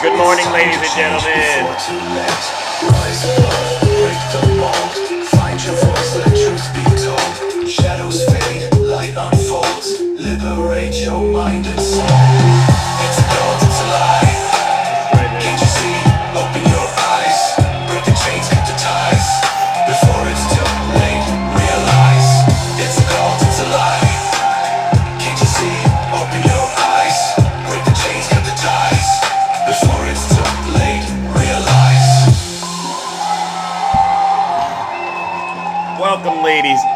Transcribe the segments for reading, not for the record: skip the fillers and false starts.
Good morning, ladies and gentlemen. Rise above, break the mold. Find your voice, let truth be told. Shadows fade, light unfolds. Liberate your mind and soul. It's a cult, it's a lie. Can't you see? Open your eyes. Break the chains, cut the ties. Before it's too late, realize. It's a cult, it's a lie. Can't you see? Open your eyes. Break the chains, cut the ties. Before it's too late, realize.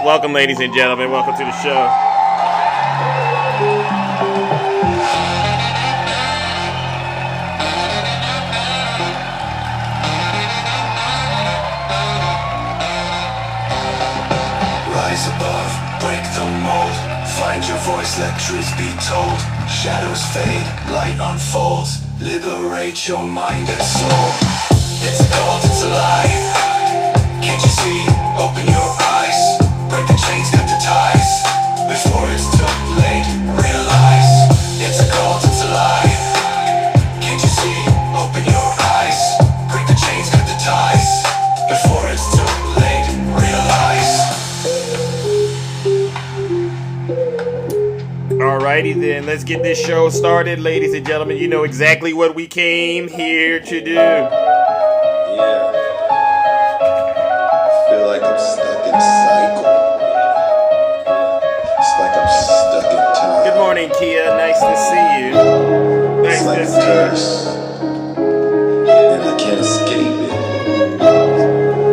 Welcome ladies and gentlemen, welcome to the show. Rise above, break the mold. Find your voice, let truth be told. Shadows fade, light unfolds. Liberate your mind and soul. It's a cult, it's a lie. Can't you see? Open your eyes. Break the chains, cut the ties. Before it's too late, realize. It's a cult, it's a lie. Can't you see? Open your eyes. Break the chains, cut the ties. Before it's too late, realize. Alrighty then, let's get this show started, ladies and gentlemen. You know exactly what we came here to do. Yeah. I feel like I'm stuck in a cycle. It's like I'm stuck in time. Good morning, Kia. Nice to see you. Nice It's like to a see curse, and I can't escape it.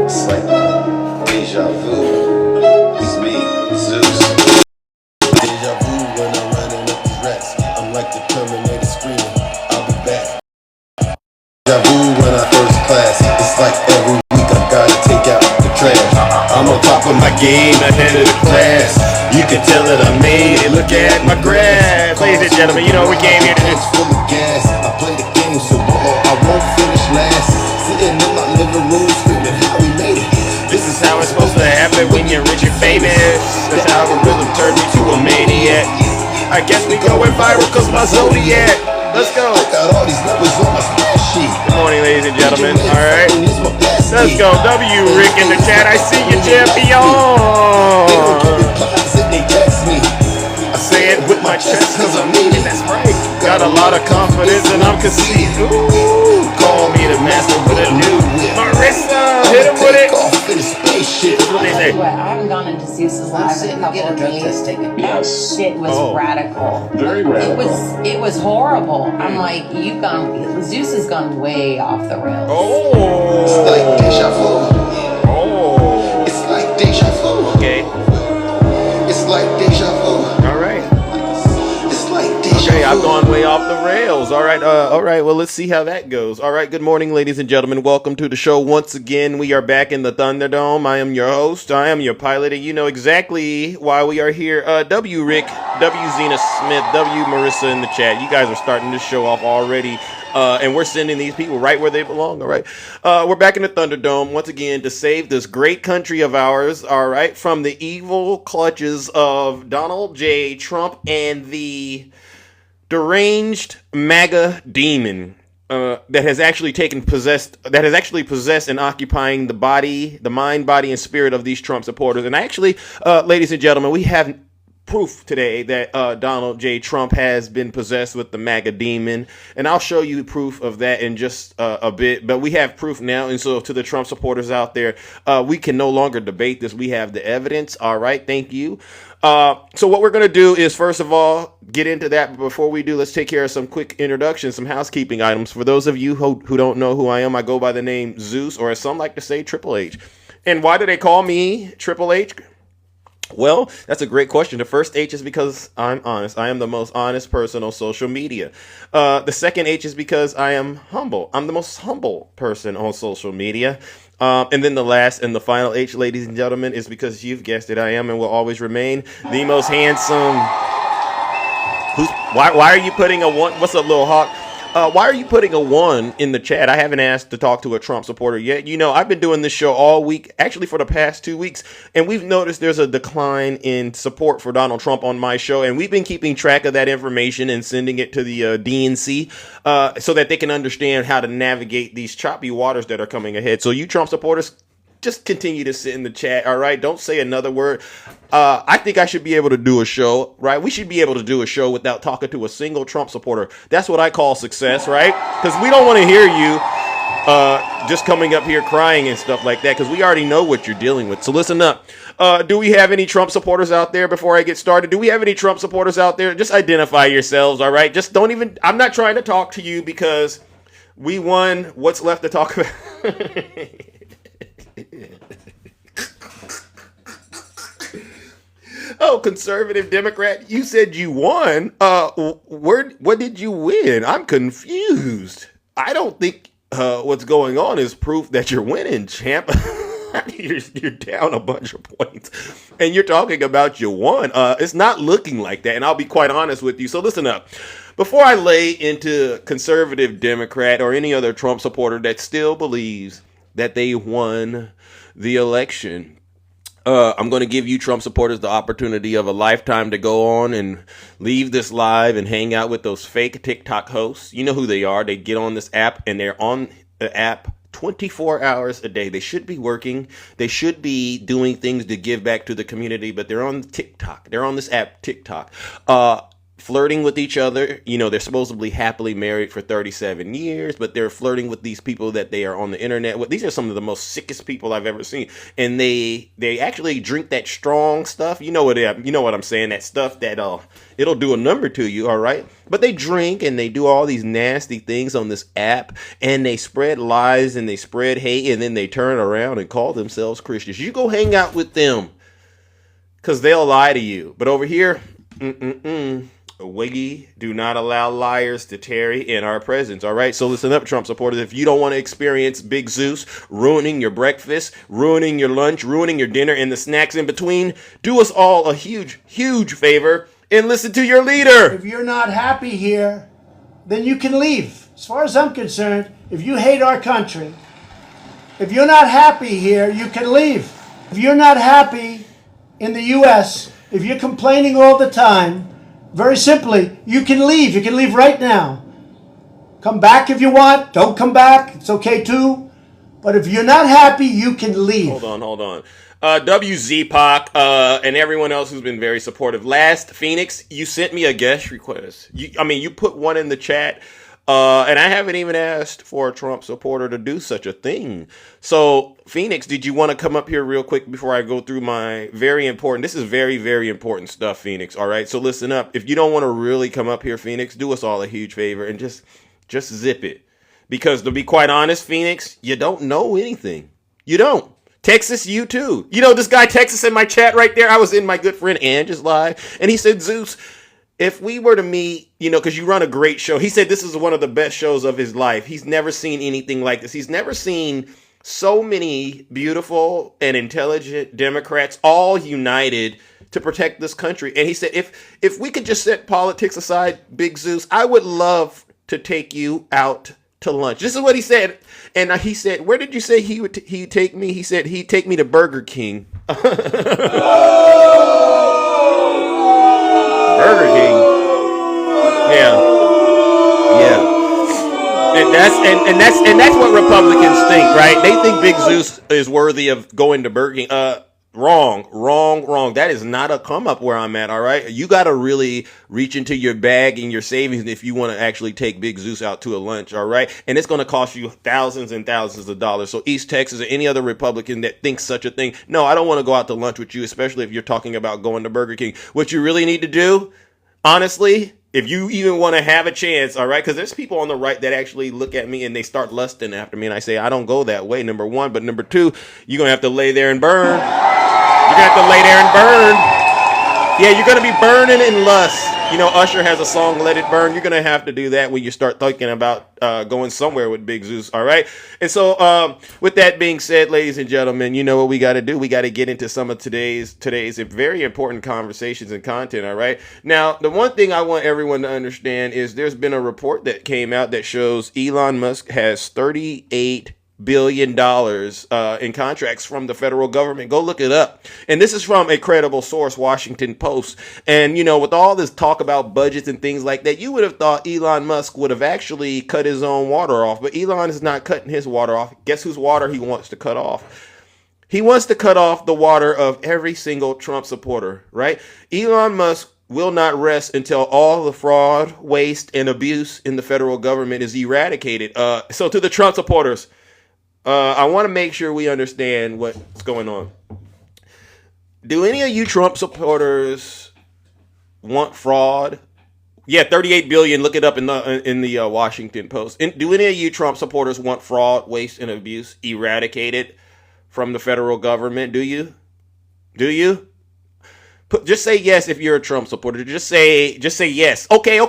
It's like deja vu. It's me, Zeus. Deja vu when I'm running up these rats. I'm like the Terminator screaming, I'll be back. Deja vu when I first class. It's like every week I gotta take out the trash. I'm on top of my game, ahead of the class. You can tell that I made it, look at my graph. Ladies and gentlemen, you know what we came here to do. Tanks full of gas. I play the game so I won't finish last. Sitting in my living room screaming how we made it. This is how it's supposed to happen when you're rich and famous. The algorithm turned me to a maniac. I guess we going viral cause my zodiac. Let's go. I got all these numbers on my spreadsheet. Good morning, ladies and gentlemen. Alright. Let's go. W. Rick in the chat. I see you, champion. They text me. I say it with my chest cause I mean it. That's right. Got a lot of confidence and I'm conceited. Ooh. Call me the master with a new Marissa. Hit him with it. What they say? I haven't gone into Zeus's live in a couple of days. That shit was radical. Very radical. It was horrible. I'm like, Zeus has gone way off the rails. Oh. It's like deja vu. Oh. It's like deja vu. Okay. It's like deja vu. All right. It's like deja Okay, vu. I've gone way off the rails. All right. Well, let's see how that goes. All right. Good morning, ladies and gentlemen. Welcome to the show once again. We are back in the Thunderdome. I am your host. I am your pilot, and you know exactly why we are here. W. Rick, W. Zena Smith, W. Marissa in the chat. You guys are starting this show off already. And we're sending these people right where they belong, all right? We're back in the Thunderdome once again to save this great country of ours, all right, from the evil clutches of Donald J. Trump and the deranged MAGA demon that has actually possessed and occupying the body, the mind, body, and spirit of these Trump supporters. And actually, ladies and gentlemen, we have proof today that Donald J. Trump has been possessed with the MAGA demon, and I'll show you proof of that in just a bit. But we have proof now, and so to the Trump supporters out there, we can no longer debate this. We have the evidence. All right, thank you. So what we're going to do is, first of all, get into that. But before we do, let's take care of some quick introductions, some housekeeping items. For those of you who don't know who I am, I go by the name Zeus, or as some like to say, Triple H. And why do they call me Triple H? Well, that's a great question. The first H is because I'm honest. I am the most honest person on social media. The second H is because I am humble. I'm the most humble person on social media. And then the last and the final H, ladies and gentlemen, is because you've guessed it. I am and will always remain the most handsome. Why are you putting a one? What's up, little hawk? Why are you putting a one in the chat? I haven't asked to talk to a Trump supporter yet. You know, I've been doing this show all week, actually for the past 2 weeks, and we've noticed there's a decline in support for Donald Trump on my show, and we've been keeping track of that information and sending it to the DNC so that they can understand how to navigate these choppy waters that are coming ahead. So you Trump supporters, just continue to sit in the chat, all right? Don't say another word. I think I should be able to do a show, right? We should be able to do a show without talking to a single Trump supporter. That's what I call success, right? Because we don't want to hear you just coming up here crying and stuff like that, because we already know what you're dealing with. So listen up. Do we have any Trump supporters out there before I get started? Do we have any Trump supporters out there? Just identify yourselves, all right? Just don't even, I'm not trying to talk to you because we won. What's left to talk about? Oh, conservative Democrat, you said you won. What did you win? I'm confused. I don't think what's going on is proof that you're winning, champ. You're down a bunch of points, and you're talking about you won. It's not looking like that, and I'll be quite honest with you. So listen up. Before I lay into conservative Democrat or any other Trump supporter that still believes that they won the election, I'm going to give you Trump supporters the opportunity of a lifetime to go on and leave this live and hang out with those fake TikTok hosts. You know who they are. They get on this app and they're on the app 24 hours a day. They should be working. They should be doing things to give back to the community, but they're on TikTok. They're on this app, TikTok. Flirting with each other. You know, they're supposedly happily married for 37 years, but they're flirting with these people that they are on the internet with. These are some of the most sickest people I've ever seen. And they actually drink that strong stuff. You know what I'm saying? That stuff that it'll do a number to you, all right? But they drink and they do all these nasty things on this app, and they spread lies and they spread hate, and then they turn around and call themselves Christians. You go hang out with them because they'll lie to you. But over here, we do not allow liars to tarry in our presence. All right. So listen up, Trump supporters. If you don't want to experience Big Zeus ruining your breakfast, ruining your lunch, ruining your dinner, and the snacks in between, do us all a huge, huge favor and listen to your leader. If you're not happy here, then you can leave. As far as I'm concerned, if you hate our country, if you're not happy here, you can leave. If you're not happy in the U.S., if you're complaining all the time, very simply, you can leave. You can leave right now. Come back if you want. Don't come back. It's okay too. But if you're not happy, you can leave. Hold on. WZPOC and everyone else who's been very supportive. Last, Phoenix, you sent me a guest request. You put one in the chat. And I haven't even asked for a Trump supporter to do such a thing. So, Phoenix, did you want to come up here real quick before I go through my this is very, very important stuff, Phoenix. All right. So listen up. If you don't want to really come up here, Phoenix, do us all a huge favor and just zip it. Because to be quite honest, Phoenix, you don't know anything. You don't. Texas, you too. You know, this guy Texas in my chat right there. I was in my good friend Angie's live, and he said, Zeus, if we were to meet, because you run a great show, he said this is one of the best shows of his life. He's never seen anything like this. He's never seen so many beautiful and intelligent Democrats all united to protect this country. And he said, if we could just set politics aside, Big Zeus, I would love to take you out to lunch. This is what he said. And he said, where did you say he'd take me? He said he'd take me to Burger King. Burger King. Yeah. And that's what Republicans think, right? They think Big Zeus is worthy of going to Burger King. Wrong. That is not a come up where I'm at, all right? You got to really reach into your bag and your savings if you want to actually take Big Zeus out to a lunch, all right? And it's going to cost you thousands and thousands of dollars. So East Texas or any other Republican that thinks such a thing, no, I don't want to go out to lunch with you, especially if you're talking about going to Burger King. What you really need to do, honestly, if you even want to have a chance, all right, because there's people on the right that actually look at me and they start lusting after me, and I say, I don't go that way, number one. But number two, you're going to have to lay there and burn. You're You're gonna have to lay there and burn. Yeah, you're gonna be burning in lust. You know, Usher has a song, "Let It Burn." You're gonna have to do that when you start thinking about going somewhere with Big Zeus. All right. And so, with that being said, ladies and gentlemen, you know what we got to do? We got to get into some of today's very important conversations and content. All right. Now, the one thing I want everyone to understand is there's been a report that came out that shows Elon Musk has $38 billion in contracts from the federal government. Go look it up. And this is from a credible source, Washington Post. And, you know, with all this talk about budgets and things like that, you would have thought Elon Musk would have actually cut his own water off. But Elon is not cutting his water off. Guess whose water he wants to cut off? He wants to cut off the water of every single Trump supporter, right? Elon Musk will not rest until all the fraud, waste, and abuse in the federal government is eradicated. So to the Trump supporters, I want to make sure we understand what's going on. Do any of you Trump supporters want fraud? Yeah, 38 billion. Look it up in the Washington Post. Do any of you Trump supporters want fraud, waste, and abuse eradicated from the federal government? Do you? Do you? Just say yes if you're a Trump supporter. Just say yes. Okay.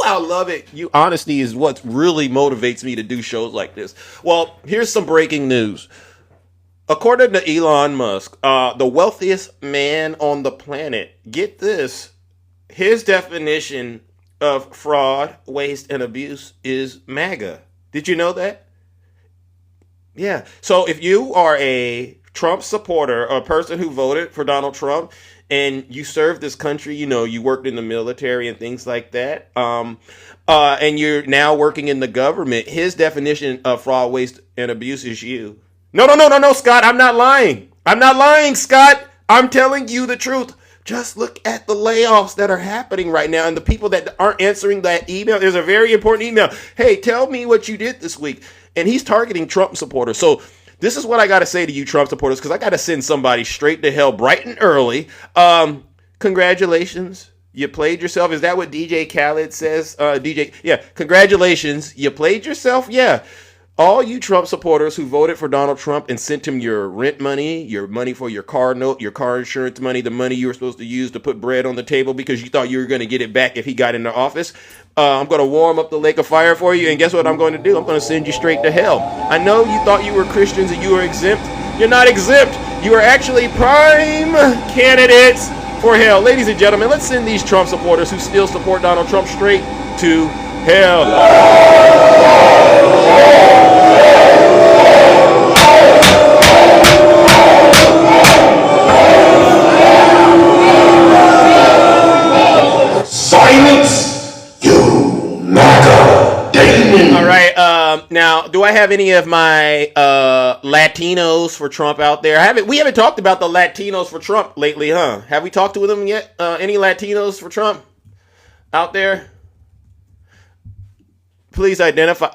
I love it. Honesty is what really motivates me to do shows like this. Well, here's some breaking news. According to Elon Musk, the wealthiest man on the planet, get this, his definition of fraud, waste, and abuse is MAGA. Did you know that? Yeah. So if you are a Trump supporter, a person who voted for Donald Trump, and you served this country, you know, you worked in the military and things like that, and you're now working in the government, his definition of fraud, waste, and abuse is you. No, Scott, I'm not lying. I'm not lying, Scott. I'm telling you the truth. Just look at the layoffs that are happening right now and the people that aren't answering that email. There's a very important email. Hey, tell me what you did this week. And he's targeting Trump supporters. So this is what I got to say to you Trump supporters, because I got to send somebody straight to hell bright and early. Congratulations. You played yourself. Is that what DJ Khaled says? Yeah. Congratulations. You played yourself. Yeah. All you Trump supporters who voted for Donald Trump and sent him your rent money, your money for your car note, your car insurance money, the money you were supposed to use to put bread on the table because you thought you were going to get it back if he got into office. I'm going to warm up the lake of fire for you. And guess what I'm going to do? I'm going to send you straight to hell. I know you thought you were Christians and you were exempt. You're not exempt. You are actually prime candidates for hell. Ladies and gentlemen, let's send these Trump supporters who still support Donald Trump straight to hell. Silence, you MAGA demon. All right. Now, do I have any of my Latinos for Trump out there? We haven't talked about the Latinos for Trump lately, huh? Have we talked to them yet? Any Latinos for Trump out there? Please identify.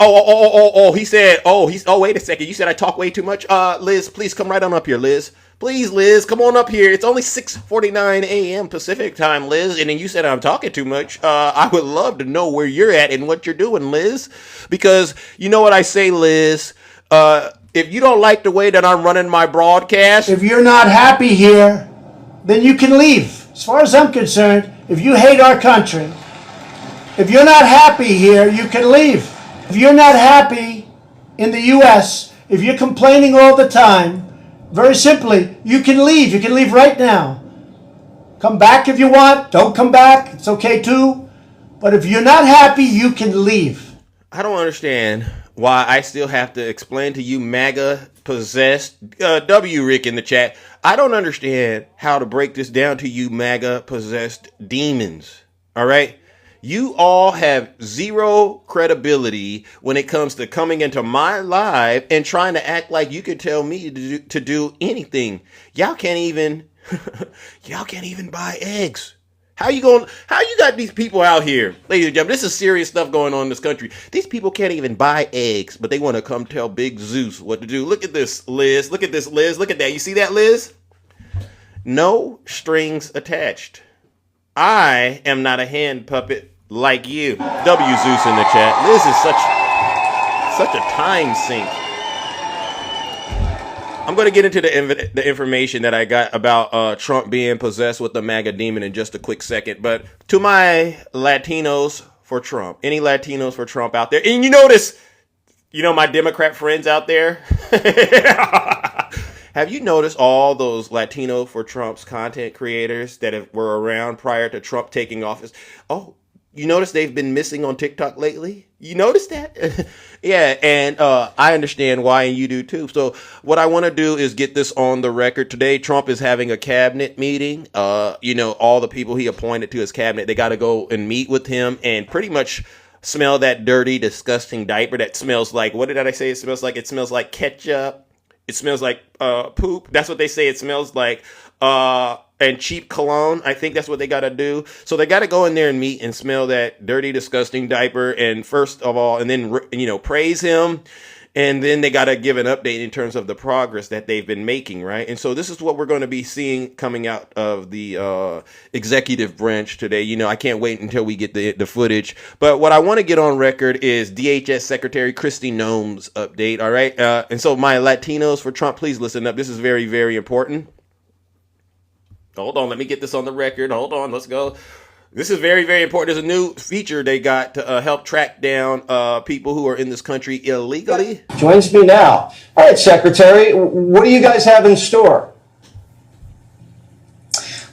He said, wait a second. You said I talk way too much. Liz, please come right on up here, Liz. Please, Liz, come on up here. It's only 6:49 a.m. Pacific time, Liz. And then you said I'm talking too much. I would love to know where you're at and what you're doing, Liz. Because you know what I say, Liz. If you don't like the way that I'm running my broadcast. If you're not happy here, then you can leave. As far as I'm concerned, if you hate our country, if you're not happy here, you can leave. If you're not happy in the U.S., if you're complaining all the time, very simply, you can leave. You can leave right now. Come back if you want. Don't come back. It's okay too. But if you're not happy, you can leave. I don't understand why I still have to explain to you MAGA possessed W Rick in the chat. I don't understand how to break this down to you MAGA possessed demons. All right? You all have zero credibility when it comes to coming into my live and trying to act like you could tell me to do anything. Y'all can't even buy eggs. How you got these people out here? Ladies and gentlemen, this is serious stuff going on in this country. These people can't even buy eggs, but they want to come tell Big Zeus what to do. Look at this, Liz. Look at this, Liz. Look at that. You see that, Liz? No strings attached. I am not a hand puppet like you. W Zeus in the chat. Liz is such a time sink. I'm going to get into the information that I got about Trump being possessed with the MAGA demon in just a quick second. But to my Latinos for Trump, any Latinos for Trump out there, and you notice, my Democrat friends out there, have you noticed all those Latino for Trump's content creators that were around prior to Trump taking office? Oh, you notice they've been missing on TikTok lately? You notice that? Yeah, and I understand why, and you do too. So what I want to do is get this on the record. Today, Trump is having a cabinet meeting. All the people he appointed to his cabinet, they got to go and meet with him and pretty much smell that dirty, disgusting diaper that smells like, what did I say it smells like? It smells like ketchup. It smells like poop. That's what they say it smells like. And cheap cologne. I think that's what they got to do. So they got to go in there and meet and smell that dirty, disgusting diaper. And first of all, and then, praise him. And then they got to give an update in terms of the progress that they've been making, right? And so this is what we're going to be seeing coming out of the executive branch today. I can't wait until we get the footage. But what I want to get on record is DHS Secretary Kristi Noem's update, all right? And so my Latinos for Trump, please listen up. This is very, very important. Hold on, let me get this on the record. Hold on, let's go. This is very, very important. There's a new feature they got to help track down people who are in this country illegally. Joins me now. All right, Secretary, what do you guys have in store?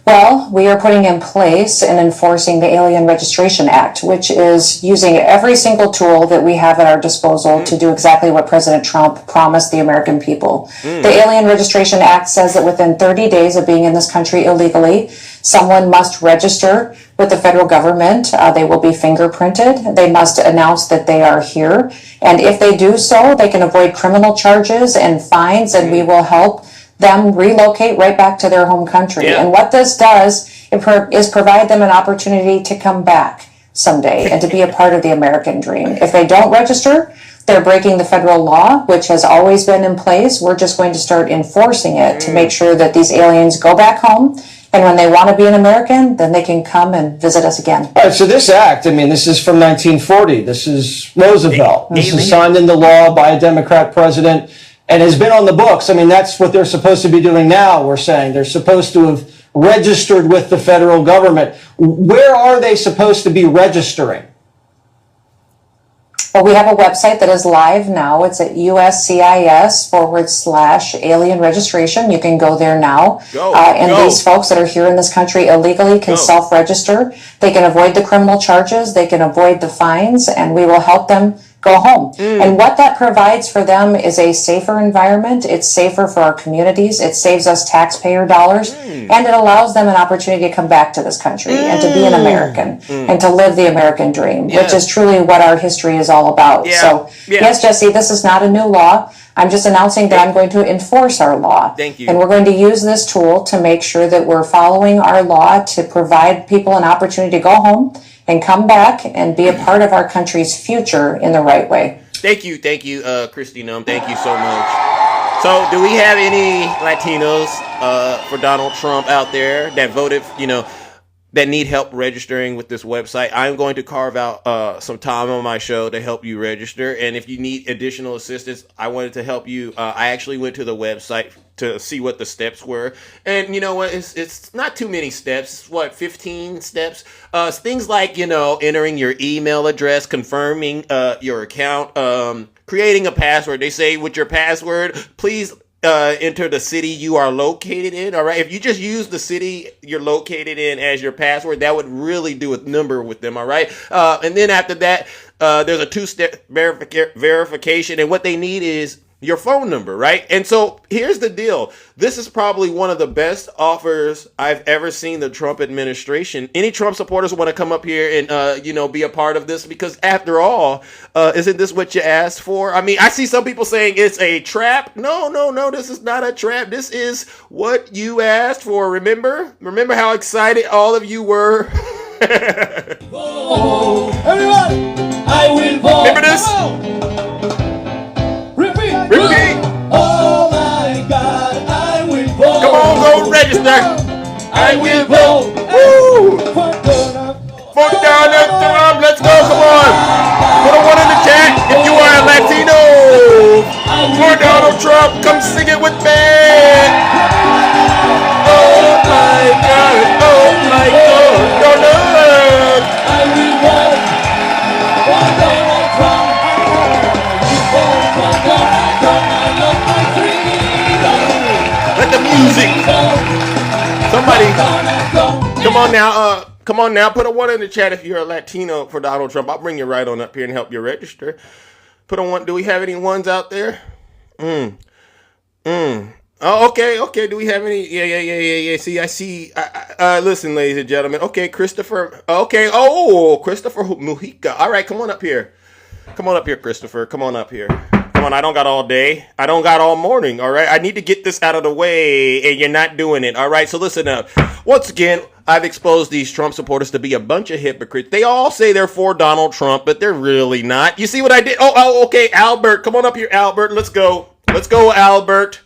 Well, we are putting in place and enforcing the Alien Registration Act, which is using every single tool that we have at our disposal to do exactly what President Trump promised the American people. The Alien Registration Act says that within 30 days of being in this country illegally, someone must register with the federal government. They will be fingerprinted. They must announce that they are here. And if they do so, they can avoid criminal charges and fines, and we will help them relocate right back to their home country. Yeah. And what this does is provide them an opportunity to come back someday and to be a part of the American dream. If they don't register, they're breaking the federal law, which has always been in place. We're just going to start enforcing it to make sure that these aliens go back home. And when they want to be an American, then they can come and visit us again. All right, so this act, this is from 1940. This is Roosevelt. This is signed into law by a Democrat president and has been on the books. That's what they're supposed to be doing now, we're saying. They're supposed to have registered with the federal government. Where are they supposed to be registering? Well, we have a website that is live now. It's at USCIS/alien registration. You can go there now. These folks that are here in this country illegally can self-register. They can avoid the criminal charges. They can avoid the fines, and we will help them go home. And what that provides for them is a safer environment. It's safer for our communities. It saves us taxpayer dollars, and it allows them an opportunity to come back to this country and to be an American and to live the American dream, which is truly what our history is all about. Yes, Jesse, this is not a new law. I'm just announcing that I'm going to enforce our law. Thank you. And we're going to use this tool to make sure that we're following our law to provide people an opportunity to go home and come back and be a part of our country's future in the right way. Thank you, Kristi Noem. Thank you so much. So, do we have any Latinos for Donald Trump out there that voted, that need help registering with this website? I'm going to carve out some time on my show to help you register. And if you need additional assistance, I wanted to help you. I actually went to the website to see what the steps were. And you know what? It's not too many steps. It's 15 steps? Things like, entering your email address, confirming your account, creating a password. They say with your password, please enter the city you are located in. All right. If you just use the city you're located in as your password, that would really do a number with them. All right. And then after that, there's a 2-step verification. And what they need is your phone number, right? And so here's the deal. This is probably one of the best offers I've ever seen the Trump administration. Any Trump supporters want to come up here and, be a part of this? Because after all, isn't this what you asked for? I see some people saying it's a trap. No, this is not a trap. This is what you asked for. Remember how excited all of you were? Everyone, I will vote. Remember this? Repeat. Oh my God, I will vote. Come on, go register. I will vote. Woo! For Donald Trump. Let's go. Come on. Put a 1 in the chat if you are a Latino. For Donald Trump, come sing it with me. music. Somebody, come on now, put a one in the chat if you're a Latino for Donald Trump. I'll bring you right on up here and help you register. Put on one. Do we have any ones out there? Oh, okay. Do we have any? Yeah. See, I see. Listen, ladies and gentlemen. Okay, Christopher. Okay. Oh, Christopher Mujica. All right, come on up here. Come on up here, Christopher. Come on up here. Come on, I don't got all day. I don't got all morning, all right? I need to get this out of the way, and you're not doing it, all right? So listen up. Once again, I've exposed these Trump supporters to be a bunch of hypocrites. They all say they're for Donald Trump, but they're really not. You see what I did? Oh, okay, Albert. Come on up here, Albert. Let's go. Let's go, Albert.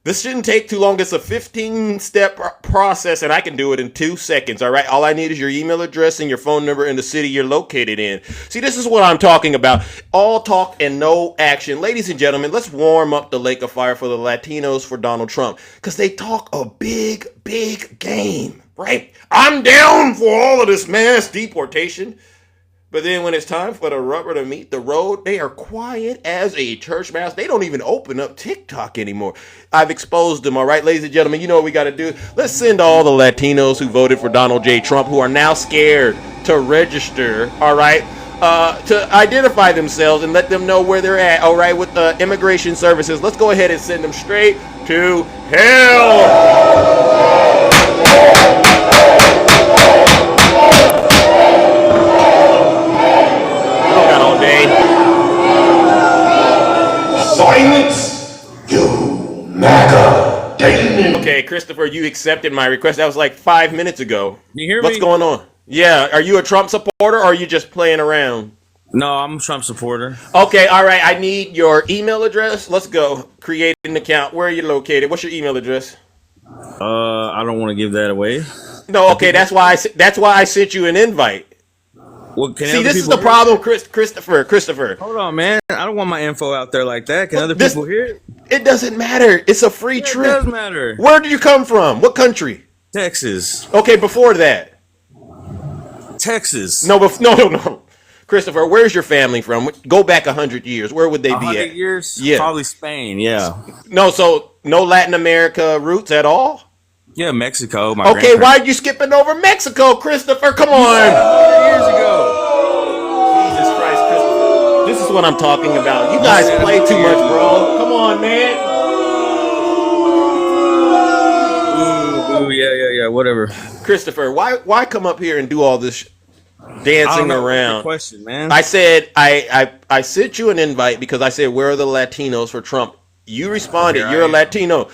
This shouldn't take too long. It's a 15-step process, and I can do it in 2 seconds, all right? All I need is your email address and your phone number and the city you're located in. See, this is what I'm talking about. All talk and no action. Ladies and gentlemen, let's warm up the lake of fire for the Latinos for Donald Trump, because they talk a big game, right? I'm down for all of this mass deportation. But then when it's time for the rubber to meet the road, they are quiet as a church mouse. They don't even open up TikTok anymore. I've exposed them, all right, ladies and gentlemen. You know what we got to do? Let's send all the Latinos who voted for Donald J. Trump, who are now scared to register, all right, to identify themselves and let them know where they're at, all right, with the immigration services. Let's go ahead and send them straight to hell. Silence, you MAGA demon. Okay, Christopher, you accepted my request. That was like 5 minutes ago. Can you hear What's me? going on? Yeah, are you a Trump supporter or are you just playing around? No, I'm a Trump supporter. Okay, all right. I need your email address. Let's go. Create an account. Where are you located? What's your email address? I don't want to give that away. No, okay. That's why I sent you an invite. Well, can See, other this is people the hear problem, Christopher. Hold on, man. I don't want my info out there like that. Can other This- people hear it? It doesn't matter. It's a free It trip. does matter. Where did you come from? What country? Texas. Okay, before that. Texas. No. Christopher, where's your family from? Go back 100 years. Where would they be 100 at? years? Yeah. Probably Spain, yeah. No, so no Latin America roots at all? Yeah, Mexico. My Okay, grandparents- why are you skipping over Mexico, Christopher? Come on. 100 years ago. Jesus Christ, Christopher. This is what I'm talking about. You guys play too much, bro. Come on, man. Ooh, yeah, whatever. Christopher, why come up here and do all this dancing around? Question, man. I said I sent you an invite because I said where are the Latinos for Trump? You responded, Here I you're a am. Latino.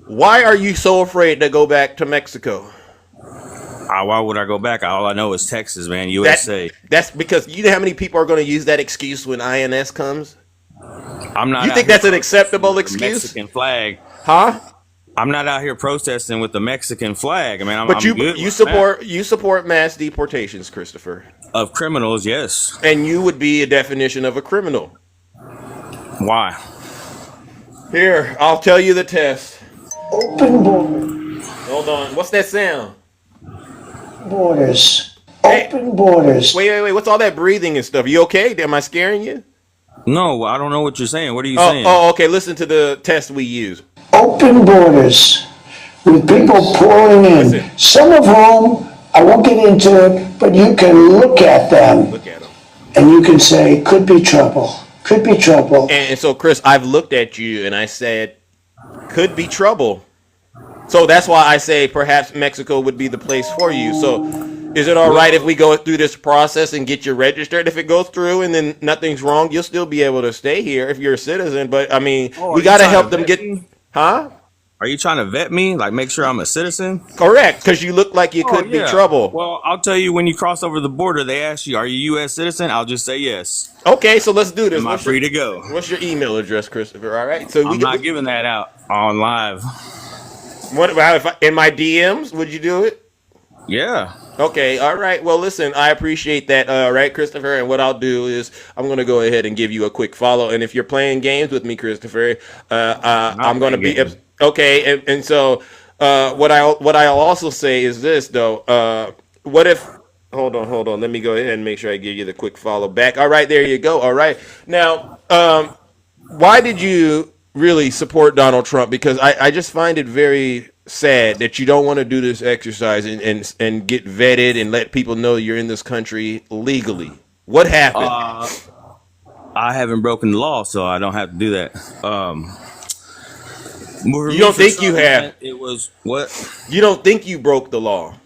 Why are you so afraid to go back to Mexico? Why would I go back? All I know is Texas, man. USA. That's because you know how many people are going to use that excuse when INS comes? I'm not. You out think here that's an acceptable protesting with the excuse? Mexican flag. Huh? I'm not out here protesting with the Mexican flag. I mean, I'm But good you with support mass deportations, Christopher. that. Of criminals, yes. And you would be a definition of a criminal. Why? Here, I'll tell you the test. Open borders. Hold on. What's that sound? Borders. Hey. Open borders. Wait. What's all that breathing and stuff? You okay? Am I scaring you? No, I don't know what you're saying. What are you saying? Okay. Listen to the test we use. Open borders with people pouring in. Listen. Some of whom, I won't get into it, but you can look at them Look at them. and you can say, could be trouble. Could be trouble. And so, Chris, I've looked at you and I said, could be trouble. So that's why I say perhaps Mexico would be the place for you. So is it all right if we go through this process and get you registered? If it goes through and then nothing's wrong, you'll still be able to stay here if you're a citizen. But, I mean, we got to help them get... Huh? Are you trying to vet me? Like, make sure I'm a citizen? Correct, because you look like you could be trouble. Well, I'll tell you, when you cross over the border, they ask you, are you a U.S. citizen? I'll just say yes. Okay, so let's do this. Am I free to go? What's your email address, Christopher? All right. So I'm not giving that out on live. What about if in my DMs? Would you do it? Yeah. Okay. All right. Well, listen, I appreciate that. All right, Christopher. And what I'll do is I'm going to go ahead and give you a quick follow. And if you're playing games with me, Christopher, I'm going to be okay. And so what I'll also say is this though. What if? Hold on. Let me go ahead and make sure I give you the quick follow back. All right, there you go. All right. Now, why did you really support Donald Trump because I just find it very sad that you don't want to do this exercise and get vetted and let people know you're in this country legally. What happened? I haven't broken the law, so I don't have to do that. You don't think you have? It was what? You don't think you broke the law?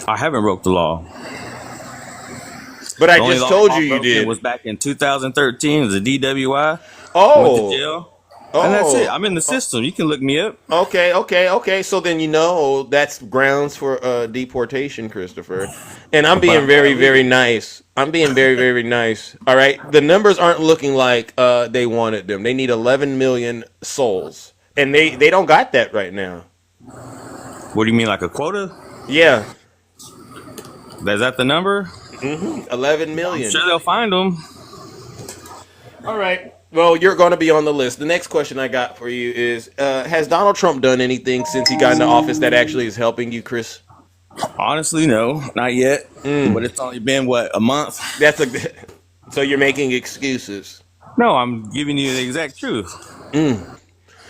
I haven't broke the law. But The I only just law told I you broke did. It was back in 2013. It was a DWI. Oh. Went to jail. And that's it. I'm in the system. You can look me up. Okay. So then that's grounds for deportation, Christopher. And I'm being very, very nice. I'm being very, very nice. All right. The numbers aren't looking like they wanted them. They need 11 million souls, and they don't got that right now. What do you mean, like a quota? Yeah. Is that the number? 11 million. I'm sure they'll find them. All right. Well, you're going to be on the list. The next question I got for you is: has Donald Trump done anything since he got into office that actually is helping you, Chris? Honestly, no, not yet. But it's only been what, a month? So you're making excuses. No, I'm giving you the exact truth.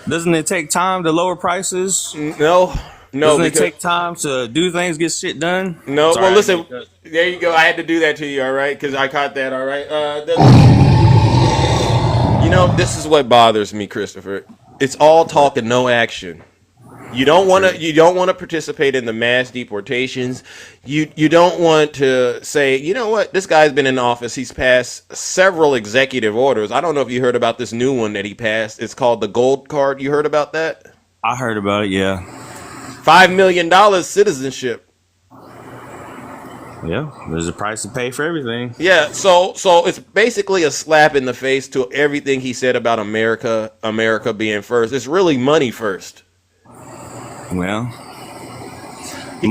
Doesn't it take time to lower prices? No. Doesn't it take time to do things, get shit done? No. Sorry, well, listen. There you go. I had to do that to you. All right, because I caught that. All right. This is what bothers me, Christopher. It's all talk and no action. You don't want to participate in the mass deportations. You don't want to say, you know what, this guy's been in office. He's passed several executive orders. I don't know if you heard about this new one that he passed. It's called the Gold Card. You heard about that? I heard about it, yeah. $5 million citizenship. Yeah, there's a price to pay for everything. Yeah, so it's basically a slap in the face to everything he said about America being first. It's really money first. Well,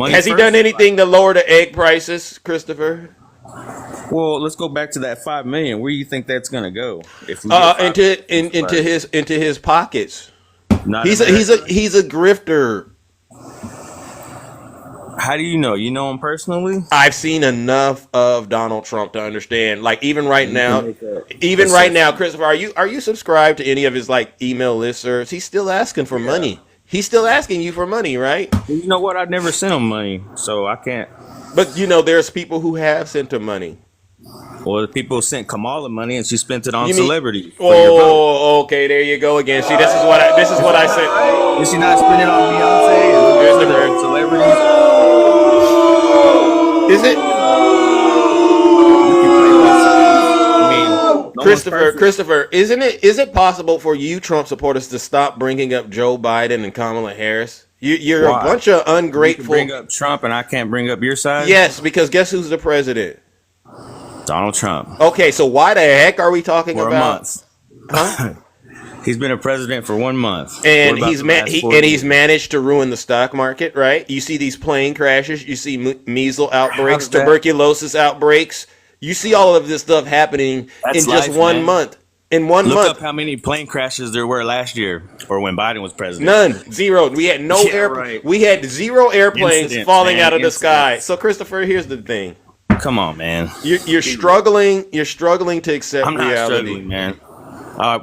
has he done anything to lower the egg prices, Christopher? Well, let's go back to that 5 million. Where do you think that's gonna go? If we into his pockets. He's a grifter. How do you know? You know him personally? I've seen enough of Donald Trump to understand. Like even right now, Christopher, are you subscribed to any of his like email listservs? He's still asking for money. He's still asking you for money, right? You know what? I've never sent him money, so I can't. But there's people who have sent him money. Well, the people sent Kamala money, and she spent it on celebrities. Oh, okay, there you go again. See, this is what I said. Is she not spending it on Beyonce and celebrities? Is it? Christopher, is it possible for you Trump supporters to stop bringing up Joe Biden and Kamala Harris? You're a bunch of ungrateful. You can bring up Trump and I can't bring up your side? Yes, because guess who's the president? Donald Trump. Okay, so why the heck are we talking for about? A month. Huh? He's been a president for 1 month. And he's managed to ruin the stock market, right? You see these plane crashes. You see measles outbreaks, tuberculosis outbreaks. You see all of this stuff happening in just 1 month. In 1 month. Look up how many plane crashes there were last year, or when Biden was president. None. Zero. We had We had zero airplanes falling out of the sky. So, Christopher, here's the thing. Come on, man. You're struggling. You're struggling to accept reality. I'm not struggling, man.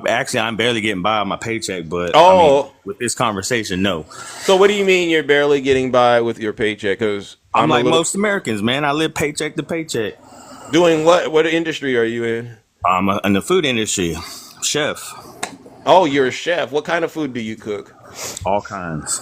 Actually, I'm barely getting by on my paycheck, but with this conversation, no. So what do you mean you're barely getting by with your paycheck? Because I'm like most Americans, man. I live paycheck to paycheck. Doing what? What industry are you in? I'm in the food industry, chef. Oh, you're a chef. What kind of food do you cook? All kinds.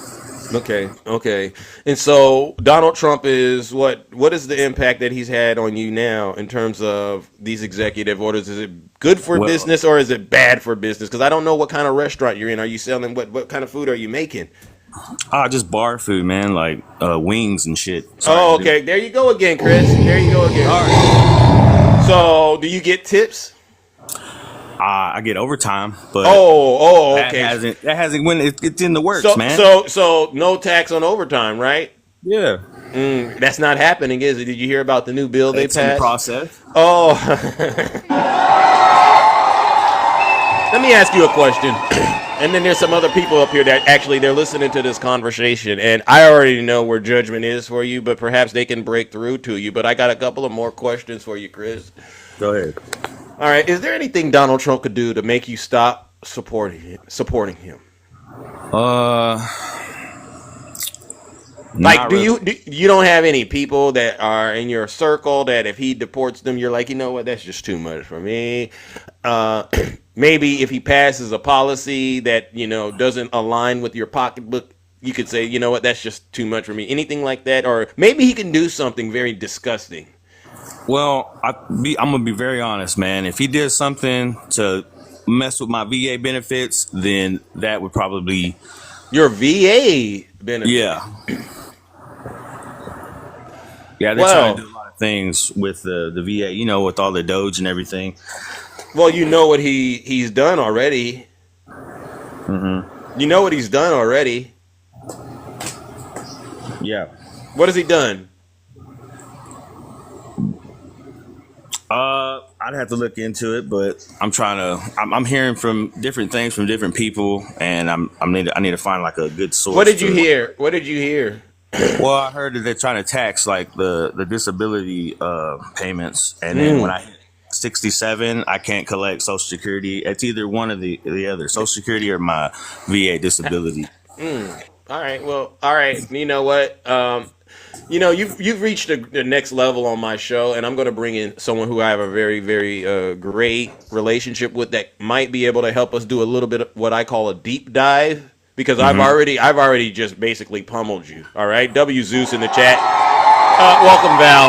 Okay. And so Donald Trump is what is the impact that he's had on you now in terms of these executive orders? Is it good for business or is it bad for business? Because I don't know what kind of restaurant you're in. Are you selling what kind of food are you making? Just bar food, man, like wings and shit. Sorry, okay. There you go again, Chris. There you go again. All right. So do you get tips? I get overtime, but okay. That hasn't when it's in the works, man. So no tax on overtime, right? Yeah. That's not happening, is it? Did you hear about the new bill they passed? In the process. Oh. Let me ask you a question. And then there's some other people up here that actually they're listening to this conversation, and I already know where judgment is for you, but perhaps they can break through to you. But I got a couple of more questions for you, Chris. Go ahead. All right. Is there anything Donald Trump could do to make you stop supporting him? Like, you don't have any people that are in your circle that if he deports them, you're like, you know what, that's just too much for me. Maybe if he passes a policy that, you know, doesn't align with your pocketbook, you could say, you know what, that's just too much for me. Anything like that? Or maybe he can do something very disgusting. Well, I'm gonna be very honest, man. If he did something to mess with my VA benefits, then that would probably your VA benefits. Yeah. Yeah, they're trying to do a lot of things with the VA, you know, with all the Doge and everything. Well, you know what he's done already. Mm-hmm. You know what he's done already. Yeah. What has he done? I'd have to look into it, but I'm hearing from different things from different people, and I need to find like a good source. What did you hear? What did you hear? Well, I heard that they're trying to tax like the disability payments, and then when I hit 67, I can't collect Social Security. It's either one or the other, Social Security or my VA disability. All right. Well, all right. You know what? You know, you've reached the next level on my show, and I'm going to bring in someone who I have a very, very great relationship with that might be able to help us do a little bit of what I call a deep dive. Because I've already just basically pummeled you. All right, W Zeus in the chat. Welcome, Val.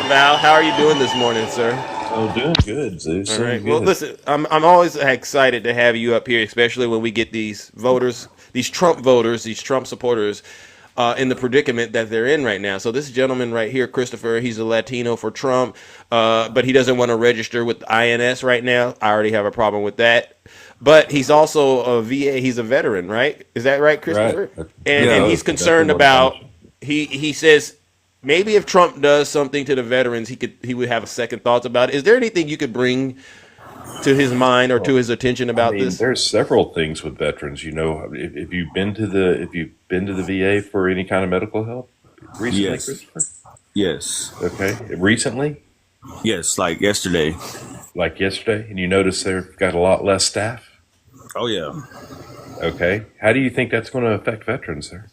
Val, how are you doing this morning, sir? Oh, doing good, Zeus. All right. Well, listen, I'm always excited to have you up here, especially when we get these voters, these Trump supporters, in the predicament that they're in right now. So this gentleman right here, Christopher, he's a Latino for Trump, but he doesn't want to register with the INS right now. I already have a problem with that. But he's also a VA. He's a veteran, right? Is that right, Christopher? Right. And he's concerned about. He says maybe if Trump does something to the veterans, he would have a second thoughts about it. Is there anything you could bring to his mind or to his attention about this? There's several things with veterans. You know, if you've been to the VA for any kind of medical help recently, Yes. Christopher? Yes. Okay, recently, Yes, like yesterday. and you notice they've got a lot less staff. Oh yeah. Okay, how do you think that's going to affect veterans, sir?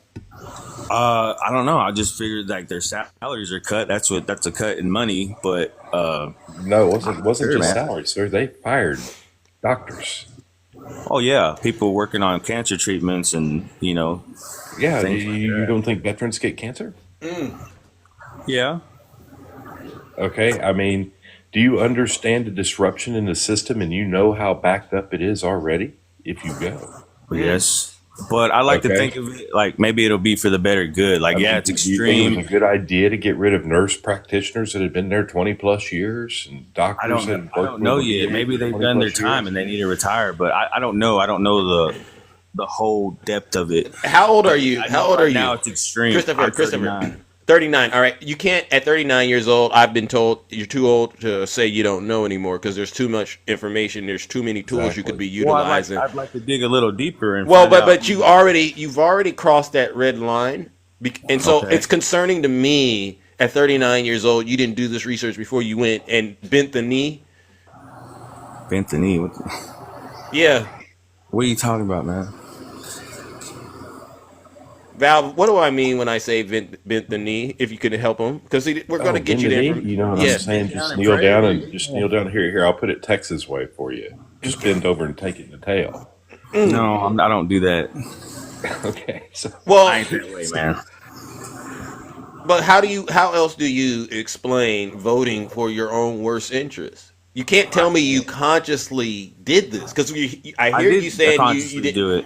I don't know. I just figured like their salaries are cut. That's a cut in money, but No, it wasn't Sure, just man. salaries, sir. They fired doctors. oh yeah, people working on cancer treatments and Yeah, Things like you that. don't think veterans get cancer? yeah. Okay, I mean, do you understand the disruption in the system and you know how backed up it is already if you go? Yes. But I like to Okay. think of it like maybe it'll be for the better good. Like, yeah, it's Do you think it extreme. was a good idea to get rid of nurse practitioners that had been there 20 plus years and doctors I that don't worked I don't with know the yet. VA Maybe for they've 20 done their plus time years? and they need to retire, but I don't know. I don't know the whole depth of it. How old are you? I How know old right are you? now it's extreme. Christopher, I'm Christopher. 39. 39. All right. You can't, at 39 years old, I've been told you're too old to say you don't know anymore because there's too much information. There's too many tools you could be Well, utilizing. I'd like to dig a little deeper and Well, find out. but you've already crossed that red line. And so Okay. it's concerning to me at 39 years old, you didn't do this research before you went and bent the knee. Bent the knee. Yeah. What are you talking about, man? Val, what do I mean when I say bent the knee? If you could help him, because we're going to get bend you the there. knee? You know what Yeah. I'm saying? Bend Just down kneel and down pray. and just kneel down. Here, I'll put it Texas way for you. Just bend over and take it in the tail. No, I don't do that. Okay. So Well, I ain't that way, man. but how else do you explain voting for your own worst interest? You can't tell me you consciously did this because I hear you saying you did do it.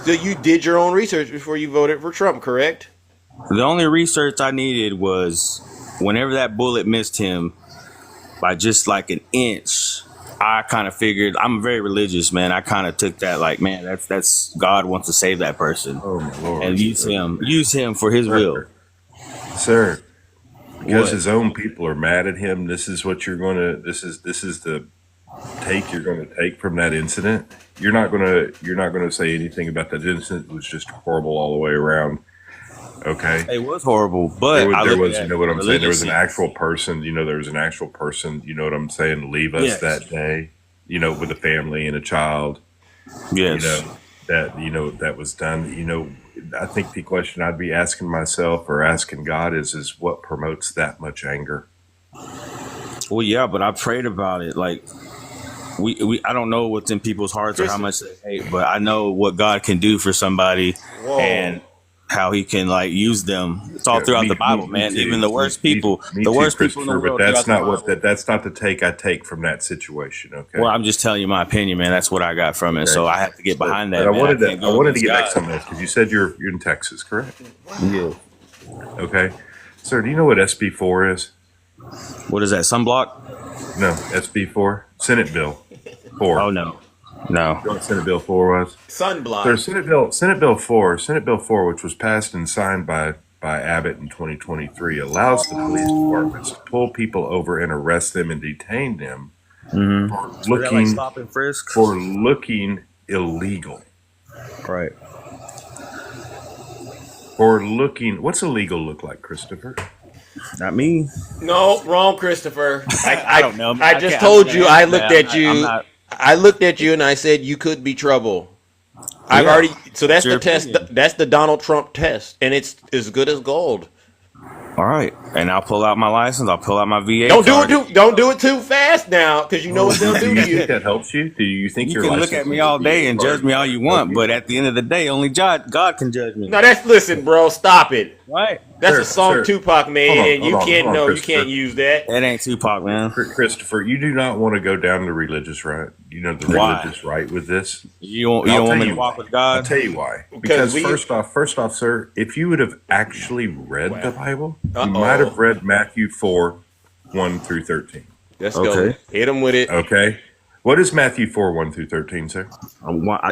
So you did your own research before you voted for Trump, correct? The only research I needed was whenever that bullet missed him by just like an inch. I kind of figured I'm very religious, man. I kind of took that like, man, that's God wants to save that person oh my Lord. and use him for His will. Sir, because What? his own people are mad at him, this is what you're going to this is the take you're going to take from that incident. You're not going to say anything about that incident. It was just horrible all the way around. Okay. It was horrible, but There was you know what I'm saying? There was an actual person, there was an actual person, you know what I'm saying, leave us Yes. that day. with a family and a child, Yes. that was done. I think the question I'd be asking myself or asking God is what promotes that much anger? Well, yeah, but I prayed about it. Like we I don't know what's in people's hearts or how much they hate, but I know what God can do for somebody and how he can like use them. It's all throughout the Bible, man. Too. Even the worst Me people, too, the worst people in the Christopher, world. but that's throughout not the Bible. that's not the take I take from that situation. Okay. Well, I'm just telling you my opinion, man. That's what I got from it. Okay. So I have to get behind that. But Man. I wanted to get back God. to something else because you said you're in Texas, correct? Yeah. Okay. Sir, do you know what SB4 is? What is that? Sunblock? No, SB4, Senate Bill 4. Oh no. You know what Senate Bill 4 was? Sunblock. So Senate Bill 4, which was passed and signed by Abbott in 2023, allows the police departments to pull people over and arrest them and detain them for Is that like stop and frisk? looking illegal. Right. What's illegal look like, Christopher? Not me. No, wrong, Christopher. I don't know. I just told you. I looked at you. I looked at you and I said you could be trouble. I've already. So that's the test. That's the Donald Trump test, and it's as good as gold. All right, and I'll pull out my license. I'll pull out my VA. Don't do it too fast now, because you know what they'll do to Do you think that helps you? Do you think You can look at me all day and judge me all you want, but at the end of the day, only God can judge me. No, listen, bro. Stop it. Right? That's a song Tupac made, and you Christopher. can't use that. That ain't Tupac, man. Christopher, you do not want to go down the religious right. Religious right with this. You don't want me to walk with God? I'll tell you why. Because first off, sir, if you would have actually read the Bible, you might have read Matthew 4, 1 through 13. Let's go. Hit him with it. Okay. What is Matthew 4, 1 through 13, sir?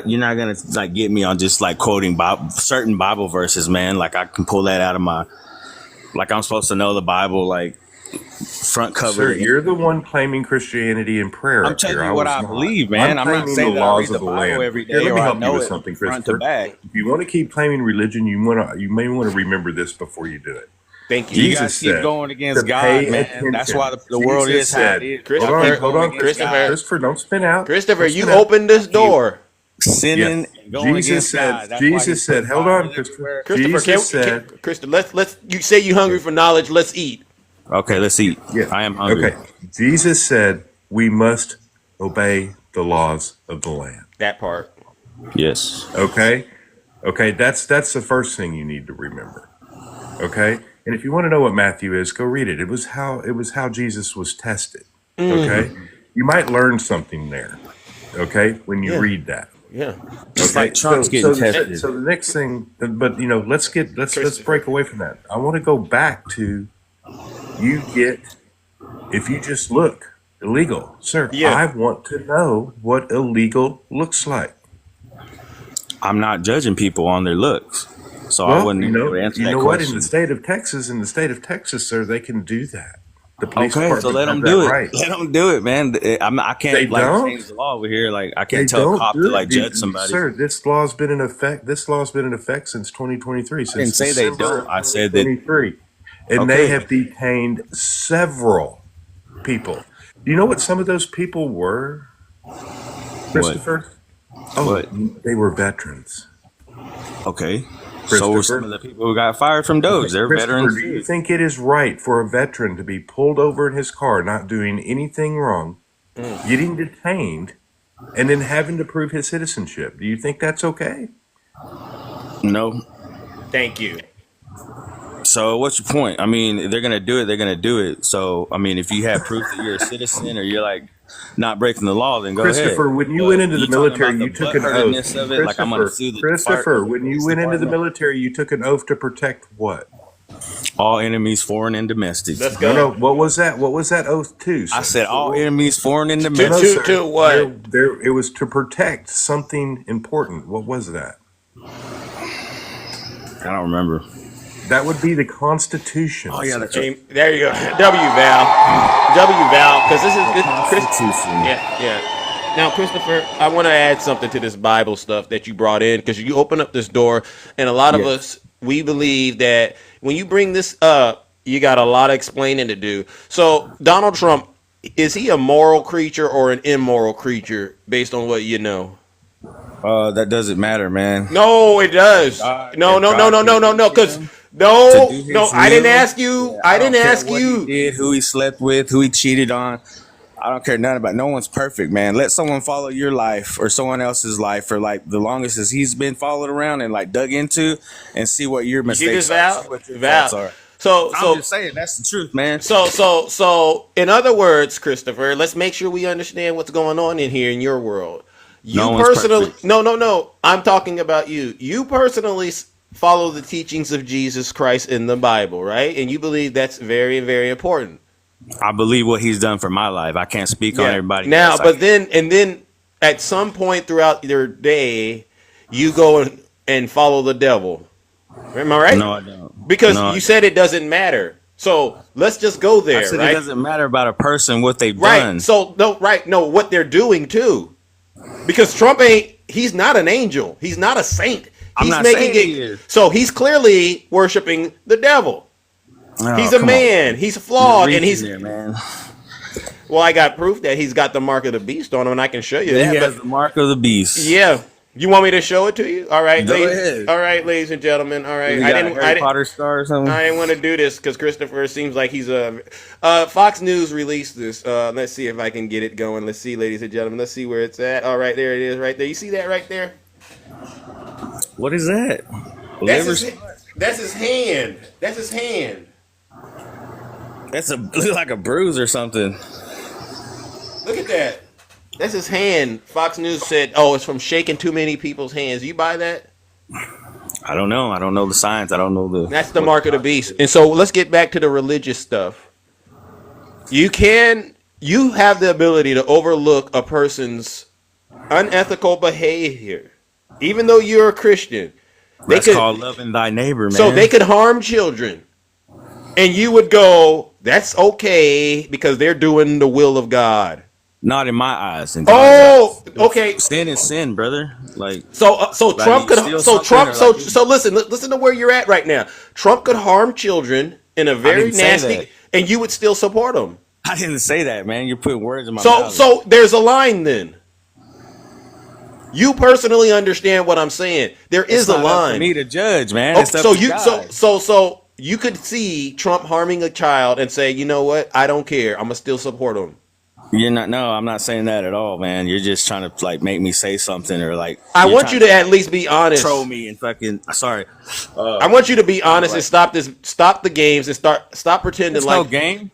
You're not gonna like get me on just like quoting certain Bible verses, man. Like I can pull that out of my, like I'm supposed to know the Bible like front cover. Sir, you're the one claiming Christianity and prayer. I'm telling you what I believe, man. I'm not saying that I read the Bible every day Let me or I help you know with it something, front to Christopher. back. If you want to keep claiming religion, you may want to remember this before you do it. Thank you. You guys keep going against God, man. That's why the world is how it is. Hold on, Christopher, don't spin out. Christopher, you opened this door. Sinning and going Jesus against God. That's Jesus why said, hold on, Christopher. Christopher, let's. You say you hungry for knowledge. Let's eat. Okay, let's eat. Yeah. I am hungry. Okay. Jesus said we must obey the laws of the land. That part. Yes. Okay. That's the first thing you need to remember. Okay. And if you want to know what Matthew is, go read it. It was how Jesus was tested. Okay. You might learn something there. Okay. When you read that. Yeah. It's like Trump's getting tested. So the next thing, but let's break away from that. I want to go back to if you just look illegal, sir. Yeah. I want to know what illegal looks like. I'm not judging people on their looks, so I wouldn't be able to answer that question. What? In the state of Texas, sir, they can do that. The police department so let them has do that it. right. Let them do it, man. I can't change the law over here. Like I can't tell a cop to judge somebody. Sir, this law's been in effect. This law's been in effect since 2023. I didn't say they don't. I said that. And they have detained several people. Do you know what some of those people were, Christopher? What? They were veterans. Okay. So were some of the people who got fired from Doge. They're veterans. Do you think it is right for a veteran to be pulled over in his car, not doing anything wrong, getting detained, and then having to prove his citizenship? Do you think that's okay? No. Thank you. So what's your point? I mean, they're gonna do it. They're gonna do it. So I mean, if you have proof that you're a citizen or you're like not breaking the law, then go ahead. Christopher, when you went into the military, you took an oath. Christopher, when you went into the military, you took an oath to protect what? All enemies, foreign and domestic. Let's go. No, what was that? What was that oath to? I said all enemies, foreign and domestic. To what? It was to protect something important. What was that? I don't remember. That would be the Constitution. Oh yeah, that's right. There you go. W Val, because this is Constitution. Yeah. Now, Christopher, I want to add something to this Bible stuff that you brought in, because you open up this door, and a lot of us, we believe that when you bring this up, you got a lot of explaining to do. So Donald Trump, is he a moral creature or an immoral creature based on what you know? That doesn't matter, man. No, it does. No, If no, no, God no, no, no, no. created Because him to no, do no, His I didn't will, ask you. yeah, I I didn't don't care ask what he you. did, who he slept with, who he cheated on. I don't care nothing about. No one's perfect, man. Let someone follow your life or someone else's life for like the longest as he's been followed around and like dug into, and see what your You see this, mistakes are, see Val? what your faults Val. are. So, I'm so, just saying that's the truth, man. so. In other words, Christopher, let's make sure we understand what's going on in here in your world. You No one's personally, perfect. no, no, no. I'm talking about you. You personally follow the teachings of Jesus Christ in the Bible, right? And you believe that's very, very important. I believe what he's done for my life. I can't speak on Yeah. everybody Now, else. but then at some point throughout your day, you go and follow the devil. Am I right? No, I don't. Because No, I you don't. said it doesn't matter. So let's just go I there, said it right? doesn't matter about a person what they've Right. done. So no, right? No, what they're doing too. Because Trump ain't. He's not an angel. He's not a saint. I'm He's not making saying he it. is. So he's clearly worshiping the devil. Oh, He's a come on. man. He's You're flawed, and reaching he's. there, man. Well, I got proof that he's got the mark of the beast on him, and I can show you He that. has But the mark of the beast. yeah, you want me to show it to you? All right, Go ahead. All right, ladies and gentlemen. All right, You got a Harry Potter star or something? I didn't want to do this because Christopher seems like he's a. Fox News released this. Let's see if I can get it going. Let's see, ladies and gentlemen. Let's see where it's at. All right, there it is, right there. You see that right there? What is that? That's his hand. That's his hand. That's looks like a bruise or something. Look at that. That's his hand. Fox News said, "Oh, it's from shaking too many people's hands." You buy that? I don't know. I don't know the science. I don't know the. That's the mark of the beast. And so let's get back to the religious stuff. You have the ability to overlook a person's unethical behavior, even though you're a Christian. That's called loving thy neighbor, man. So they could harm children, and you would go, "That's okay because they're doing the will of God." Not in my eyes. In Oh, God's eyes. okay. Sin is sin, brother. Like So like Trump you could steal so something Trump or so like so listen to where you're at right now. Trump could harm children in a very didn't say nasty, that. and you would still support him. I didn't say that, man. You're putting words in my So mouth. so there's a line then. You personally understand what I'm saying. There is It's a not up line. for me to judge, man. Oh, It's up so to you God. so you could see Trump harming a child and say, you know what? I don't care. I'm gonna still support him. You're not. No, I'm not saying that at all, man. You're just trying to like make me say something or like. I you're want you trying to at least be honest. troll me and fucking. Sorry. I want you to be honest and stop the games and stop pretending It's no like game.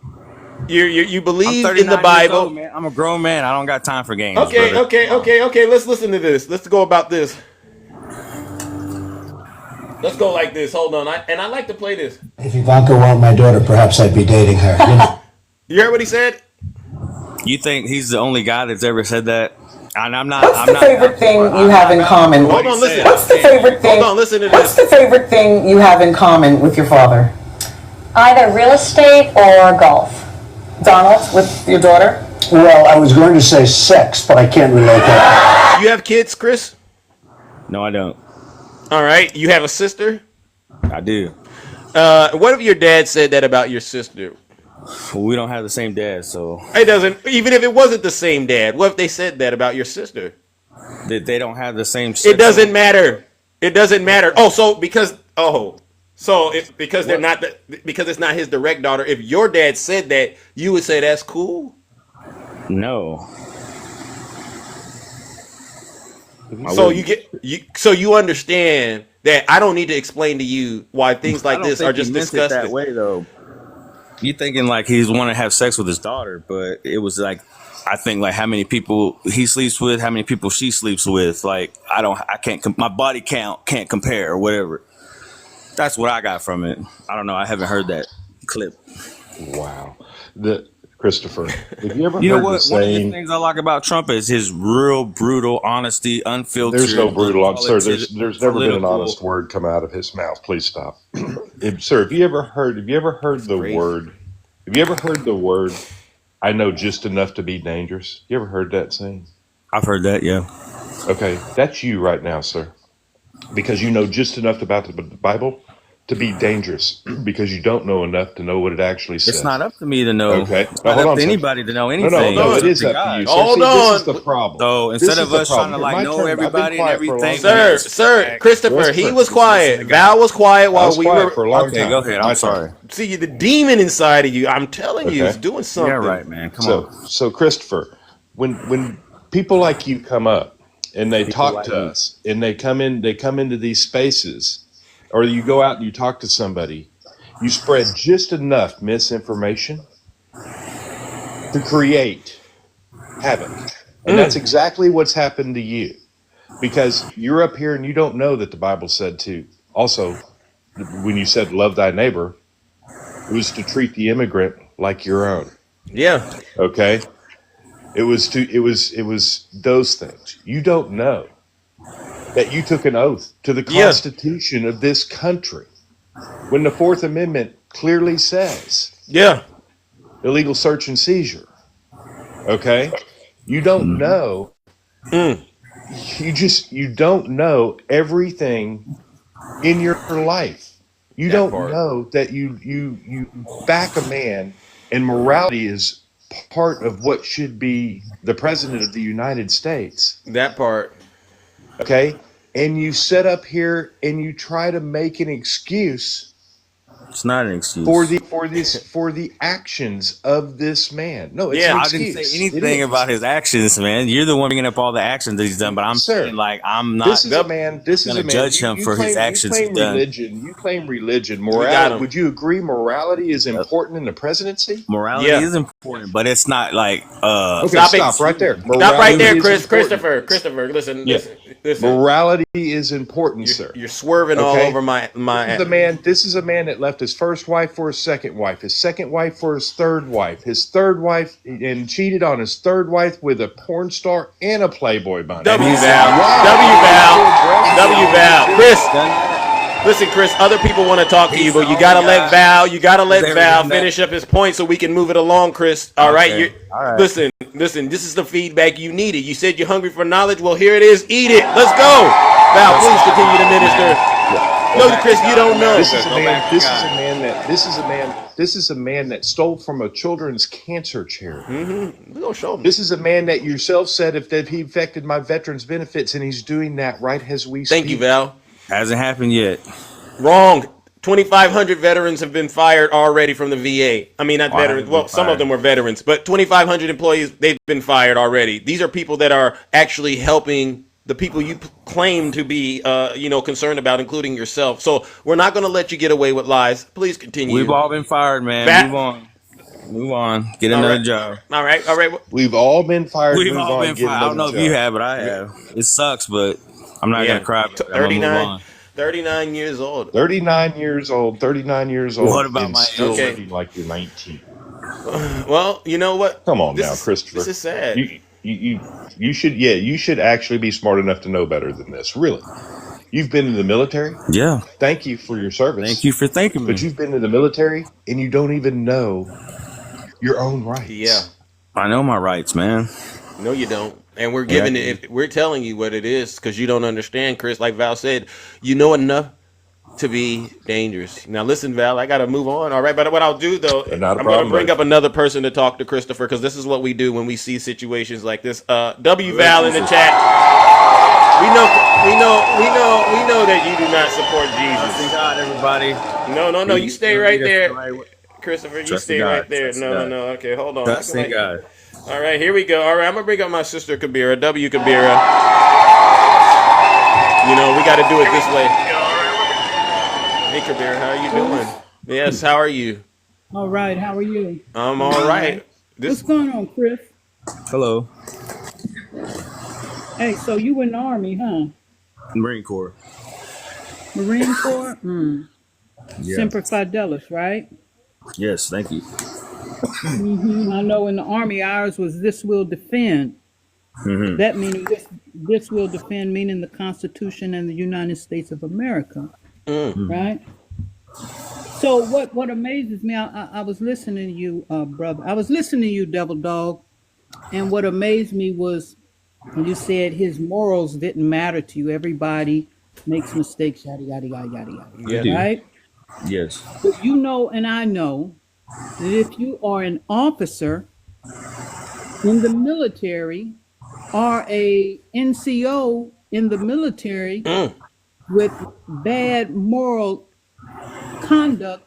you I'm believe 39 in the years Bible. old, man. I'm a grown man. I don't got time for games. Okay, brother. okay. Let's listen to this. Let's go about this. Let's go like this. Hold on. I like to play this. If Ivanka weren't my daughter, perhaps I'd be dating her. You know? You heard what he said? You think he's the only guy that's ever said that? And I'm not. What's I'm the not, favorite thing you have in common? Hold on, listen. What's the favorite thing? Hold on, listen to What's this. the favorite thing you have in common with your father? Either real estate or golf. Donald, with your daughter? Well, I was going to say sex, but I can't relate that. You have kids, Chris? No, I don't. All right. You have a sister? I do. What if your dad said that about your sister? Well, we don't have the same dad, so It doesn't. Even if it wasn't the same dad, what if they said that about your sister? they don't have the same. It doesn't matter. It doesn't matter. Oh, so because because they're not because it's not his direct daughter. If your dad said that, you would say that's cool. No. So you understand that I don't need to explain to you why things like this are just disgusting. that way, though. You thinking like he's want to have sex with his daughter, but it was like I think like how many people he sleeps with, how many people she sleeps with. Like I can't, my body count can't compare or whatever. That's what I got from it. I don't know. I haven't heard that clip. Wow. Christopher, have you ever You know heard the what? One of the saying? things I like about Trump is his real brutal honesty, unfiltered. There's no brutal, sir. There's never been an political- honest word come out of his mouth. Please stop, sir. Have you ever heard the crazy. word? Have you ever heard the word? I know just enough to be dangerous. You ever heard that saying? I've heard that. Yeah. Okay, that's you right now, sir. Because you know just enough about the Bible to be dangerous because you don't know enough to know what it actually says. It's not up to me to know. Okay. It's Now, not hold up on, to sir. anybody to know anything. No, it It's is up up to God. you. Hold See, on. this is the problem. So instead This of is the us trying to problem. like My know turn. I've been everybody and quiet for a long everything, time. Sir, Christopher, he was quiet. Val was quiet I while was we quiet were. for a long Okay, time. go ahead. My I'm turn. sorry. See, the demon inside of you, I'm telling you, is Okay. doing something. Yeah, right, man. Come So, on. so Christopher, when people like you come up and they People talk like to me. us and they come into these spaces, or you go out and you talk to somebody, you spread just enough misinformation to create havoc. And that's exactly what's happened to you. Because you're up here and you don't know that the Bible said to also, when you said love thy neighbor, it was to treat the immigrant like your own. Yeah. Okay? It was those things. You don't know that you took an oath to the Yeah. Constitution of this country when the Fourth Amendment clearly says Yeah. illegal search and seizure. Okay? You don't know. You don't know everything in your life. You That don't part. know that you back a man, and morality is part of what should be the president of the United States. That part. Okay? And you sit up here and you try to make an excuse It's not an excuse. for the actions of this man. No, it's Yeah. an I excuse. didn't say It anything is. about his actions, man. You're the one bringing up all the actions that he's done, but I'm Sir, saying like I'm not This is a man. This is gonna a man. judge him for his actions he's done. religion. You claim religion. got Morality. him. Would you agree morality is important in the presidency? Morality Yeah. is important, but it's not like Okay, Stop it. stop right there. Stop right there, Morality is Chris. important. Christopher, listen, Yeah. listen. Morality is important, sir. You're swerving all Okay. over my. This is a man that left his first wife for his second wife, his second wife for his third wife, and cheated on his third wife with a porn star and a Playboy bunny. W Val. Listen, Chris, other people want to talk to you, but you gotta let Val finish up his point so we can move it along, Chris. All right? Okay. All right. Listen, this is the feedback you needed. You said you're hungry for knowledge. Well, here it is. Eat it. Let's go. Val, please continue to minister. No, Chris, you don't know. This is a man that stole from a children's cancer charity. We're gonna show him. This is a man that yourself said that he affected my veterans benefits, and he's doing that right as we speak. Thank you, Val. Hasn't happened yet. Wrong. 2,500 veterans have been fired already from the VA. I mean, not veterans. Well, some of them were veterans, but 2,500 employees, they've been fired already. These are people that are actually helping the people you claim to be, concerned about, including yourself. So we're not going to let you get away with lies. Please continue. We've all been fired, man. Move on. Get another job. All right. We've all been fired. We've all been fired. I don't know if you have, but I have. It sucks, but I'm not gonna cry. I'm gonna move on. 39 years old. 39 years old. What about and my still age? looking like you're 19? Well, you know what? Come on now, Christopher. This is sad. You should actually be smart enough to know better than this. Really, you've been in the military. Yeah. Thank you for your service. Thank you for thanking me. But you've been in the military and you don't even know your own rights. Yeah. I know my rights, man. No, you don't. And we're giving it. We're telling you what it is because you don't understand, Chris. Like Val said, you know enough to be dangerous. Now, listen, Val, I got to move on. All right. But what I'll do, though, I'm going to bring up another person to talk to Christopher because this is what we do when we see situations like this. W Val in the chat. We know that you do not support Jesus. Thank God, everybody. No. You stay right there, Christopher. You stay right there. No. Okay, hold on. Trust in God. All right, here we go. All right, I'm gonna bring up my sister Kabira, W Kabira. You know, we got to do it this way. Hey, Kabira, how are you doing? Yes, how are you? All right, how are you? I'm all right. What's going on, Chris? Hello. Hey, so you in the Army, huh? Marine Corps. Marine Corps? Yeah. Semper Fidelis, right? Yes, thank you. I know in the Army, ours was this will defend. That meaning this will defend, meaning the Constitution and the United States of America, right? So what amazes me, I was listening to you, brother. I was listening to you, Devil Dog, and what amazed me was when you said his morals didn't matter to you. Everybody makes mistakes, yada yada yada yada yada. Yeah. Right? Yes. But you know, and I know that if you are an officer in the military or a NCO in the military with bad moral conduct,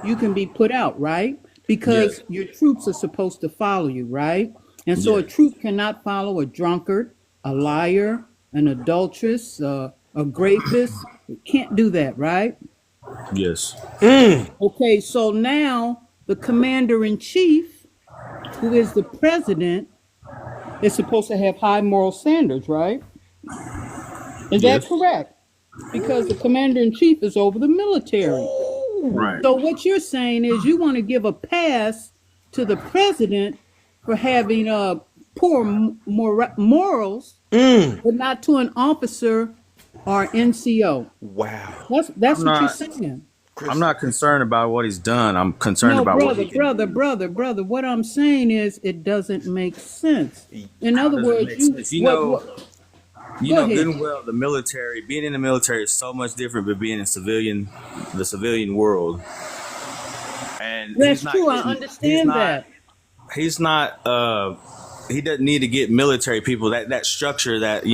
you can be put out, right? Because Yes. your troops are supposed to follow you, right? And so a Yes. troop cannot follow a drunkard, a liar, an adulteress, a rapist. It can't do that, right? Yes. Okay, so now the commander in chief, who is the president, is supposed to have high moral standards, right? Is that Yes. correct? Because the commander in chief is over the military. Right. So what you're saying is you want to give a pass to the president for having poor morals, but not to an officer or NCO. Wow. That's I'm what you're not. saying. I'm not concerned about what he's done. I'm concerned No, about what brother, he can brother, do. brother. What I'm saying is it doesn't make sense. In How other does it words, make you sense? what You go know good ahead. and well the military. Being in the military is so much different than being in the civilian world. And That's true. I understand that. he's not he doesn't need to get military people that structure that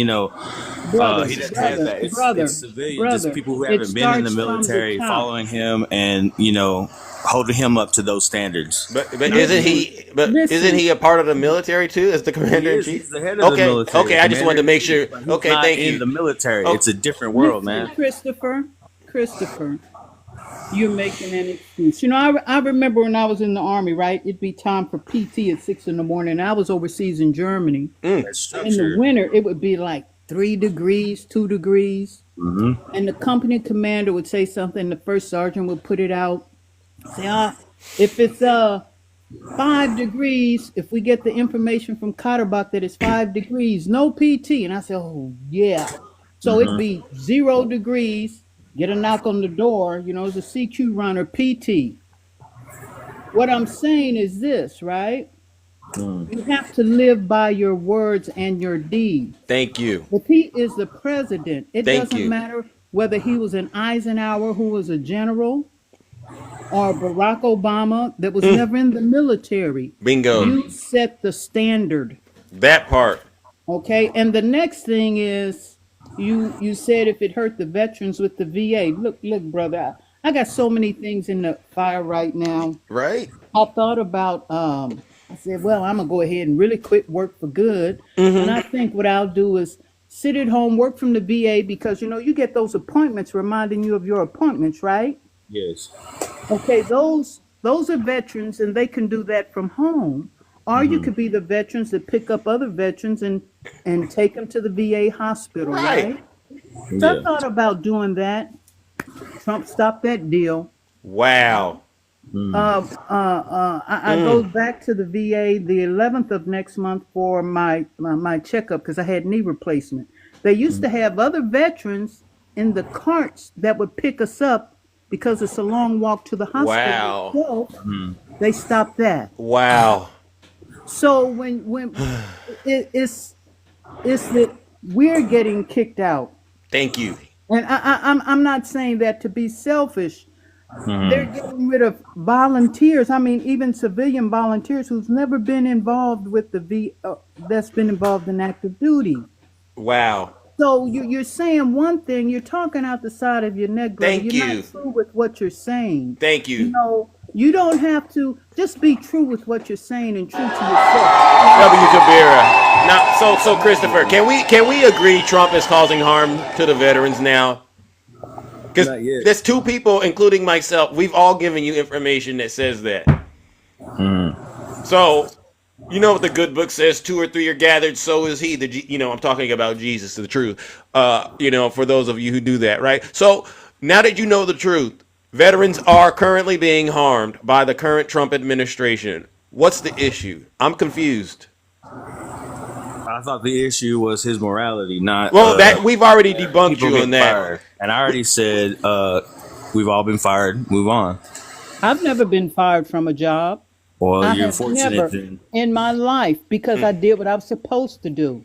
Brother, he doesn't have brother, that. It's brother, civilian, just brother. people who It haven't been in the starts from the military top. following him and holding him up to those standards. But isn't Listen, he? But isn't listen. he a part of the military too, as the He commander in is. chief? He's the head of the Okay, military, okay. the I just wanted commander to in make chief, sure. but he's Okay, not thank in you. the military. Oh, It's a different world, Listen, man. Christopher, you're making an excuse. You know, I remember when I was in the army, right? It'd be time for PT at 6 in the morning. And I was overseas in Germany. That In the structure. winter, it would be like 3 degrees, 2 degrees. Hmm. And the company commander would say something. The first sergeant would put it out. Say, if it's 5 degrees, if we get the information from Cotterbach that it's 5 degrees, no PT. And I said, oh yeah. So it'd Hmm. be 0 degrees, get a knock on the door, it's a CQ runner, PT. What I'm saying is this, right? You have to live by your words and your deeds. thank you, If he is the president, it thank doesn't you. matter whether he was an Eisenhower who was a general or Barack Obama that was never in the military. Bingo. You set the standard, That part. okay? And the next thing is you said if it hurt the veterans with the VA. Look, brother, I got so many things in the fire right now. Right. I thought about I said, well, I'm gonna go ahead and really quit work for good. And I think what I'll do is sit at home, work from the VA because you get those appointments reminding you of your appointments, right? Yes. Okay, those are veterans and they can do that from home. Or you could be the veterans that pick up other veterans and take them to the VA hospital, Right. right? So I Yeah. thought about doing that. Trump stopped that deal. Wow. I go back to the VA the 11th of next month for my checkup because I had knee replacement. They used to have other veterans in the carts that would pick us up because it's a long walk to the hospital. Wow. So they stopped that. Wow. So when it's that we're getting kicked out, Thank you. and I'm not saying that to be selfish. They're getting rid of volunteers. I mean, even civilian volunteers who's never been involved with that's been involved in active duty. Wow. So you're saying one thing, you're talking out the side of your neck, brother. Thank You're you. not true with what you're saying. Thank you. You don't have to just be true with what you're saying and true to yourself. W. Kabira. Now, so Christopher, can we agree Trump is causing harm to the veterans now? Because Not yet. there's two people, including myself, we've all given you information that says that. So, you know what the good book says: 2 or 3 are gathered, so is he. I'm talking about Jesus, the truth. For those of you who do that, right? So now that you know the truth, veterans are currently being harmed by the current Trump administration. What's the issue? I'm confused. I thought the issue was his morality, not Well, that we've already debunked people you on getting that. fired. And I already said we've all been fired. Move on. I've never been fired from a job. Well, I you're have fortunate never then. in my life because I did what I was supposed to do.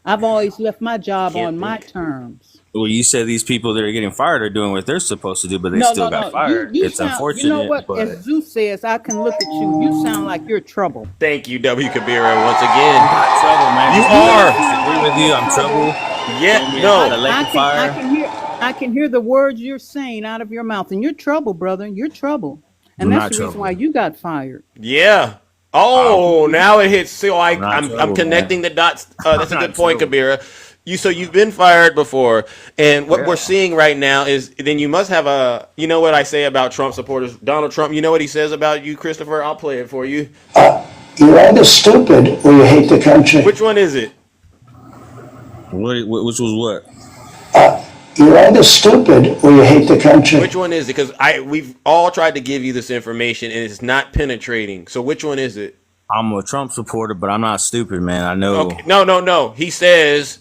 I've always left my job Can't on my think. terms. Well, you said these people that are getting fired are doing what they're supposed to do, but they No, still no, got no. You fired. you It's sound. You know unfortunate, what? but As Zeus says, I can look at you. You sound like you're trouble. Thank you, W. Kabira, once I'm again. not trouble, man. You Just You because don't I are. sound disagree like with you're you, I'm trouble. trouble. Yeah, Feel me? It's not no. a I lake of can I fire. can hear I can hear the words you're saying out of your mouth, and you're trouble, brother. You're trouble, and I'm that's not the reason why trouble. you got fired. Yeah. Okay. Oh, now it hits. So I'm not I'm trouble, man. connecting the dots. I'm That's a not good point, trouble. Kabira. So you've been fired before, and what we're Yeah. seeing right now is then you must have a. You know what I say about Trump supporters, Donald Trump. You know what he says about you, Christopher. I'll play it for you. You're either stupid or you hate the country. Which one is it? Which was what? You're either stupid or you hate the country. Which one is it? Because we've all tried to give you this information and it's not penetrating. So which one is it? I'm a Trump supporter, but I'm not stupid, man. I know. Okay, no. He says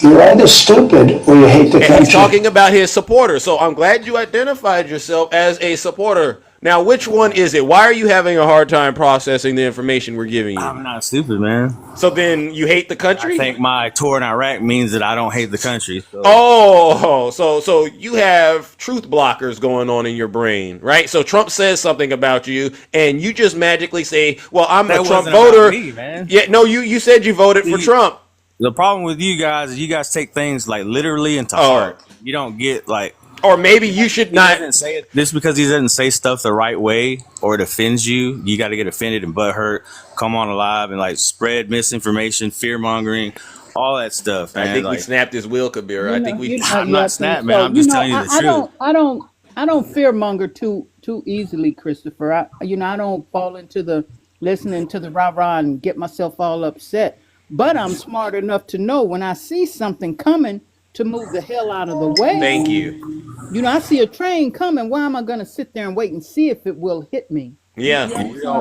You're either stupid or you hate the and he's country. talking about his supporters. So I'm glad you identified yourself as a supporter. Now, which one is it? Why are you having a hard time processing the information we're giving you? I'm not stupid, man. So then you hate the I country? think my tour in Iraq means that I don't hate the country. So Oh, so you have truth blockers going on in your brain, right? So Trump says something about you, and you just magically say, "Well, I'm that a Trump wasn't about voter." me, man. Yeah, no, you said you voted for See, Trump. the problem with you guys is you guys take things like literally into Oh. heart. You don't get like Or maybe you should he not. doesn't say it just because he doesn't say stuff the right way or it offends you. You got to get offended and butthurt, come on alive and like spread misinformation, fear mongering, all that stuff. Man. I think we like, snapped his will, Kabir. I think we. I'm not snapped, man. I'm just telling you the truth. I don't fear monger too easily, Christopher. I don't fall into the listening to the rah rah and get myself all upset. But I'm smart enough to know when I see something coming to move the hell out of the way. Thank you. I see a train coming. Why am I going to sit there and wait and see if it will hit me? Yeah.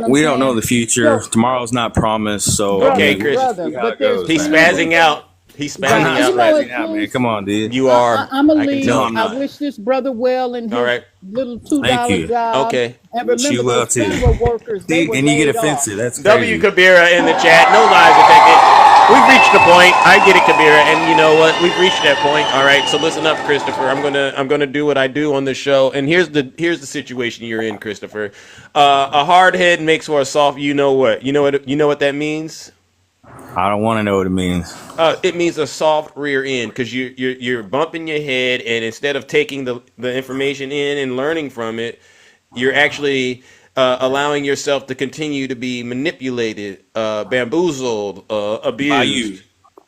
We don't know the future. Tomorrow's not promised. So Okay, I mean, Chris. we'll see how it goes, He's man. spazzing out. He's I'm spazzing not out spazzing right out, man. Come on, dude. You are. I'm going I to can leave. tell. No, I'm not. I wish this brother well in his All right. little Thank you. $2 job. Okay. And Wish remember you well, those too. federal workers, they See, were and you get laid off. offensive. That's W. crazy. Kabira in the chat. No lies detected. We've reached the point. I get it, Kabira, and you know what? We've reached that point. All right. So listen up, Christopher. I'm gonna do what I do on this show, and here's the situation you're in, Christopher. A hard head makes for a soft. You know what? You know what that means? I don't want to know what it means. It means a soft rear end because you're bumping your head, and instead of taking the information in and learning from it, you're actually allowing yourself to continue to be manipulated, bamboozled, By you.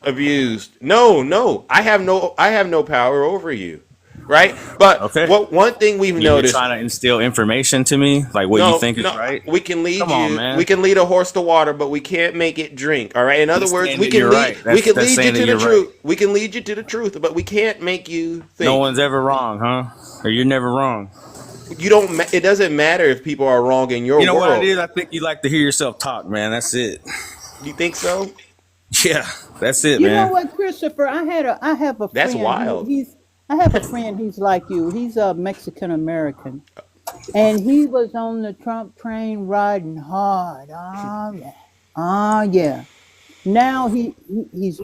abused. No, I have no power over you, right? But Okay. one thing we've You're noticed. trying to instill information to me, like what you think is right. We can lead Come on, you. man. We can lead a horse to water, but we can't make it drink. All right. In other That's words, saying we that can you're lead. right. We That's- can that's lead you saying to that the you're truth. right. We can lead you to the truth, but we can't make you think. No one's ever wrong, huh? Or you're never wrong. You don't. It doesn't matter if people are wrong in your You know world. what it is? I think you like to hear yourself talk, man. That's it. You think so? Yeah, that's it, You man. know what, Christopher? I have a friend. That's wild. I have a friend. He's like you. He's a Mexican American, and he was on the Trump train riding hard. Oh yeah. Now he's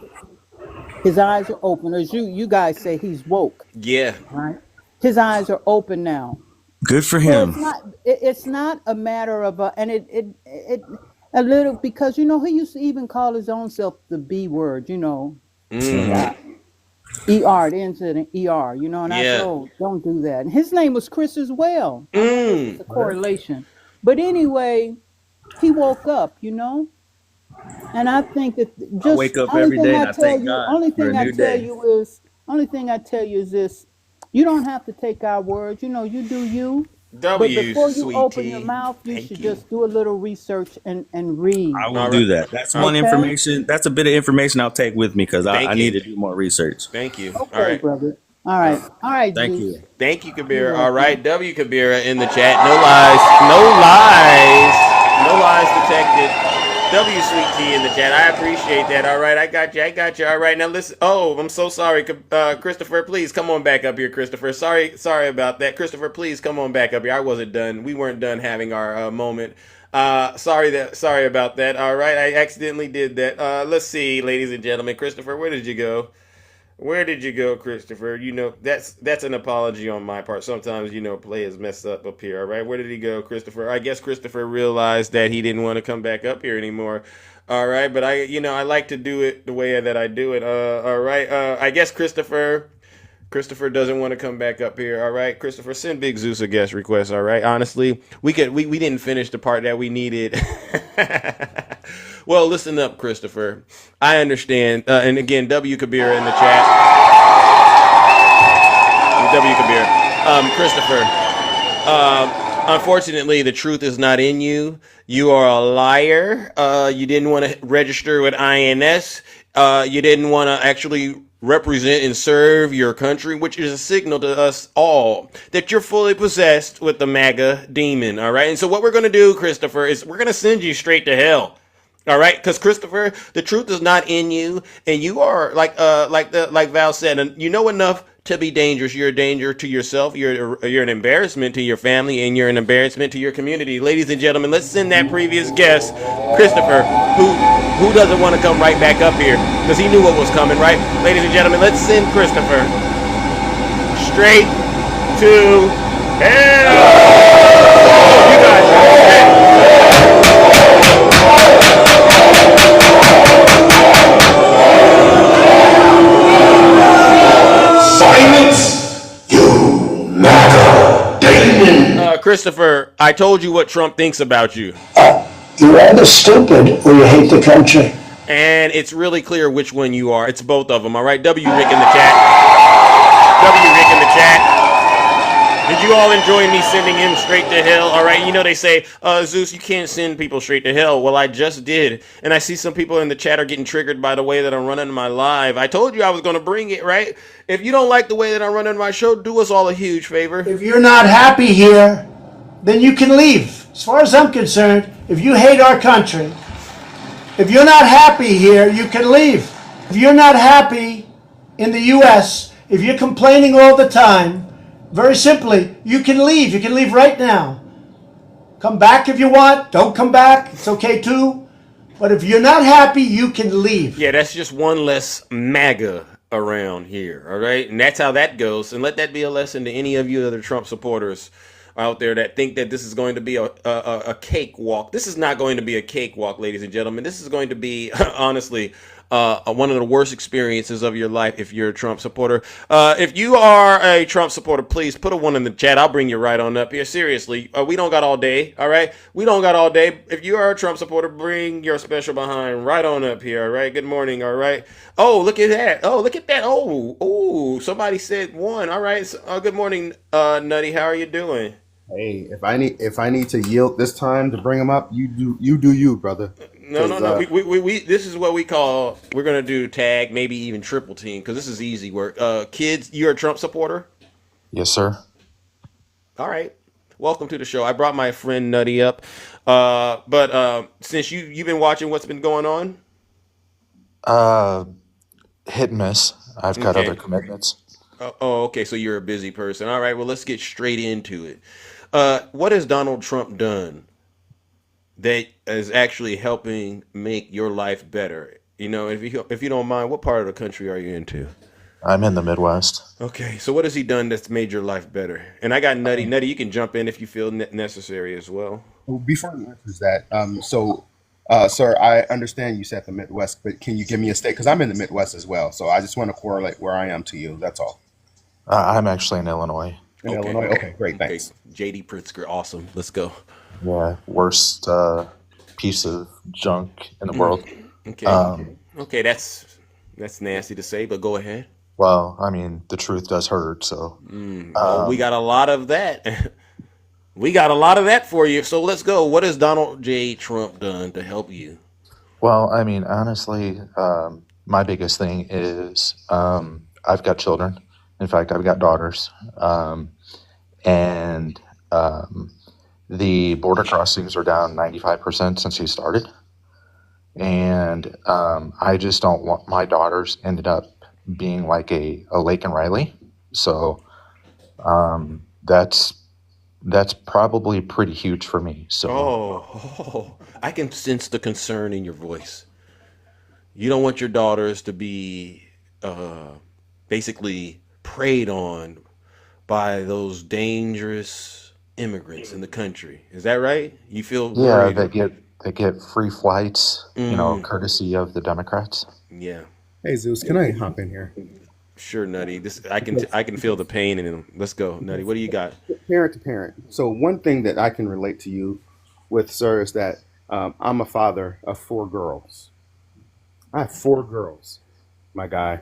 his eyes are open, as you guys say, he's woke, Yeah. right? His eyes are open now. Good for So him. it's not a matter of and it a little, because he used to even call his own self the B word, ER, the incident ER, and I said, Yeah. oh, don't do that. And his name was Chris as well. I wonder if it's a correlation. But anyway, he woke up, and I think that I wake up every day and I thank God only for a thing I new tell day. you is this: you don't have to take our words. You do you. But W, before you sweet open tea. your mouth, you Thank should you. just do a little research and read. I will All do right. that. That's one Okay? information. That's a bit of information I'll take with me because Thank I you. need to do more research. Thank you. Okay, All right. brother. All right. Thank Zeus. you. Thank you, You're Kabira. All welcome. right, W. Kabira in the chat. No lies. No lies. No lies detected. W. Sweet Tea in the chat. I appreciate that. All right, I got you. All right, now listen. Oh, I'm so sorry, Christopher. Please come on back up here, Christopher. Sorry about that, Christopher. Please come on back up here. I wasn't done. We weren't done having our moment. Sorry about that. All right, I accidentally did that. Let's see, ladies and gentlemen. Christopher, where did you go? Where did you go, Christopher? That's an apology on my part. Sometimes players mess up here. All right, where did he go, Christopher? I guess Christopher realized that he didn't want to come back up here anymore. All right, but I like to do it the way that I do it. All right. I guess Christopher doesn't want to come back up here. All right, Christopher, send Big Zeus a guest request. All right, honestly, we didn't finish the part that we needed. Well, listen up, Christopher. I understand, and again, W Kabir in the chat. W Kabir, Christopher. Unfortunately, the truth is not in you. You are a liar. You didn't want to register with INS. You didn't want to actually represent and serve your country, which is a signal to us all that you're fully possessed with the MAGA demon. All right. And so what we're going to do, Christopher, is we're going to send you straight to hell. All right, because Christopher, the truth is not in you, and you are like Val said, and you know enough to be dangerous. You're a danger to yourself. You're an embarrassment to your family, and you're an embarrassment to your community. Ladies and gentlemen, let's send that previous guest, Christopher, who doesn't want to come right back up here because he knew what was coming, right? Ladies and gentlemen, let's send Christopher straight to hell. You guys. Silence, you MAGA demon. Christopher, I told you what Trump thinks about you. You're either stupid or you hate the country. And it's really clear which one you are. It's both of them, all right? W. Rick in the chat. W. Rick in the chat. Did you all enjoy me sending him straight to hell? All right, they say, Zeus, you can't send people straight to hell. Well, I just did. And I see some people in the chat are getting triggered by the way that I'm running my live. I told you I was going to bring it, right? If you don't like the way that I'm running my show, do us all a huge favor. If you're not happy here, then you can leave. As far as I'm concerned, if you hate our country, if you're not happy here, you can leave. If you're not happy in the U.S., if you're complaining all the time, very simply, you can leave. You can leave right now. Come back if you want. Don't come back. It's okay too. But if you're not happy, you can leave. Yeah, that's just one less MAGA around here, all right? And that's how that goes. And let that be a lesson to any of you other Trump supporters out there that think that this is going to be a cakewalk. This is not going to be a cakewalk, ladies and gentlemen. This is going to be, honestly, one of the worst experiences of your life if you're a Trump supporter. If you are a Trump supporter, please put a 1 in the chat. I'll bring you right on up here. Seriously, we don't got all day, all right? We don't got all day. If you are a Trump supporter, bring your special behind right on up here, all right? Good morning, all right? Oh, look at that. Oh, look at that. Oh, somebody said 1. All right. So, good morning, Nutty. How are you doing? Hey, if I need to yield this time to bring him up, you do you, brother. No. We this is what we're gonna do tag, maybe even triple team, because this is easy work. Kids, you're a Trump supporter? Yes, sir. All right. Welcome to the show. I brought my friend Nutty up. But since you've been watching what's been going on? Hit and miss. I've got other commitments. Okay. So you're a busy person. All right. Well, let's get straight into it. What has Donald Trump done that is actually helping make your life better? If you don't mind, what part of the country are you into? I'm in the Midwest. Okay, so what has he done that's made your life better? And I got Nutty. Nutty, you can jump in if you feel necessary as well. Before you answer that, sir, I understand you said the Midwest, but can you give me a state? Because I'm in the Midwest as well, so I just want to correlate where I am to you. That's all. I'm actually in Illinois. Illinois? Okay, great, thanks. JD Pritzker, awesome. Let's go. Yeah, worst piece of junk in the world. Okay, that's nasty to say, but go ahead. Well, I mean, the truth does hurt, so. We got a lot of that. We got a lot of that for you, so let's go. What has Donald J. Trump done to help you? Well, I mean, honestly, my biggest thing is I've got children. In fact, I've got daughters. And the border crossings are down 95% since he started. And I just don't want my daughters ended up being like a Lake and Riley. So that's that's probably pretty huge for me. So I can sense the concern in your voice. You don't want your daughters to be uh, basically preyed on by those dangerous immigrants in the country. Is that right? You feel yeah, worried? they get free flights, Mm, courtesy of the Democrats. yeah, Hey Zeus, can I hop in here? sure, Nutty. This I can Because I can feel the pain in him. Let's go, Nutty. What do you got? parent to parent. So one thing that I can relate to you with, sir, is that I'm a father of 4 girls. I have 4 girls, my guy.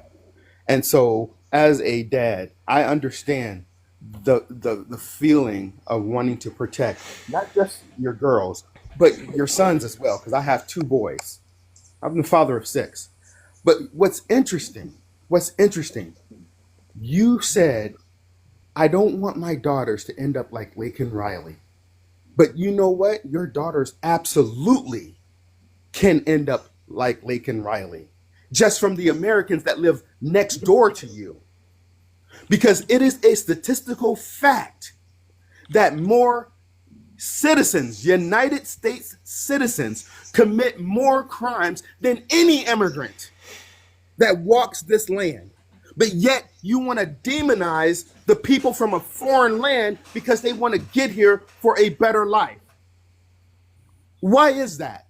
And so, as a dad, I understand the feeling of wanting to protect not just your girls, but your sons as well. Because I have 2 boys. I'm the father of 6. But what's interesting, you said I don't want my daughters to end up like Laken Riley. But you know what? Your daughters absolutely can end up like Laken Riley, just from the Americans that live next door to you. Because it is a statistical fact that more citizens, United States citizens, commit more crimes than any immigrant that walks this land. But yet you want to demonize the people from a foreign land because they want to get here for a better life. Why is that?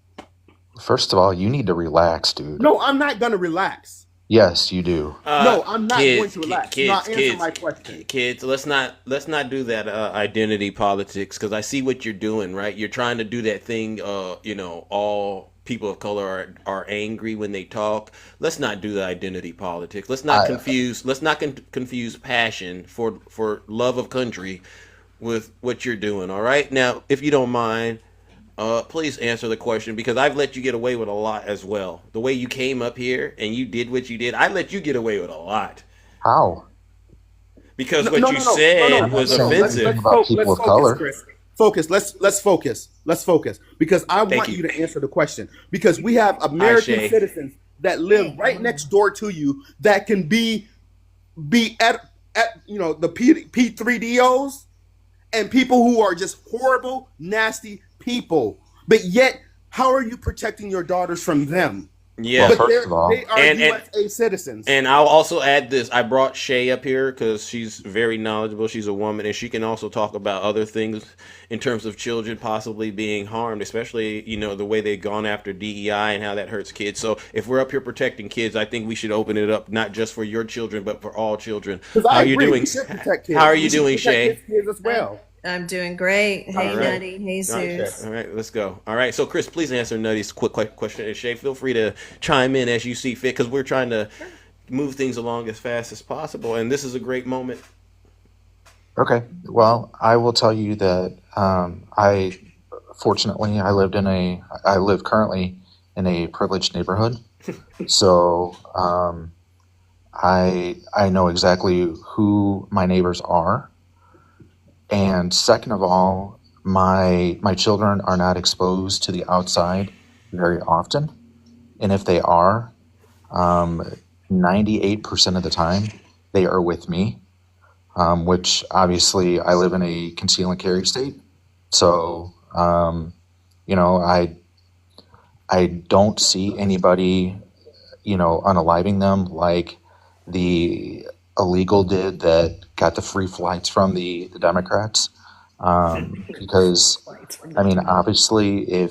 First of all, you need to relax, dude. No, I'm not going to relax. Yes, you do. No, I'm not going to relax. Now answer my question. Kids, let's not do that identity politics, because I see what you're doing, right? You're trying to do that thing. All people of color are angry when they talk. Let's not do the identity politics. Let's not confuse. Let's not confuse passion for love of country with what you're doing. All right. Now, if you don't mind, please answer the question, because I've let you get away with a lot as well. The way you came up here and you did what you did, I let you get away with a lot. How? Because what you said was offensive. About people of color. Chris. Focus. Let's focus. Let's focus. Because I want you to answer the question. Because we have American citizens that live right next door to you that can be at the P3DOs and people who are just horrible, nasty people. But yet, how are you protecting your daughters from them? Yeah, but first of all, they are USA citizens. And I'll also add this. I brought Shay up here because she's very knowledgeable. She's a woman, and she can also talk about other things in terms of children possibly being harmed, especially, the way they've gone after DEI and how that hurts kids. So if we're up here protecting kids, I think we should open it up, not just for your children, but for all children. How are you doing? How are you doing, Shay? Kids as well. I'm doing great. Hey, All right. Nutty. Hey, Zeus. All right, let's go. All right, so Chris, please answer Nutty's quick question. And Shay, feel free to chime in as you see fit, because we're trying to move things along as fast as possible, and this is a great moment. Okay. Well, I will tell you that I live currently in a privileged neighborhood, so I know exactly who my neighbors are. And second of all, my children are not exposed to the outside very often. And if they are, 98% of the time, they are with me, which obviously I live in a conceal and carry state. So, I don't see anybody, unaliving them like the illegal did that got the free flights from the Democrats. Because, obviously,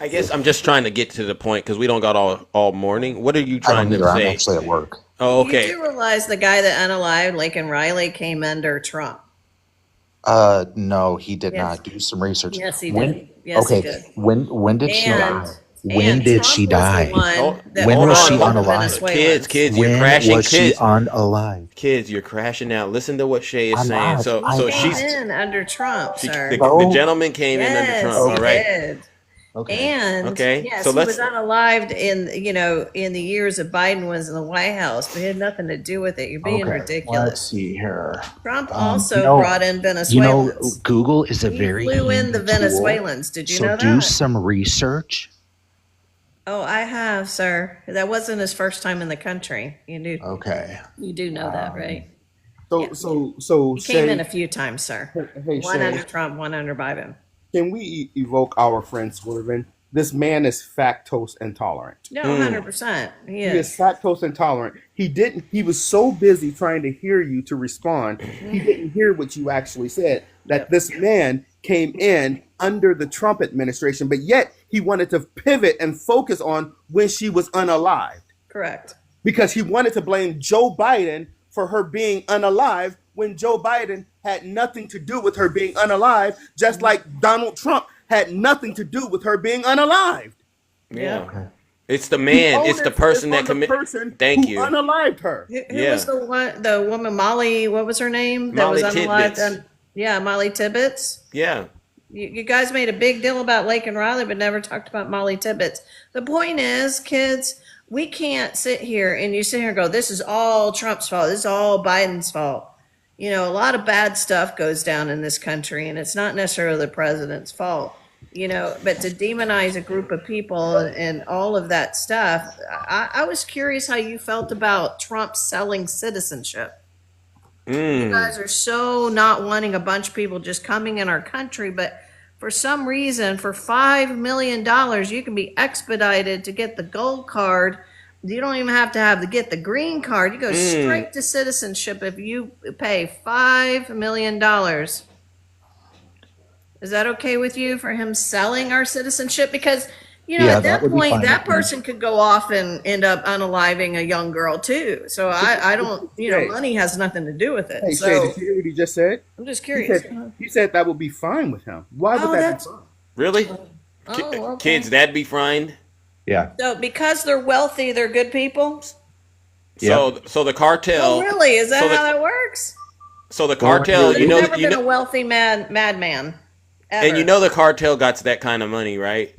I guess I'm just trying to get to the point, because we don't got all morning. What are you trying to say? I'm actually at work. Oh, okay. You do realize the guy that unalived Laken Riley came under Trump? No, he did not. Do some research. Yes, he did. Yes, he did. When did she die? When did she die? When was she unalive? Kids, you're when crashing. Was she unalive? Kids, you're crashing out. Listen to what Shay is saying. So she's in under Trump, sir. The gentleman came in under Trump. All right. Did. Okay. And yes, so he was unalived in the years that Biden was in the White House, but it had nothing to do with it. You're being ridiculous. Let's see here. Trump also brought in Venezuelans. Google is a very flew in the Venezuelans. Did you know that? So do some research. Oh, I have, sir. That wasn't his first time in the country. You do. Okay. You do know that, right? So He came in Shay, a few times, sir. hey One Shay, under Trump, one under Biden. can we evoke our friend Swervin? This man is lactose intolerant. No, 100%. He He is is. lactose intolerant. He was so busy trying to hear you to respond, he didn't hear what you actually said. That this man came in under the Trump administration, but yet he wanted to pivot and focus on when she was unalived. Correct. Because he wanted to blame Joe Biden for her being unalive when Joe Biden had nothing to do with her being unalive, just like Donald Trump had nothing to do with her being unalived. Yeah. It's the man. It's the person that committed. Thank you. Unalived her. Who was the woman, Molly, what was her name? That Molly was unalived. Tidbits. Yeah, Molly Tibbetts. Yeah. You guys made a big deal about Lake and Riley, but never talked about Molly Tibbetts. The point is, kids, we can't sit here and you sit here and go, this is all Trump's fault. This is all Biden's fault. You know, a lot of bad stuff goes down in this country, and it's not necessarily the president's fault. You know, but to demonize a group of people and all of that stuff, I was curious how you felt about Trump selling citizenship. You guys are so not wanting a bunch of people just coming in our country, but for some reason, for $5 million, you can be expedited to get the gold card. You don't even have to get the green card. You go straight to citizenship if you pay $5 million. Is that okay with you for him selling our citizenship? Because, you know, at that point, that person could go off and end up unaliving a young girl too. So I don't, you know, money has nothing to do with it. Hey, So Shay, did you hear what he just said? I'm just curious. He said that would be fine with him. Why would that be fine? Really? Okay. Kids, that'd be fine. Yeah. So because they're wealthy, they're good people? So the cartel. Oh, really? Is that how that works? So the cartel, There's never been a wealthy madman. Ever. And you know the cartel got that kind of money, right?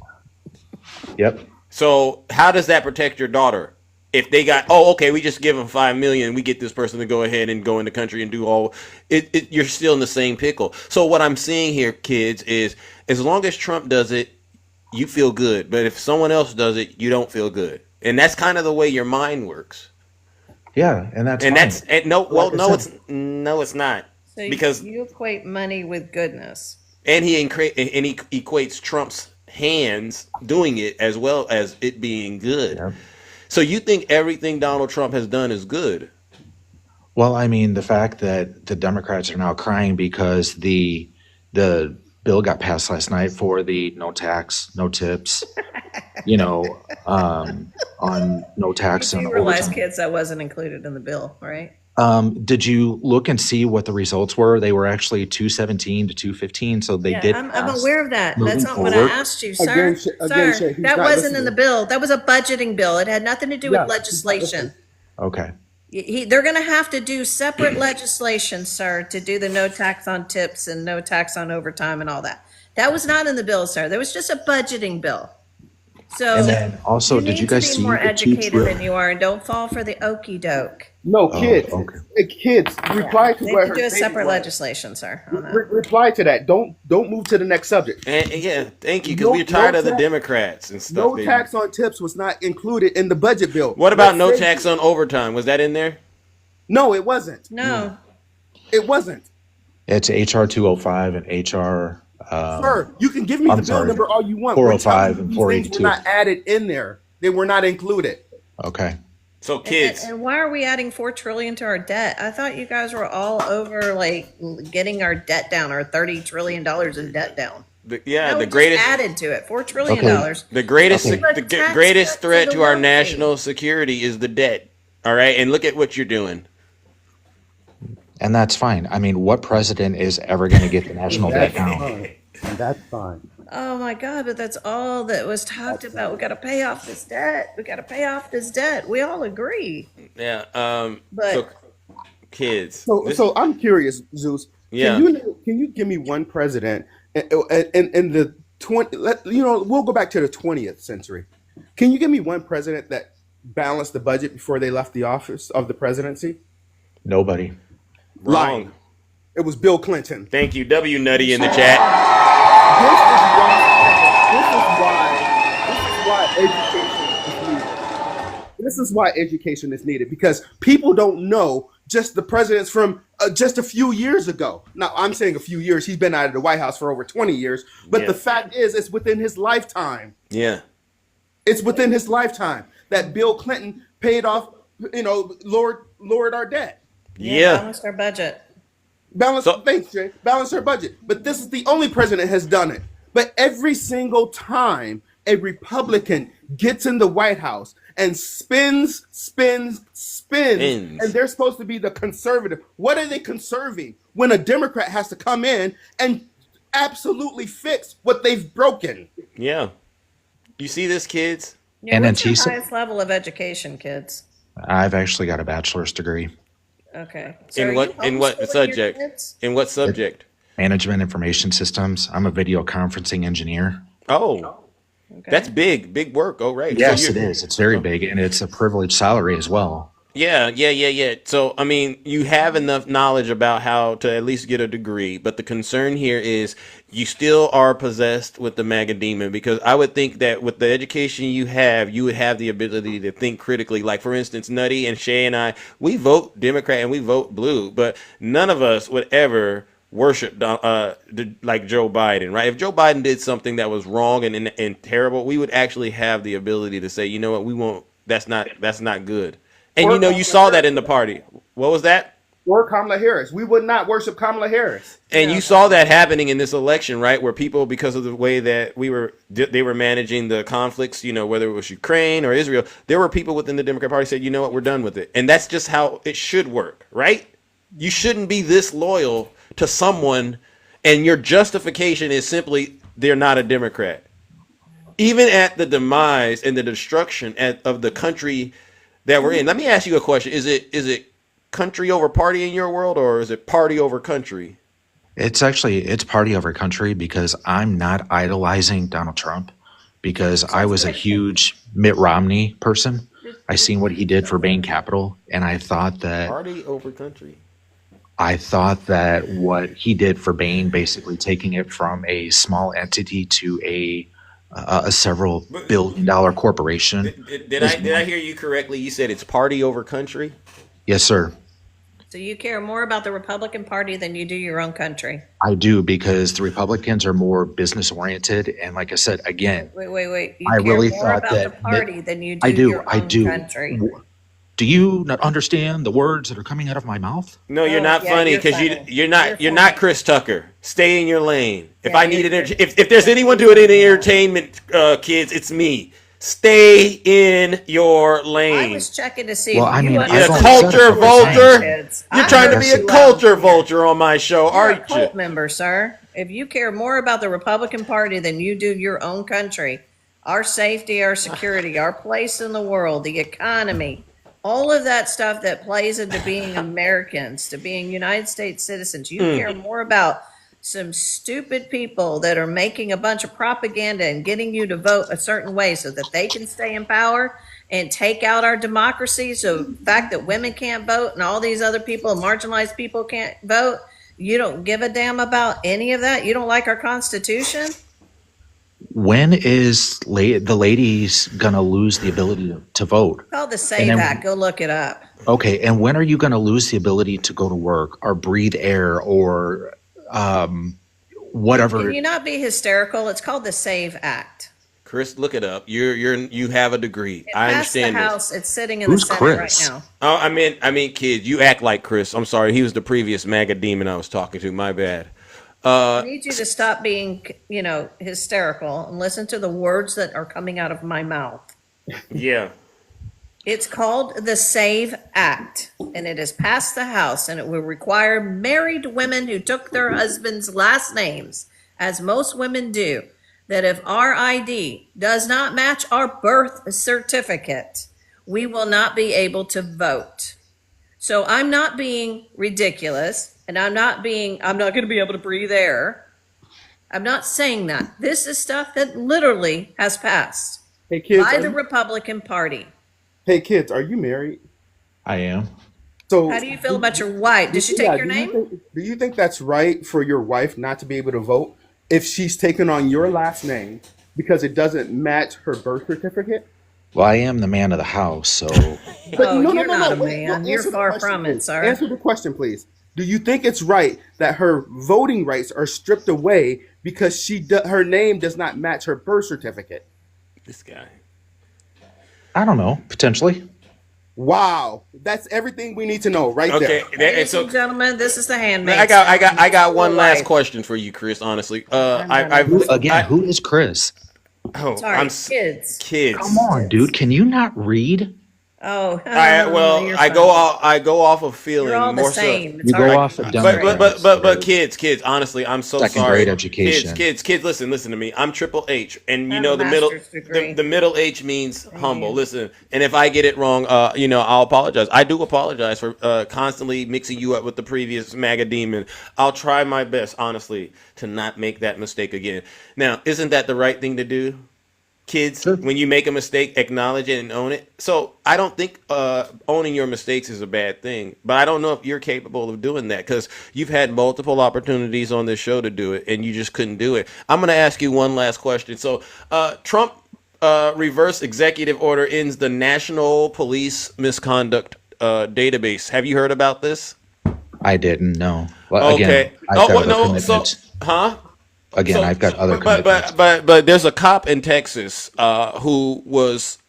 Yep. So how does that protect your daughter? If they got, okay, we just give them $5 million, we get this person to go ahead and go in the country and do all it. You're still in the same pickle. So what I'm seeing here, kids, is as long as Trump does it, you feel good. But if someone else does it, you don't feel good. And that's kind of the way your mind works. Yeah, and that's no, it's not. So Because you equate money with goodness. and he equates Trump's hands doing it as well as it being good. Yeah. So you think everything Donald Trump has done is good? Well, I mean, the fact that the Democrats are now crying because the bill got passed last night for the no tax, no tips, on no tax You and do realize, overtime. kids, that wasn't included in the bill, right? Did you look and see what the results were? They were actually 217 to 215, so they did. I'm pass. aware of that. Moving That's not what I forward. asked you, sir. Again, Shay, Sir, he's that not wasn't in listening. the bill. That was a budgeting bill. It had nothing to do with legislation. Okay. They're going to have to do separate legislation, sir, to do the no tax on tips and no tax on overtime and all that. That was not in the bill, sir. There was just a budgeting bill. So And then also, did you guys be see more the 2 educated trillion? than you are, and don't fall for the okey doke. No, kids. okay. Kids, reply to They what could her do a statement separate was. legislation, sir. On that. Reply to that. Don't move to the next subject. And yeah, thank you, because we're tired of the Democrats and stuff. No baby. tax on tips was not included in the budget bill. What about no Let's say- tax on overtime? Was that in there? No, it wasn't. No. It wasn't. It's HR 205 and HR. Sir, you can give me I'm the bill sorry, number all you want. 405 and These things 482. were not added in there. They were not included. Okay. So kids, And why are we adding $4 trillion to our debt? I thought you guys were all over like getting our debt down, our $30 trillion in debt down. the No, we just greatest, added to it $4 trillion. Okay. the greatest, Okay. the greatest threat to our national security is the debt. All right, and look at what you're doing. And that's fine. I mean, what president is ever going to get the national debt down? fine. That's fine. Oh my God, but that's all that was talked about. We got to pay off this debt. We got to pay off this debt. We all agree. Yeah. But- So, kids. So I'm curious, Zeus. Yeah. Can you give me one president in the 20? We'll go back to the 20th century. Can you give me one president that balanced the budget before they left the office of the presidency? Nobody. Wrong. It was Bill Clinton. Thank you, W Nutty in the chat. This is why education is needed, because people don't know just the presidents from just a few years ago. Now, I'm saying a few years. He's been out of the White House for over 20 years. But the fact is, it's within his lifetime. Yeah. It's within his lifetime that Bill Clinton paid off, lowered our debt. Yeah. Balanced our budget. Thanks, Jay. Balance our budget. But this is the only president has done it. But every single time a Republican gets in the White House and spins, and they're supposed to be the conservative. What are they conserving when a Democrat has to come in and absolutely fix what they've broken? Yeah. You see this, kids? Yeah, what's your highest level of education, kids? I've actually got a bachelor's degree. Okay. So In what subject? In what subject? Management information systems. I'm a video conferencing engineer. Oh. Okay. That's big work. Oh, right. Yes, it is. It's very big, and it's a privileged salary as well. Yeah. So, I mean, you have enough knowledge about how to at least get a degree, but the concern here is you still are possessed with the MAGA demon, because I would think that with the education you would have the ability to think critically. Like, for instance, Nutty and Shay and I, we vote Democrat and we vote blue, but none of us would ever worship like Joe Biden, right? If Joe Biden did something that was wrong and terrible, we would actually have the ability to say, you know what, we won't. That's not good. And you saw that in the party. What was that? Or Kamala Harris. We would not worship Kamala Harris. And you saw that happening in this election, right? Where people, because of the way that they were managing the conflicts, whether it was Ukraine or Israel, there were people within the Democrat Party said, you know what, we're done with it. And that's just how it should work, right? You shouldn't be this loyal to someone, and your justification is simply they're not a Democrat. Even at the demise and the destruction of the country that we're in. Let me ask you a question. Is it country over party in your world, or is it party over country? It's party over country, because I'm not idolizing Donald Trump, because I was a huge Mitt Romney person. I seen what he did for Bain Capital, and I thought that party over country. I thought that what he did for Bain, basically taking it from a small entity to a several billion-dollar corporation. Did I hear you correctly? You said it's party over country? Yes, sir. So you care more about the Republican Party than you do your own country? I do, because the Republicans are more business-oriented, and like I said, again, wait. I really thought about that the party than you do your own country. Do you not understand the words that are coming out of my mouth? No, you're not funny, because you're not Chris Tucker. Stay in your lane. If I need if there's anyone doing any entertainment, kids, it's me. Stay in your lane. I was checking to see. You're a culture vulture. You're trying to be a culture vulture on my show, aren't you? Cult member, sir. If you care more about the Republican Party than you do your own country, our safety, our security, our place in the world, the economy, all of that stuff that plays into being Americans, to being United States citizens, you care more about some stupid people that are making a bunch of propaganda and getting you to vote a certain way so that they can stay in power and take out our democracy. So the fact that women can't vote and all these other people, marginalized people, can't vote, you don't give a damn about any of that? You don't like our Constitution? When is the ladies going to lose the ability to vote? It's called the SAVE Act. Go look it up. Okay, and when are you going to lose the ability to go to work or breathe air or whatever? Can you not be hysterical? It's called the SAVE Act. Chris, look it up. You have a degree. I understand. The House. It's sitting in the Senate right now. Oh, I mean, kids, you act like Chris. I'm sorry. He was the previous MAGA demon I was talking to. My bad. I need you to stop being, hysterical and listen to the words that are coming out of my mouth. Yeah. It's called the SAVE Act, and it has passed the House, and it will require married women who took their husbands' last names, as most women do, that if our ID does not match our birth certificate, we will not be able to vote. So I'm not being ridiculous. And I'm not going to be able to breathe air. I'm not saying that. This is stuff that literally has passed by the Republican Party. Hey, kids, are you married? I am. So how do you feel about your wife? Did she take your name? Do you think that's right for your wife not to be able to vote if she's taken on your last name because it doesn't match her birth certificate? Well, I am the man of the house, so But Oh, no, no, you're no, not no. a Wait, no. man. You're Answer the far question, from it, please. sir. Answer the question, please. Do you think it's right that her voting rights are stripped away because her name does not match her birth certificate? This guy. I don't know, potentially. Wow, that's everything we need to know right there. Okay, and Ladies so and gentlemen, this is the handmaid. I got one last question for you, Chris. Honestly, Who is Chris? Sorry, kids. Come on, dude. Can you not read? Oh, you're I go off of feeling You're all the more same. so. It's hard to concentrate. But kids, honestly, I'm so Second sorry. grade education. Kids, listen to me. I'm triple H, and I you have know a the middle master's degree. the middle H means humble. Listen, and if I get it wrong, I'll apologize. I do apologize for constantly mixing you up with the previous MAGA demon. I'll try my best, honestly, to not make that mistake again. Now, isn't that the right thing to do? Kids, when you make a mistake, acknowledge it and own it. So I don't think owning your mistakes is a bad thing, but I don't know if you're capable of doing that because you've had multiple opportunities on this show to do it and you just couldn't do it. I'm going to ask you one last question. So Trump reverse executive order ends the National Police Misconduct database. Have you heard about this? I didn't know. Well, Okay. again, I've got other commitments. I've got other commitments. But there's a cop in Texas who was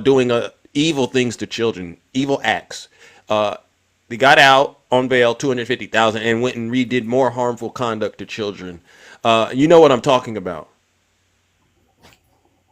doing evil things to children, evil acts. They got out on bail, $250,000, and went and redid more harmful conduct to children. You know what I'm talking about.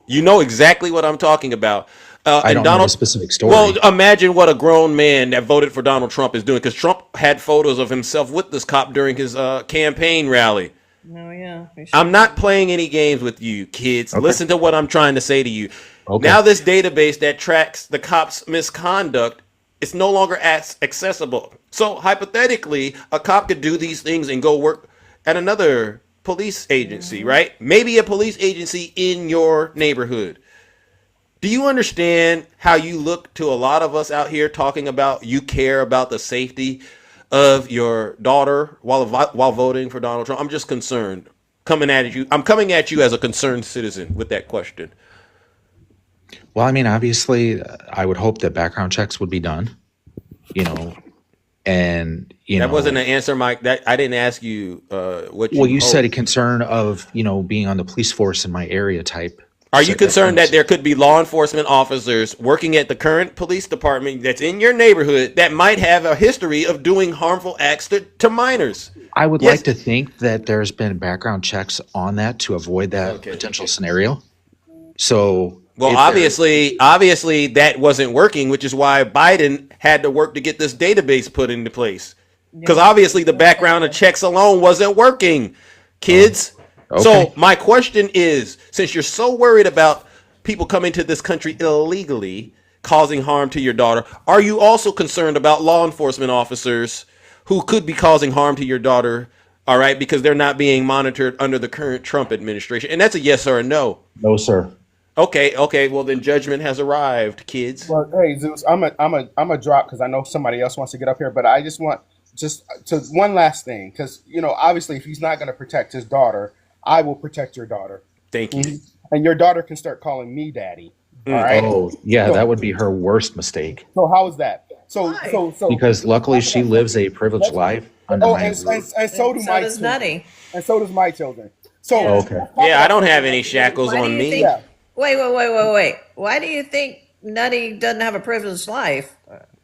You know exactly what I'm talking about. I don't know the specific story. Well, imagine what a grown man that voted for Donald Trump is doing, because Trump had photos of himself with this cop during his campaign rally. No, yeah. I'm not playing any games with you, kids. Okay. Listen to what I'm trying to say to you. Okay. Now this database that tracks the cops' misconduct is no longer accessible. So hypothetically, a cop could do these things and go work at another police agency, right? Maybe a police agency in your neighborhood. Do you understand how you look to a lot of us out here talking about you care about the safety of your daughter while voting for Donald Trump? I'm just concerned. I'm coming at you as a concerned citizen with that question. Well, I mean, obviously, I would hope that background checks would be done, and that wasn't an answer, Mike. That I didn't ask you what you. Well, you said a concern of being on the police force in my area type. Are you concerned that there could be law enforcement officers working at the current police department that's in your neighborhood that might have a history of doing harmful acts to minors? I would like to think that there's been background checks on that to avoid that potential scenario. So, well, obviously that wasn't working, which is why Biden had to work to get this database put into place. Because obviously the background checks alone wasn't working, kids. Okay. So my question is, since you're so worried about people coming to this country illegally, causing harm to your daughter, are you also concerned about law enforcement officers who could be causing harm to your daughter, all right, because they're not being monitored under the current Trump administration? And that's a yes or a no. No, sir. Okay, well then judgment has arrived, kids. Well, hey Zeus, I'm a drop because I know somebody else wants to get up here, but I just want to one last thing, because obviously if he's not going to protect his daughter, I will protect your daughter. Thank you. And your daughter can start calling me daddy. All right. Oh, yeah, that would be her worst mistake. So how is that? So Because luckily she lives a privileged life under my roof. And so do my does children. Nutty. And so does my children. So okay. Yeah, I don't have any shackles on me. Wait. Why do you think Nutty doesn't have a privileged life?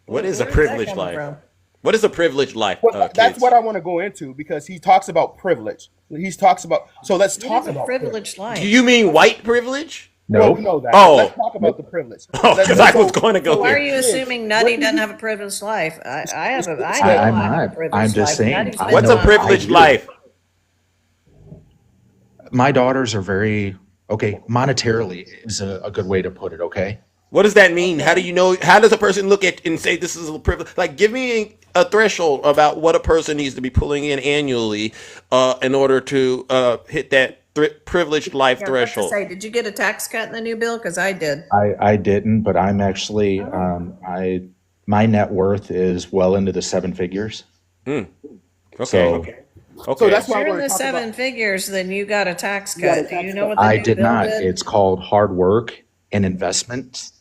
What is a Where's that privileged coming life? from? What is a privileged life? Well, that's what I want to go into, because he talks about privilege. So let's talk What is a about privileged life? Do you mean white privilege? No. Well, we know that. Oh. Let's talk about the privilege. Because I was going to go Why are there. you assuming Nutty doesn't have a privileged life? I have a I'm not. privileged I'm just life. saying. Nutty's been What's a doing- privileged life? My daughters are very, monetarily is a good way to put it, okay? What does that mean? How do you know? How does a person look at and say this is a privilege? Like, give me a threshold about what a person needs to be pulling in annually in order to hit that privileged life Yeah, I was about to threshold. say, did you get a tax cut in the new bill? Because I did. I didn't, but I'm actually, my net worth is well into the seven figures. Okay. So So that's why I If you're in want the to talk seven about. figures, then you got a tax You got a cut. Do tax you know cut. what the I new did bill not. did? It's called hard work and investment.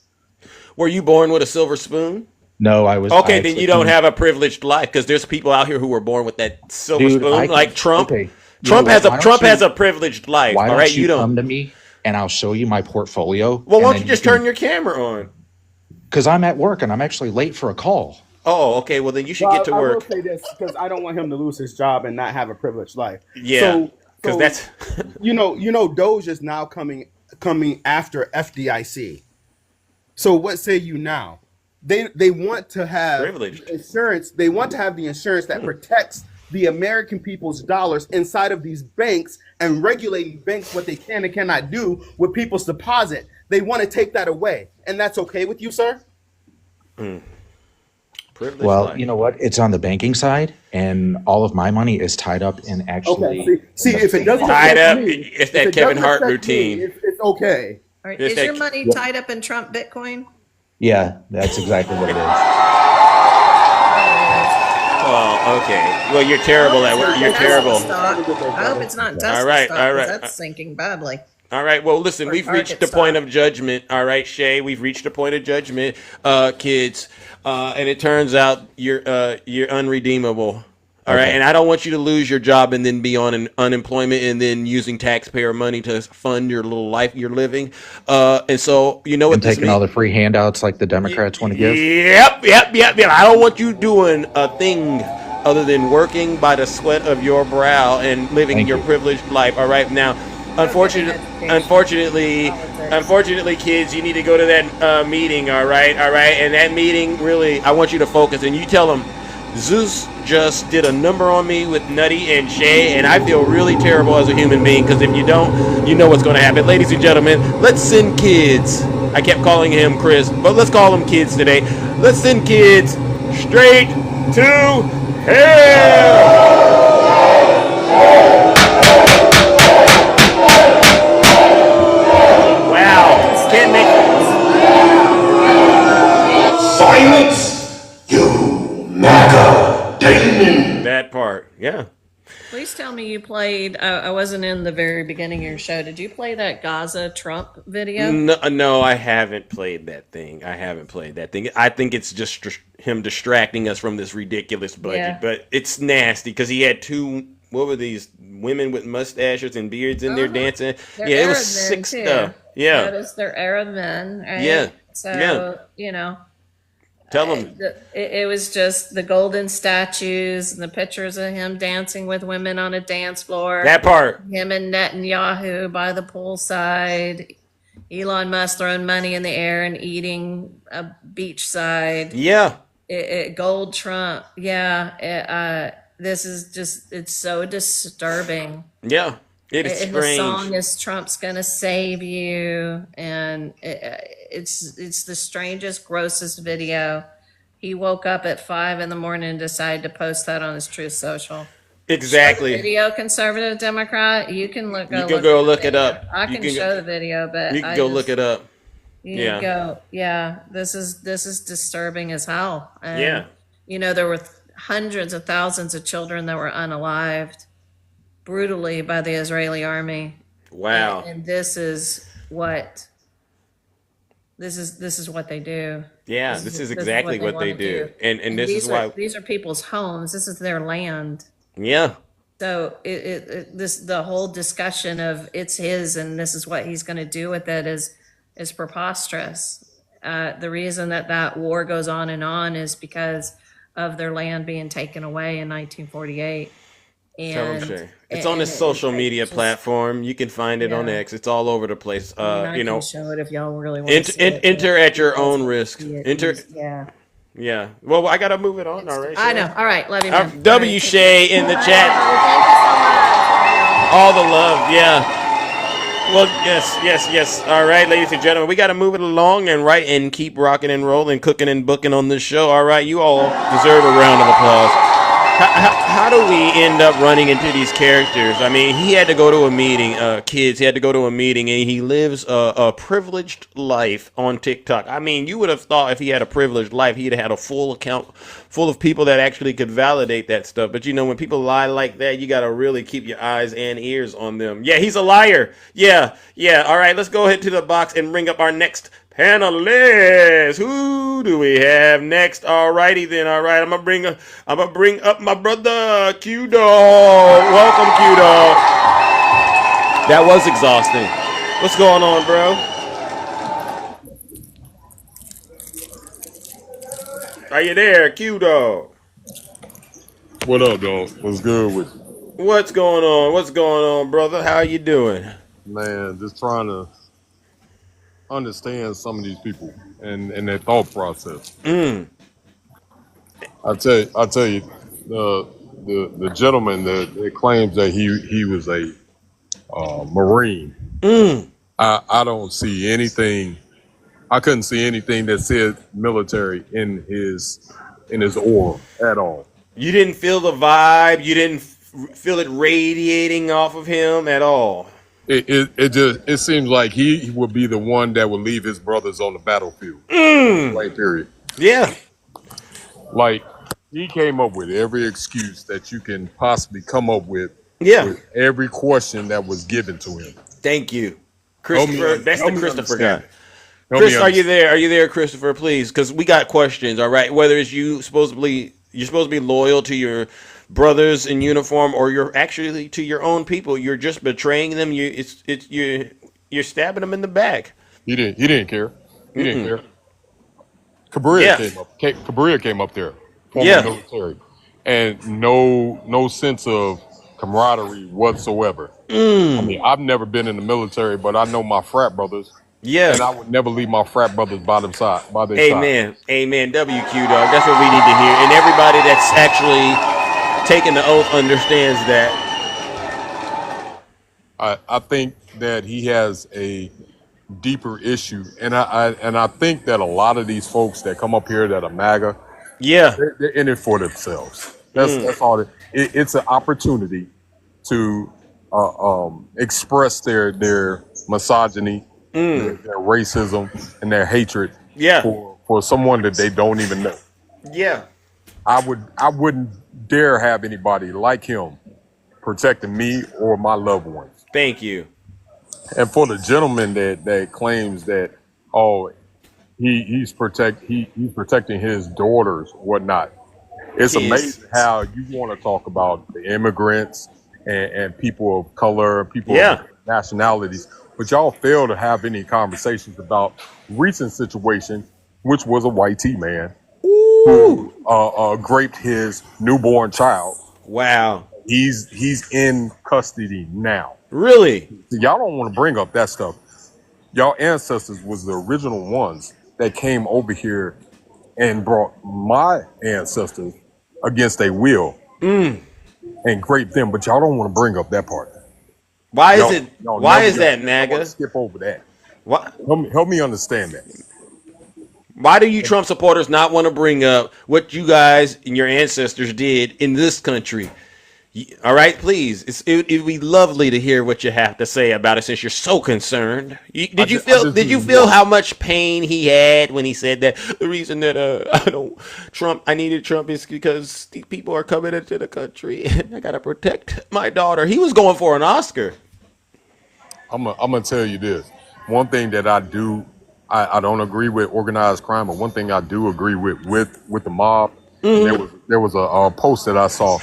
Were you born with a silver spoon? No, I Okay, then actually you don't came, have a privileged life because there's people out here who were born with that silver dude, spoon, like Trump. okay, you know what? Trump has a privileged life. Why All right, don't you you don't. come to me and I'll show you my portfolio Well, and why don't you then you just turn can, your camera on? because I'm at work and I'm actually late for a call. Oh, okay. Well, then you should get Well, to I will work. say this because I don't want him to lose his job and not have a privileged life. Yeah, So, because that's Doge is now coming after FDIC. So what say you now? They want to have privileged. the insurance. They want to have the insurance that protects the American people's dollars inside of these banks and regulating banks what they can and cannot do with people's deposit. They want to take that away, and that's okay with you, sir? Privileged Well, life. you know what? It's on the banking side, and all of my money is tied up in actually. Okay. See, if it doesn't Tied affect up. me, It's if that it Kevin doesn't Hart affect me, routine. it's okay. All right. It's Is that- your money tied up in Trump Bitcoin? Yeah, that's exactly what it is. Oh, okay. Well, you're terrible at work. You're terrible. I hope it's not Tesla All right, stock, all 'cause right. that's sinking badly. All right. Well, listen, Or we've reached target the point stock. of judgment. All right, Shay, we've reached the point of judgment, kids. And it turns out you're unredeemable. All right, Okay. and I don't want you to lose your job and then be on unemployment and then using taxpayer money to fund your little life you're living. And so you know what And this taking all means? the free handouts like the Democrats want to give. Yep. I don't want you doing a thing other than working by the sweat of your brow and living Thank your you. privileged life. All right, now, unfortunately, kids, you need to go to that meeting. All right, and that meeting really, I want you to focus and you tell them. Zeus just did a number on me with Nutty and Shay, and I feel really terrible as a human being because if you don't, you know what's going to happen. Ladies and gentlemen, let's send kids. I kept calling him Chris, but let's call him kids today. Let's send kids straight to hell. Wow. Can't make Silence, you MAGA demon. that part. Yeah. Please tell me you played. I wasn't in the very beginning of your show. Did you play that Gaza Trump video? No, I haven't played that thing. I think it's just him distracting us from this ridiculous budget. Yeah. But it's nasty because he had two. What were these women with mustaches and beards in there dancing? They're Yeah, it was Arab men, sick too. stuff. Yeah, Notice they're Arab men, right? Yeah. So, Yeah. you know, tell them. it was just the golden statues and the pictures of him dancing with women on a dance floor. That part. Him and Netanyahu by the poolside. Elon Musk throwing money in the air and eating a beachside. Yeah. Gold Trump. Yeah. This is just, it's so disturbing. Yeah. It is And the strange. song is "Trump's Gonna Save You," and it's the strangest, grossest video. He woke up at 5 in the morning and decided to post that on his Truth Social. Exactly. Video, conservative Democrat. You can look. You can go look it up. I You can can show the video, but You can go look it up. You Yeah. go. Yeah, this is disturbing as hell. And, Yeah. you know, there were hundreds of thousands of children that were unalived brutally by the Israeli army. Wow. And this is what they do. Yeah, this is exactly what they wanna do. And this these is why. these are people's homes. This is their land. Yeah. So the whole discussion of it's his and this is what he's going to do with it is preposterous. The reason that war goes on is because of their land being taken away in 1948. Tell And them, Shay. It's on this social media platform. You can find it on Yeah. X. It's all over the place. I you know, can show it if y'all really want to see it. enter at your own risk. Yeah, Enter. Yeah. Yeah. Well, I gotta move it on. All right. I Shay. know. All right. Love you, man. W Shay in the chat. All the love. Yeah. Well, yes. All right, ladies and gentlemen, we got to move it along and keep rocking and rolling, cooking and booking on this show. All right, you all deserve a round of applause. How do we end up running into these characters? I mean, he had to go to a meeting, kids. He had to go to a meeting, and he lives a privileged life on TikTok. I mean, you would have thought if he had a privileged life, he'd have had a full account full of people that actually could validate that stuff. But, you know, when people lie like that, you got to really keep your eyes and ears on them. Yeah, he's a liar. Yeah. All right, let's go ahead to the box and bring up our next Panelists, who do we have next? Alrighty then. All right, I'm gonna bring up my brother Q Dog. Welcome, Q Dog. That was exhausting. What's going on, bro? Are you there, Q Dog? What up, dog? What's good with you? What's going on? What's going on, brother? How you doing? Man, just trying to understand some of these people and their thought process. Mm. I tell you, the gentleman that claims that he was a Marine. Mm. I don't see anything. I couldn't see anything that said military in his aura at all. You didn't feel the vibe. You didn't feel it radiating off of him at all. It seems like he would be the one that would leave his brothers on the battlefield. Right, period. Yeah. Like, he came up with every excuse that you can possibly come up with. Yeah. With every question that was given to him. Thank you, Christopher. That's the Christopher guy. Help Chris, me are you there? Are you there, Christopher? Please, because we got questions. All right, whether it's you're supposed to be loyal to your brothers in uniform, or you're actually to your own people. You're just betraying them. You're stabbing them in the back. He didn't care. He didn't care. Cabrera came up there, former military, and no sense of camaraderie whatsoever. I mean, I've never been in the military, but I know my frat brothers. Yeah. And I would never leave my frat brothers by their side. Amen. Amen. WQ dog. That's what we need to hear. And everybody that's actually taking the oath understands that. I think that he has a deeper issue, and I think that a lot of these folks that come up here that are MAGA, they're in it for themselves. That's all. It's an opportunity to express their misogyny, their racism, and their hatred for someone that they don't even know. Yeah. I wouldn't dare have anybody like him protecting me or my loved ones. Thank you. And for the gentleman that claims that he's protecting his daughters, whatnot, it's amazing how you want to talk about the immigrants and people of color, people of nationalities, but y'all fail to have any conversations about recent situation, which was a white man who raped his newborn child. Wow. He's in custody now. Really? So y'all don't want to bring up that stuff. Y'all ancestors was the original ones that came over here and brought my ancestors against their will and raped them. But y'all don't want to bring up that part. Why is that, MAGA? Skip over that. What? Help me understand that. Why do you Trump supporters not want to bring up what you guys and your ancestors did in this country? All right, please. It would be lovely to hear what you have to say about it since you're so concerned. Did you feel how much pain he had when he said that the reason that I needed Trump is because these people are coming into the country and I gotta protect my daughter. He was going for an Oscar. I'm gonna tell you this. One thing that I don't agree with organized crime, but one thing I do agree with the mob. There was a post that I saw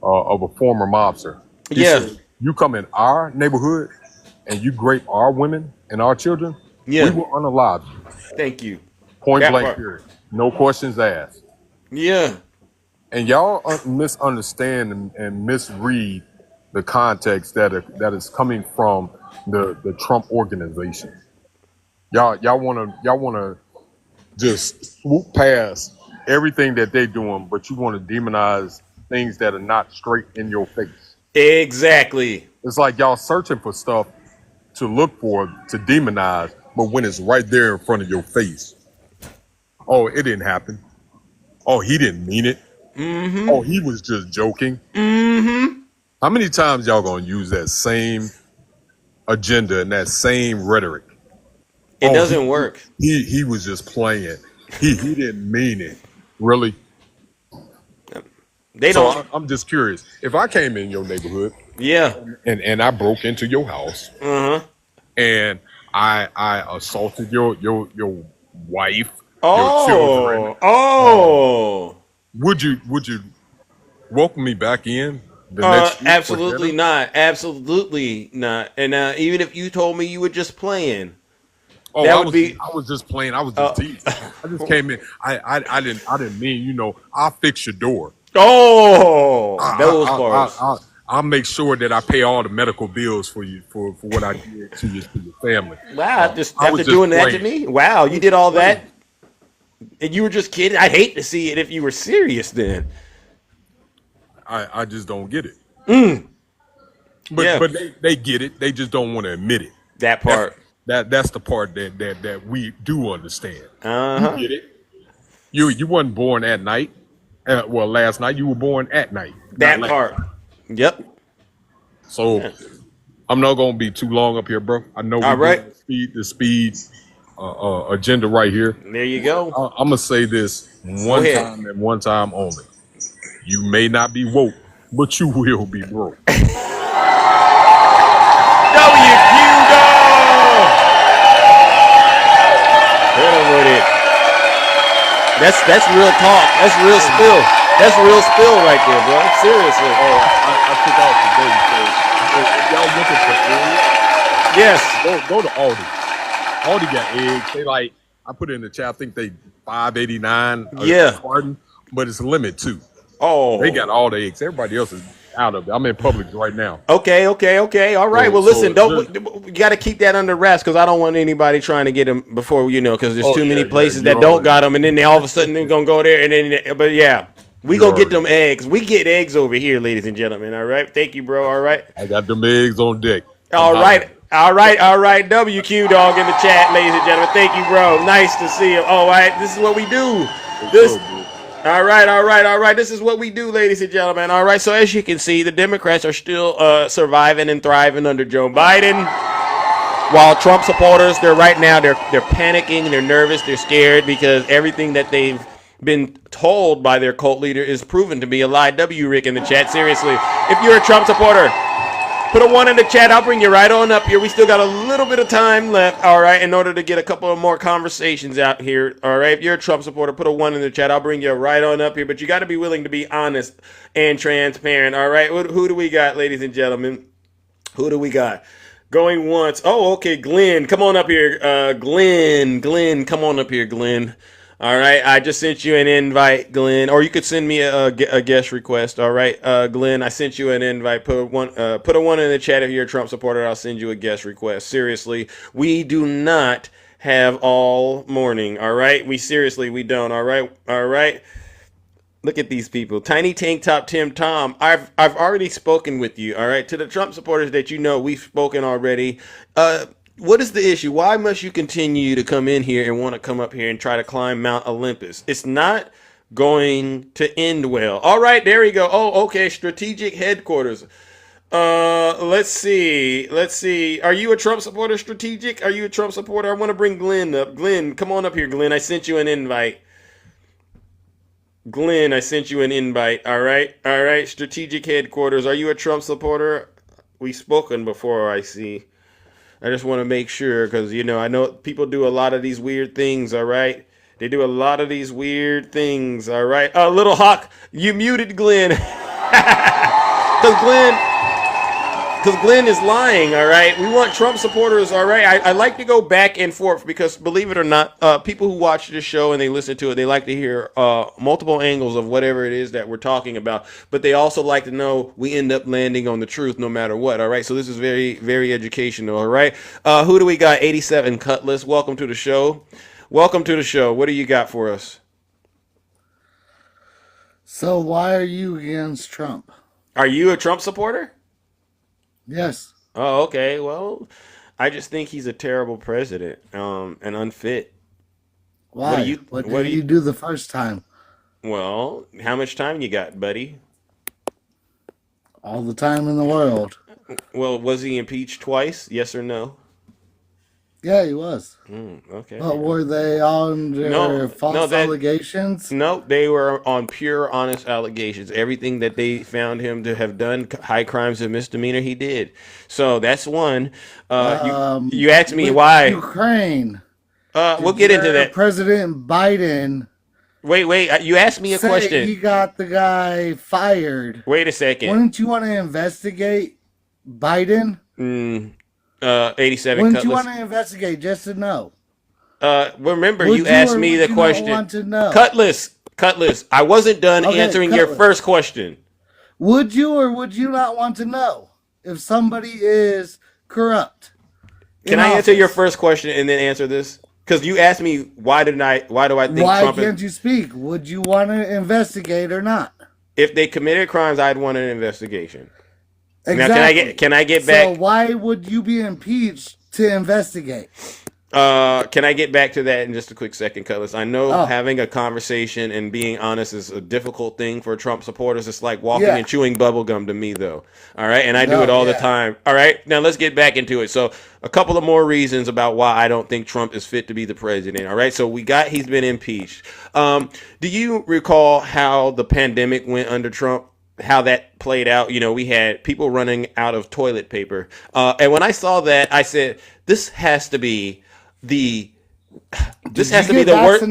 of a former mobster. He said, you come in our neighborhood and you rape our women and our children, we will unalive you. Thank you. Point blank period. No questions asked. Yeah. And y'all misunderstand and misread the context that is coming from the Trump organization. Y'all wanna just swoop past everything that they're doing, but you want to demonize things that are not straight in your face. Exactly. It's like y'all searching for stuff to look for, to demonize, but when it's right there in front of your face, oh, it didn't happen. Oh, he didn't mean it. Mm-hmm. Oh, he was just joking. Mm-hmm. How many times y'all gonna use that same agenda and that same rhetoric? It doesn't work. He was just playing. He didn't mean it. Really? I'm just curious. If I came in your neighborhood, and I broke into your house, and I assaulted your wife, your children. Oh, oh. Would you welcome me back in the next week for Absolutely dinner? not. Absolutely not. And even if you told me you were just playing, Oh, that would be. I was just playing. I was just Uh, teasing. I just came in. I didn't mean, I'll fix your door. oh, those I, parts. I, I, I'll make sure that I pay all the medical bills for you for what I did to your family. Wow, just I after was just doing that to playing. me, wow, I you was did just all playing. that, and you were just kidding. I'd hate to see it if you were serious. Then, I just don't get it. But yeah, they get it. They just don't want to admit it. that That's part. that's the part that we do understand. Uh You huh. get it. You wasn't born at night. Well, last night you were born at night, not That last part. night. Yep. So Yeah. I'm not gonna be too long up here, bro. I know All we're right. doing the speed agenda right here. There you go. I'm gonna say this Go one ahead. time and one time only. You may not be woke, but you will be broke. WQ dog. Hit him with it. That's real talk. That's real spill. That's real spill right there, bro. Seriously. Oh, I took off today, so if y'all looking for Yes. eggs, go to Aldi. Aldi got eggs. They like, I put it in the chat. I think they $5.89 a Yeah. carton, but it's limit too. They got Oh. all the eggs. Everybody else is out of it. I'm in Publix right now. Okay. All right. So Well, listen. just, You got to keep that under wraps because I don't want anybody trying to get them before because there's oh too yeah, many yeah. places You that don't already. got them, and then they all of a sudden they're gonna go there, and then. But yeah, we You gonna get already. them eggs. We get eggs over here, ladies and gentlemen. All right. Thank you, bro. All right. I got them eggs on deck. Come All holler at right. me. All right. WQ dog in the chat, ladies and gentlemen. Thank you, bro. Nice to see you. All right. This is what we do. What's This. up, bro? All right. This is what we do, ladies and gentlemen. All right. So as you can see, the Democrats are still surviving and thriving under Joe Biden, while Trump supporters, they're panicking, they're nervous, they're scared because everything that they've been told by their cult leader is proven to be a lie. W Rick in the chat. Seriously, if you're a Trump supporter, put a one in the chat. I'll bring you right on up here. We still got a little bit of time left, all right, in order to get a couple of more conversations out here, all right? If you're a Trump supporter, put a one in the chat. I'll bring you right on up here, but you got to be willing to be honest and transparent, all right? Who do we got, ladies and gentlemen? Who do we got? Going once. Oh, okay, Glenn. Come on up here. Glenn, come on up here, Glenn. All right, I just sent you an invite, Glenn, or you could send me a guest request. All right, Glenn, I sent you an invite. Put a one in the chat if you're a Trump supporter. I'll send you a guest request. Seriously, we do not have all morning. All right, we don't. All right. Look at these people. Tiny Tank Top Tim Tom. I've already spoken with you. All right, to the Trump supporters that we've spoken already. What is the issue? Why must you continue to come in here and want to come up here and try to climb Mount Olympus? It's not going to end well. All right, there we go. Oh, okay. Strategic headquarters. Let's see. Are you a Trump supporter? Strategic? Are you a Trump supporter? I want to bring Glenn up. Glenn, come on up here, Glenn. I sent you an invite. Glenn, I sent you an invite. All right. Strategic headquarters. Are you a Trump supporter? We've spoken before, I see. I just want to make sure because, I know people do a lot of these weird things. All right. They do a lot of these weird things. All right. Little Hawk, you muted Glenn. Because Glenn is lying, all right? We want Trump supporters, all right? I like to go back and forth because, believe it or not, people who watch this show and they listen to it, they like to hear multiple angles of whatever it is that we're talking about. But they also like to know we end up landing on the truth no matter what, all right? So this is very, very educational, all right? Who do we got? 87 Cutlass. Welcome to the show. What do you got for us? So why are you against Trump? Are you a Trump supporter? Yes. Oh, okay. Well, I just think he's a terrible president, and unfit. Why? What did you do the first time? Well, how much time you got, buddy? All the time in the world. Well, was he impeached twice? Yes or no? Yeah, he was. Okay. But were they under false allegations? No, they were on pure, honest allegations. Everything that they found him to have done, high crimes and misdemeanor, he did. So that's one. You asked me with why. Ukraine. We'll get into that. President Biden. Wait. You asked me a question. He got the guy fired. Wait a second. Wouldn't you want to investigate Biden? 87. Wouldn't you want to investigate just to know? Remember, you asked me the question. Want to know? Cutlass. I wasn't done answering your first question. Would you or would you not want to know if somebody is corrupt? Can I answer your first question and then answer this? Because you asked me why do I think Trump can't you speak? Would you want to investigate or not? If they committed crimes, I'd want an investigation. Exactly. Now, can I get back? So why would you be impeached to investigate? Can I get back to that in just a quick second, Cutlass? I know having a conversation and being honest is a difficult thing for Trump supporters. It's like walking and chewing bubblegum to me, though. All right? And I do it all the time. All right? Now, let's get back into it. So, a couple of more reasons about why I don't think Trump is fit to be the president. All right? So, he's been impeached. Do you recall how the pandemic went under Trump? How that played out? You know, we had people running out of toilet paper. And when I saw that, I said, this has to be the worst.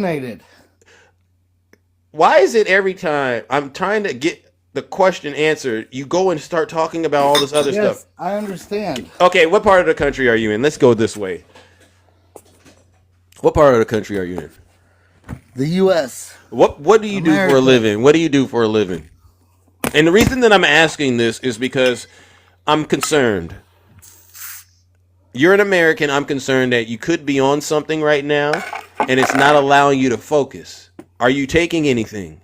Why is it every time I'm trying to get the question answered, you go and start talking about all this other stuff? I understand. Okay, what part of the country are you in? Let's go this way. What part of the country are you in? The U.S. What do you do for a living? What do you do for a living? And the reason that I'm asking this is because I'm concerned. You're an American. I'm concerned that you could be on something right now and it's not allowing you to focus. Are you taking anything?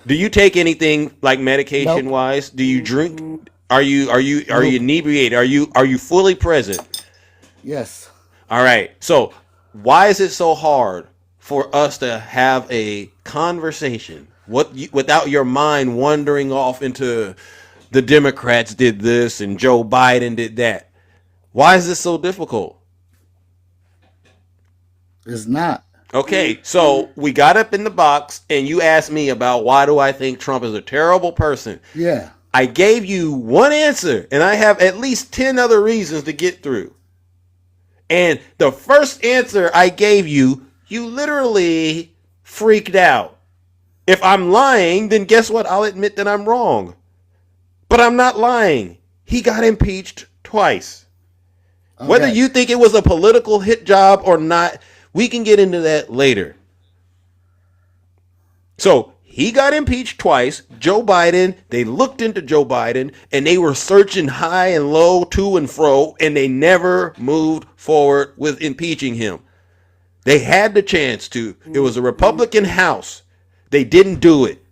Do you take anything like medication wise? Do you drink? Are you inebriated? Are you fully present? Yes. All right. So why is it so hard for us to have a conversation without your mind wandering off into the Democrats did this and Joe Biden did that? Why is this so difficult? It's not. Okay, so we got up in the box and you asked me about why do I think Trump is a terrible person. Yeah. I gave you one answer and I have at least 10 other reasons to get through. And the first answer I gave you, you literally freaked out. If I'm lying, then guess what? I'll admit that I'm wrong. But I'm not lying. He got impeached twice. Okay. Whether you think it was a political hit job or not, we can get into that later. So he got impeached twice. Joe Biden, they looked into Joe Biden and they were searching high and low, to and fro, and they never moved forward with impeaching him. They had the chance to. It was a Republican House. They didn't do it.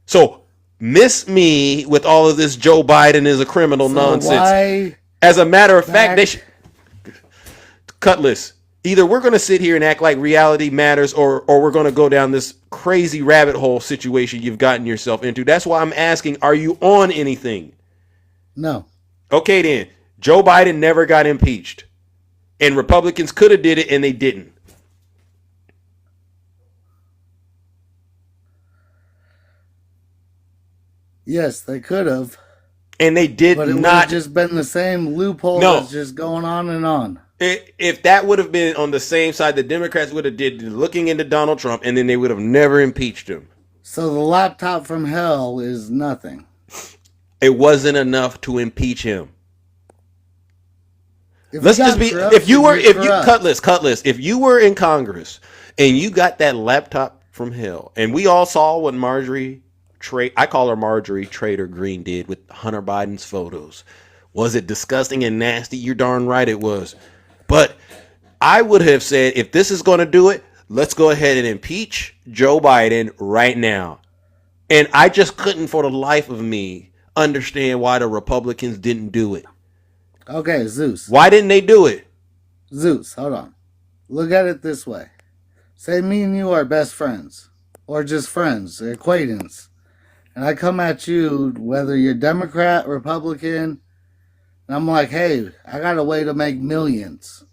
So miss me with all of this Joe Biden is a criminal nonsense. As a matter of fact, they should. Cutlass. Either we're going to sit here and act like reality matters or we're going to go down this crazy rabbit hole situation you've gotten yourself into. That's why I'm asking, are you on anything? No. Okay, then. Joe Biden never got impeached. And Republicans could have did it and they didn't. Yes, they could have. And they did but it not. Would have just been the same loophole that's just going on and on. If that would have been on the same side, the Democrats would have did looking into Donald Trump, and then they would have never impeached him. So the laptop from hell is nothing. It wasn't enough to impeach him. Let's just be. If you Cutlass, if you were in Congress and you got that laptop from hell, and we all saw what I call her Marjorie Trader Green did with Hunter Biden's photos. Was it disgusting and nasty? You're darn right it was. But I would have said, if this is going to do it, let's go ahead and impeach Joe Biden right now. And I just couldn't for the life of me understand why the Republicans didn't do it. Okay, Zeus. Why didn't they do it? Zeus, hold on. Look at it this way. Say me and you are best friends. Or just friends, acquaintance. And I come at you, whether you're Democrat, Republican, and I'm like, hey, I got a way to make millions.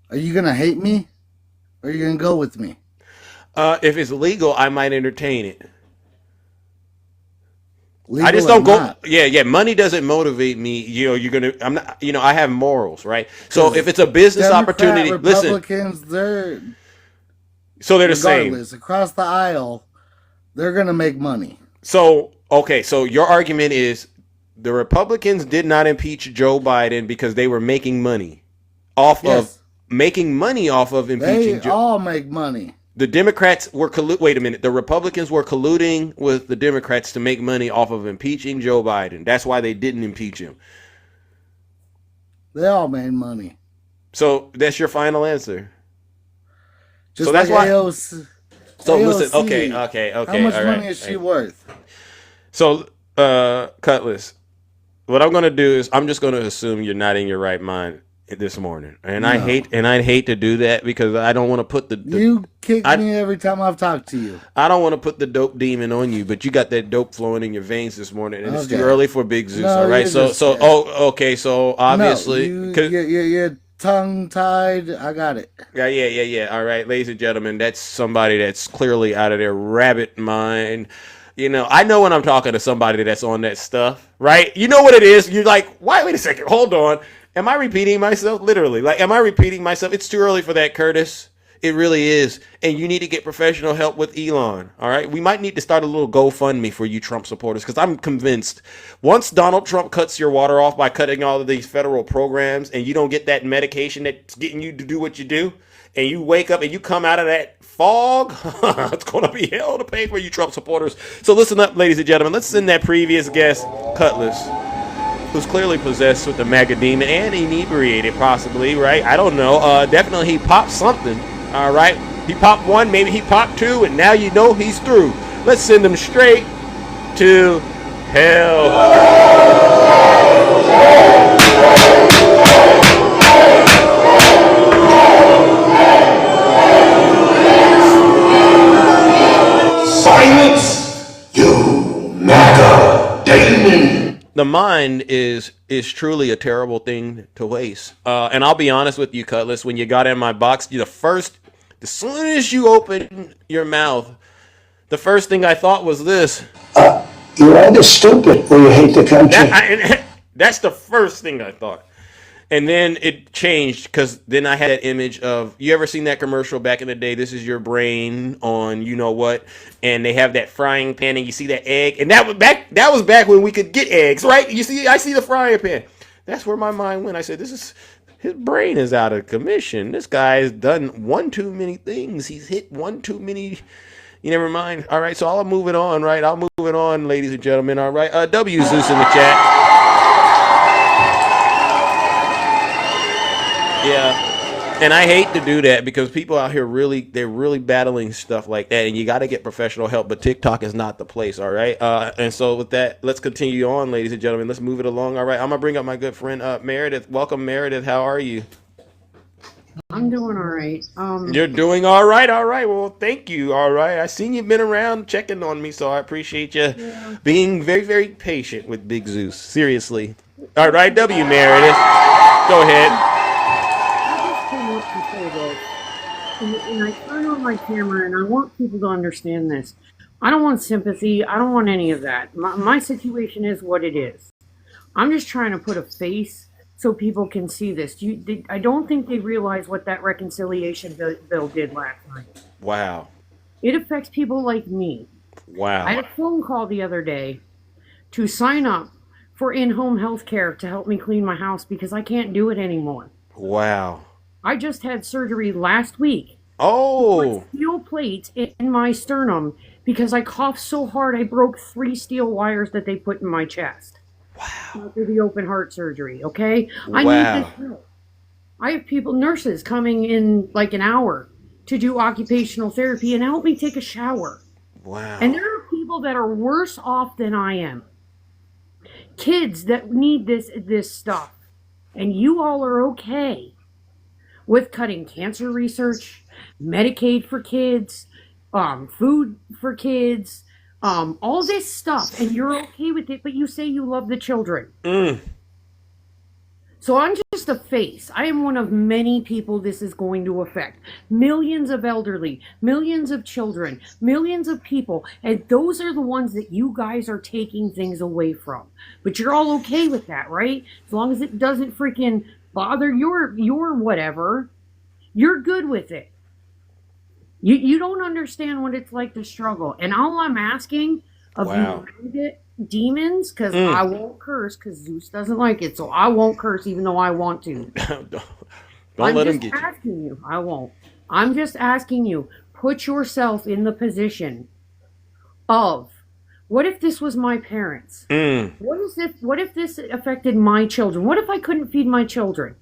Are you gonna hate me, or are you gonna go with me? If it's legal, I might entertain it. I just Legal or don't go. not? Yeah. Money doesn't motivate me. You're gonna. I'm not. I have morals, right? So if Because it's a business Democrat, opportunity, listen. Republicans, they're So they're the same. regardless across the aisle, they're gonna make money. So okay. So your argument is the Republicans did not impeach Joe Biden because they were making money off of Yes, impeaching they Joe. all make money. The Democrats were wait a minute. The Republicans were colluding with the Democrats to make money off of impeaching Joe Biden. That's why they didn't impeach him. They all made money. So that's your final answer. Just So that's like why. AOC. So AOC. listen. Okay. How much all money right. is she worth? So, Cutlass, what I'm gonna do is I'm just gonna assume you're not in your right mind this morning, and No. I'd hate to do that because I don't want to put You kick me every time I've talked to you. I don't want to put the dope demon on you, but you got that dope flowing in your veins this morning, and it's too Okay. early for Big Zeus. No, All right, you're just scared. okay, so obviously, No, you're tongue tied. I got it. yeah. All right, ladies and gentlemen, that's somebody that's clearly out of their rabbit mind. I know when I'm talking to somebody that's on that stuff, right? You know what it is. You're like, why? Wait a second, hold on. Am I repeating myself? Literally, like, am I repeating myself? It's too early for that, Curtis. It really is. And you need to get professional help with Elon. All right. We might need to start a little GoFundMe for you Trump supporters because I'm convinced once Donald Trump cuts your water off by cutting all of these federal programs and you don't get that medication that's getting you to do what you do, and you wake up and you come out of that fog, it's going to be hell to pay for you Trump supporters. So listen up, ladies and gentlemen. Let's send that previous guest, Cutlass, who's clearly possessed with the MAGA demon and inebriated, possibly, right? I don't know. Definitely he popped something, all right? He popped one, maybe he popped two, and now you know he's through. Let's send him straight to hell. Silence, you MAGA demon. The mind is truly a terrible thing to waste. And I'll be honest with you, Cutlass, when you got in my box, as soon as you opened your mouth, the first thing I thought was this. You're either stupid or you hate the country. That's the first thing I thought. And then it changed because then I had that image of, you ever seen that commercial back in the day? This is your brain on you know what, and they have that frying pan and you see that egg, and that was back when we could get eggs, right? You see, I see the frying pan. That's where my mind went. I said, his brain is out of commission. This guy has done one too many things. He's hit one too many. You never mind. All right, so I'll move it on, right? I'll move it on, ladies and gentlemen. All right, W Zeus in the chat. Yeah, and I hate to do that because people out here they're really battling stuff like that, and you got to get professional help. But TikTok is not the place, all right. And so with that, let's continue on, ladies and gentlemen. Let's move it along. All right, I'm gonna bring up my good friend Meredith. Welcome, Meredith. How are you? I'm doing all right. You're doing all right. All right. Well, thank you. All right. I seen you've been around checking on me, so I appreciate you being very, very patient with Big Zeus. Seriously. All right, W Meredith. Go ahead. And I turn on my camera and I want people to understand this. I don't want sympathy. I don't want any of that. My situation is what it is. I'm just trying to put a face so people can see this. I don't think they realize what that reconciliation bill did last night. Wow. It affects people like me. Wow. I had a phone call the other day to sign up for in-home health care to help me clean my house because I can't do it anymore. Wow. I just had surgery last week. Oh. Steel plates in my sternum because I coughed so hard I broke 3 steel wires that they put in my chest. Wow. After the open heart surgery, okay? I need this help. I have nurses coming in like an hour to do occupational therapy and help me take a shower. Wow. And there are people that are worse off than I am. Kids that need this stuff. And you all are okay with cutting cancer research, Medicaid for kids, food for kids, all this stuff, and you're okay with it, but you say you love the children. So I'm just a face. I am one of many people this is going to affect. Millions of elderly, millions of children, millions of people. And those are the ones that you guys are taking things away from. But you're all okay with that, right? As long as it doesn't freaking bother your whatever, you're good with it. You don't understand what it's like to struggle. And all I'm asking of Wow. you demons, because I won't curse, because Zeus doesn't like it, so I won't curse even though I want to. Don't I'm let him just get you. asking you. I won't. I'm just asking you, put yourself in the position of, what if this was my parents? What if this affected my children? What if I couldn't feed my children?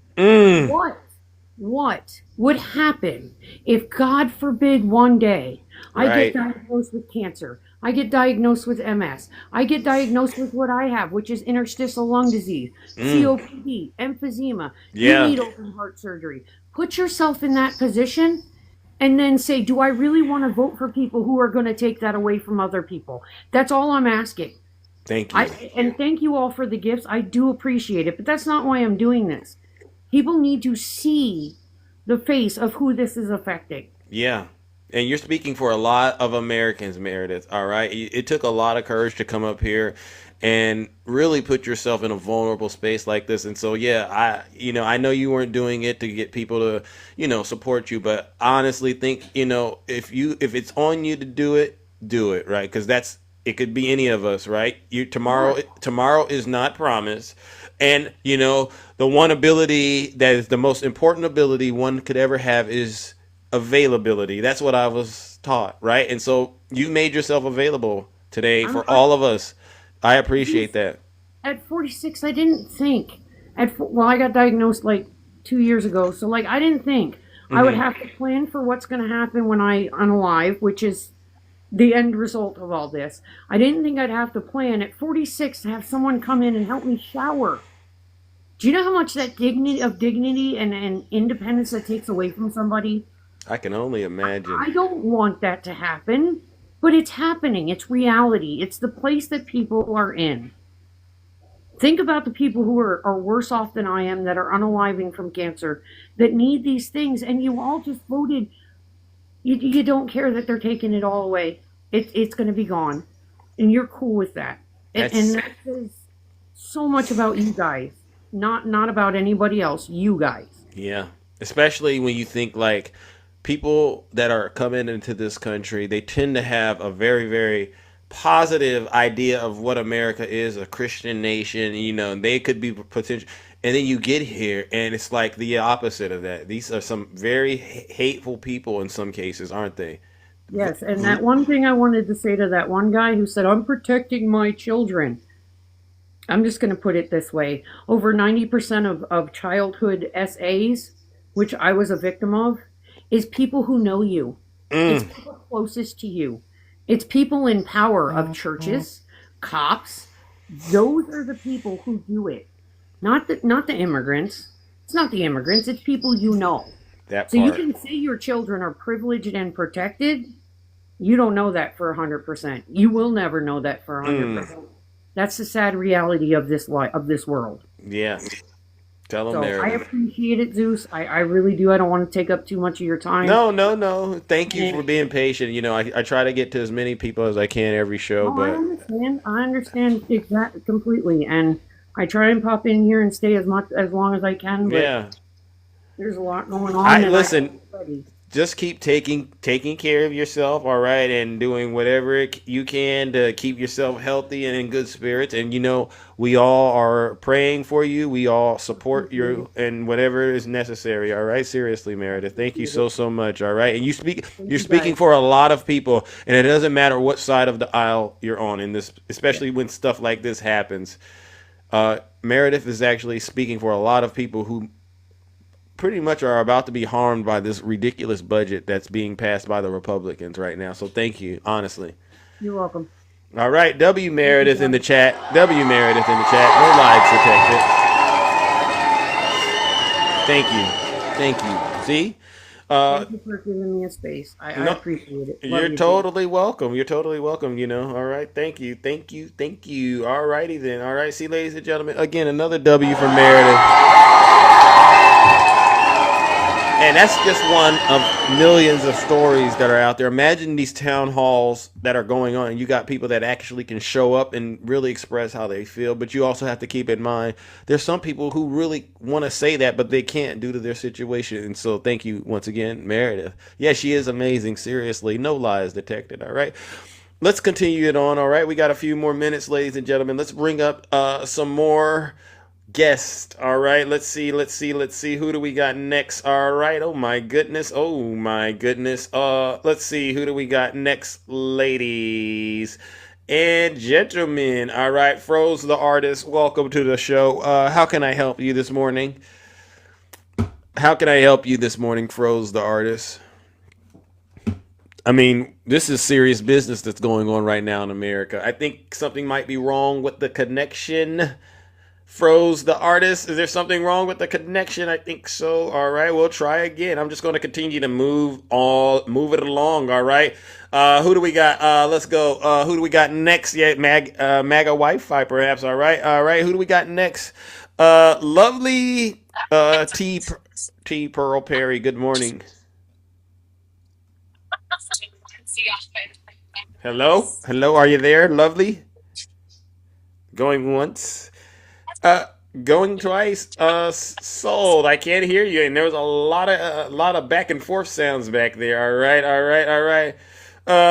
What would happen if, God forbid, one day I Right. get diagnosed with cancer, I get diagnosed with MS, I get diagnosed with what I have, which is interstitial lung disease, COPD, emphysema, you Yeah. need open heart surgery. Put yourself in that position and then say, do I really want to vote for people who are going to take that away from other people? That's all I'm asking. Thank you. And thank you all for the gifts. I do appreciate it, but that's not why I'm doing this. People need to see the face of who this is affecting. Yeah. And you're speaking for a lot of Americans, Meredith. All right. It took a lot of courage to come up here and really put yourself in a vulnerable space like this. And so, yeah, I know you weren't doing it to get people to, support you, but honestly think, if it's on you to do it, right? Because it could be any of us, right? Tomorrow is not promised. And, the one ability that is the most important ability one could ever have is availability. That's what I was taught, right? And so you made yourself available today for all of us. I appreciate that. At 46, I didn't think. I got diagnosed like 2 years ago, so I didn't think I would have to plan for what's going to happen when I'm alive, which is the end result of all this. I didn't think I'd have to plan at 46 to have someone come in and help me shower. Do you know how much that dignity and independence that takes away from somebody? I can only imagine. I don't want that to happen, but it's happening. It's reality. It's the place that people are in. Think about the people who are worse off than I am, that are unaliving from cancer, that need these things, and you all just voted. You don't care that they're taking it all away. It's going to be gone, and you're cool with that. And that says so much about you guys, not about anybody else. You guys. Yeah, especially when you think like people that are coming into this country, they tend to have a very, very positive idea of what America is, a Christian nation, and they could be potential. And then you get here and it's like the opposite of that. These are some very hateful people in some cases, aren't they? Yes, and that one thing I wanted to say to that one guy who said, I'm protecting my children. I'm just going to put it this way. Over 90% of childhood SAs, which I was a victim of, is people who know you. It's people closest to you. It's people in power of churches, cops. Those are the people who do it. Not the immigrants. It's not the immigrants. It's people you know. That so part. You can say your children are privileged and protected. You don't know that for 100%. You will never know that for 100%. That's the sad reality of this world. Yeah. Tell them I appreciate it, Zeus. I really do. I don't want to take up too much of your time. No. Thank you for being patient. I try to get to as many people as I can every show. But I understand exactly completely, and I try and pop in here and stay as long as I can. But there's a lot going on. Just keep taking care of yourself, all right, and doing whatever you can to keep yourself healthy and in good spirits. And we all are praying for you. We all support you and whatever is necessary. All right, seriously, Meredith, thank you so much. All right, and you're speaking for a lot of people, and it doesn't matter what side of the aisle you're on in this, especially when stuff like this happens. Meredith is actually speaking for a lot of people who pretty much are about to be harmed by this ridiculous budget that's being passed by the Republicans right now. So thank you, honestly. You're welcome. All right, W Meredith in the chat. W Meredith in the chat. No lives detected. Thank you. See? Thank you for giving me a space. I No, appreciate it. Love you're you, too. totally welcome. You're totally welcome. All right. Thank you. Thank you. Thank you. All righty then. All right. See, ladies and gentlemen, again, another W for Meredith. And that's just one of millions of stories that are out there. Imagine these town halls that are going on, and you got people that actually can show up and really express how they feel. But you also have to keep in mind there's some people who really want to say that, but they can't due to their situation. And so, thank you once again, Meredith. Yeah, she is amazing. Seriously, no lies detected. All right. Let's continue it on. All right. We got a few more minutes, ladies and gentlemen. Let's bring up some more guest. All right, let's see. Who do we got next? All right. Oh my goodness. Let's see. Who do we got next, ladies and gentlemen? All right, Froze the artist. Welcome to the show. How can I help you this morning? Froze the artist? I mean, this is serious business that's going on right now in America. I think something might be wrong with the connection. Froze the artist. Is there something wrong with the connection? I think so. All right, we'll try again. I'm just going to continue to move it along. All right. Who do we got? Let's go. Who do we got next? Yeah, MAGA Wi-Fi, perhaps. All right. Who do we got next? Lovely T Pearl Perry. Good morning. Hello. Are you there, Lovely? Going once. Going twice. Sold. I can't hear you, and there was a lot of back and forth sounds back there. All right.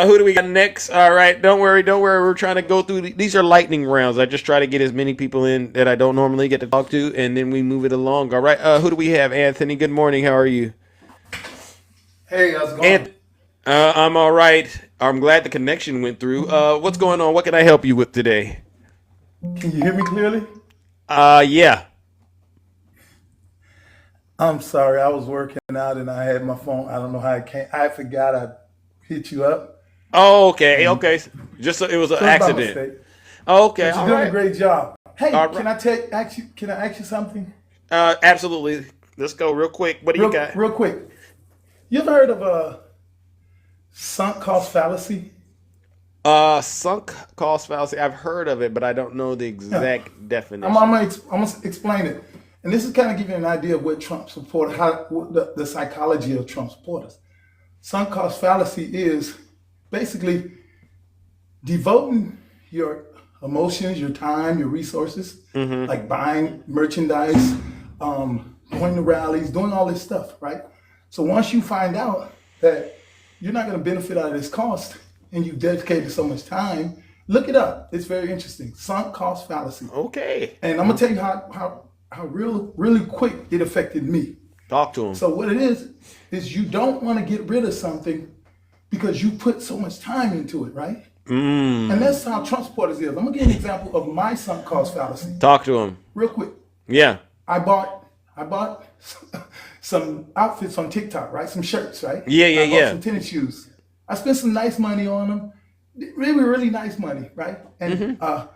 Who do we got next? All right. Don't worry. We're trying to go through. These are lightning rounds. I just try to get as many people in that I don't normally get to talk to, and then we move it along. All right. Who do we have? Anthony. Good morning. How are you? Hey, how's it going? I'm all right. I'm glad the connection went through. What's going on? What can I help you with today? Can you hear me clearly? Yeah. I'm sorry, I was working out and I had my phone. I don't know how it came. I forgot I hit you up. Oh, okay. Just it was an accident. Okay, but you're doing a great job. Hey, can I ask you something? Absolutely. Let's go real quick. What do you got? Real quick. You ever heard of a sunk cost fallacy? Sunk cost fallacy. I've heard of it, but I don't know the exact definition. I'm gonna explain it, and this is kind of give you an idea of what Trump supporters, the psychology of Trump supporters. Sunk cost fallacy is basically devoting your emotions, your time, your resources, like buying merchandise, going to rallies, doing all this stuff, right? So once you find out that you're not going to benefit out of this cost, and you've dedicated so much time, look it up. It's very interesting. Sunk cost fallacy. Okay. And I'm gonna tell you how really quick it affected me. Talk to him. So what it is you don't want to get rid of something because you put so much time into it, right? And that's how Trump supporters is. I'm gonna give you an example of my sunk cost fallacy. Talk to him. Real quick. Yeah. I bought some outfits on TikTok, right? Some shirts, right? Yeah. I bought some tennis shoes. I spent some nice money on them, really nice money, right? And I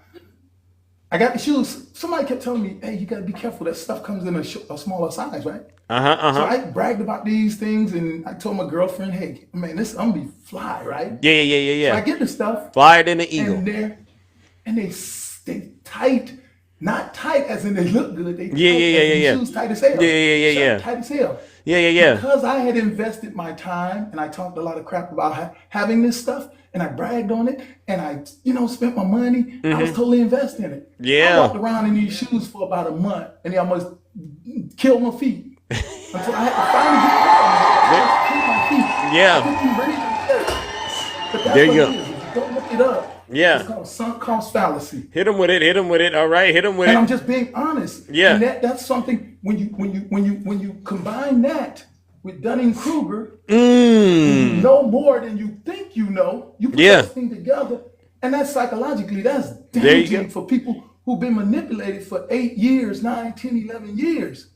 got the shoes. Somebody kept telling me, "Hey, you got to be careful. That stuff comes in a smaller size, right?" So I bragged about these things, and I told my girlfriend, "Hey, man, I'm gonna be fly, right?" Yeah. So I get the stuff, flyer than the eagle, and they stay tight, not tight as in they look good. They yeah. Shoes tight as hell. Yeah. Tight as hell. Yeah. Because I had invested my time and I talked a lot of crap about having this stuff and I bragged on it and I, spent my money. I was totally invested in it. Yeah. I walked around in these shoes for about a month and they almost killed my feet. Until I had to finally get rid of them. I couldn't breathe. But that's there you what go. It is. Don't look it up. Yeah. It's called sunk cost fallacy. Hit him with it. All right, hit him with it. And I'm just being honest. Yeah. And that's something when you combine that with Dunning-Kruger, you know more than you think you know. You put those things together, and that's psychologically, that's damaging for people who've been manipulated for 8 years, 9, 10, 11 years.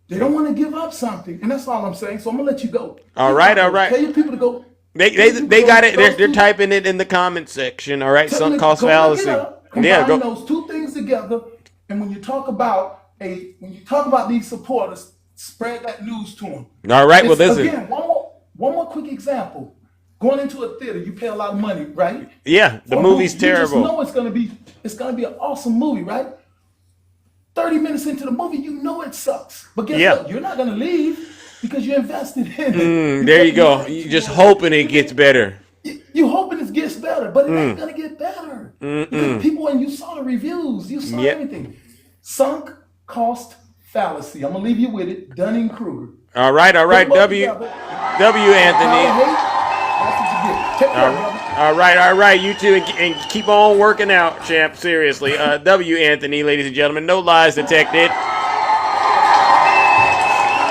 They don't want to give up something, and that's all I'm saying. So I'm gonna let you go. All right. Tell your people to go. They got it. They're typing it in the comment section. All right, sunk cost fallacy. Combine those two things together, and when you talk about these supporters, Spread that news to them. All right. Well, listen. Again, one more quick example. Going into a theater, you pay a lot of money, right? Yeah, the movie's terrible. You just know it's gonna be an awesome movie, right? 30 minutes into the movie, you know it sucks. But guess what? You're not gonna leave because you invested in it. There you go. You're just hoping it gets better. You hoping it gets better, but it ain't gonna get better. Because people, when you saw the reviews, you saw everything. Sunk cost fallacy. I'm gonna leave you with it. Dunning-Kruger. All right. W, Anthony. All right. You two, and keep on working out, champ. Seriously. W, Anthony, ladies and gentlemen. No lies detected.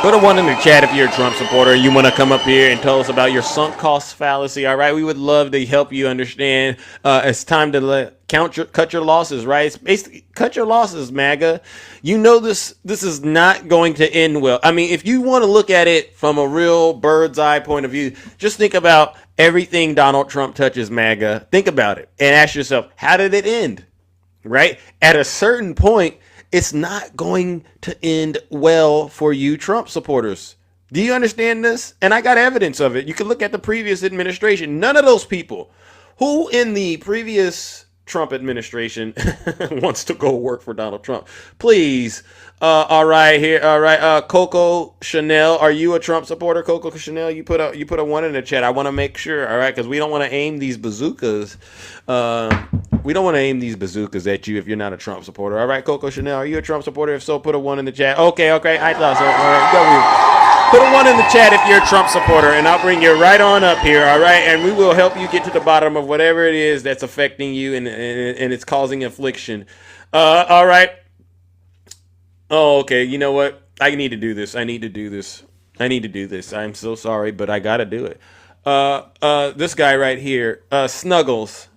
Put a 1 in the chat if you're a Trump supporter and you want to come up here and tell us about your sunk cost fallacy. All right, we would love to help you understand. It's time to cut your losses, right? It's basically cut your losses, MAGA. You know this is not going to end well. I mean, if you want to look at it from a real bird's eye point of view, just think about everything Donald Trump touches, MAGA. Think about it and ask yourself, how did it end? Right? At a certain point, it's not going to end well for you Trump supporters. Do you understand this? And I got evidence of it. You can look at the previous administration. None of those people who in the previous Trump administration wants to go work for Donald Trump. Please. All right. Coco Chanel, are you a Trump supporter? Coco Chanel, you put a 1 in the chat. I want to make sure. All right. Because we don't want to aim these bazookas. We don't want to aim these bazookas at you if you're not a Trump supporter. All right, Coco Chanel, are you a Trump supporter? If so, put a 1 in the chat. Okay. I thought so. All right, put a 1 in the chat if you're a Trump supporter, and I'll bring you right on up here. All right, and we will help you get to the bottom of whatever it is that's affecting you and it's causing affliction. All right. Oh, okay. You know what? I need to do this. I'm so sorry, but I got to do it. This guy right here, Snuggles.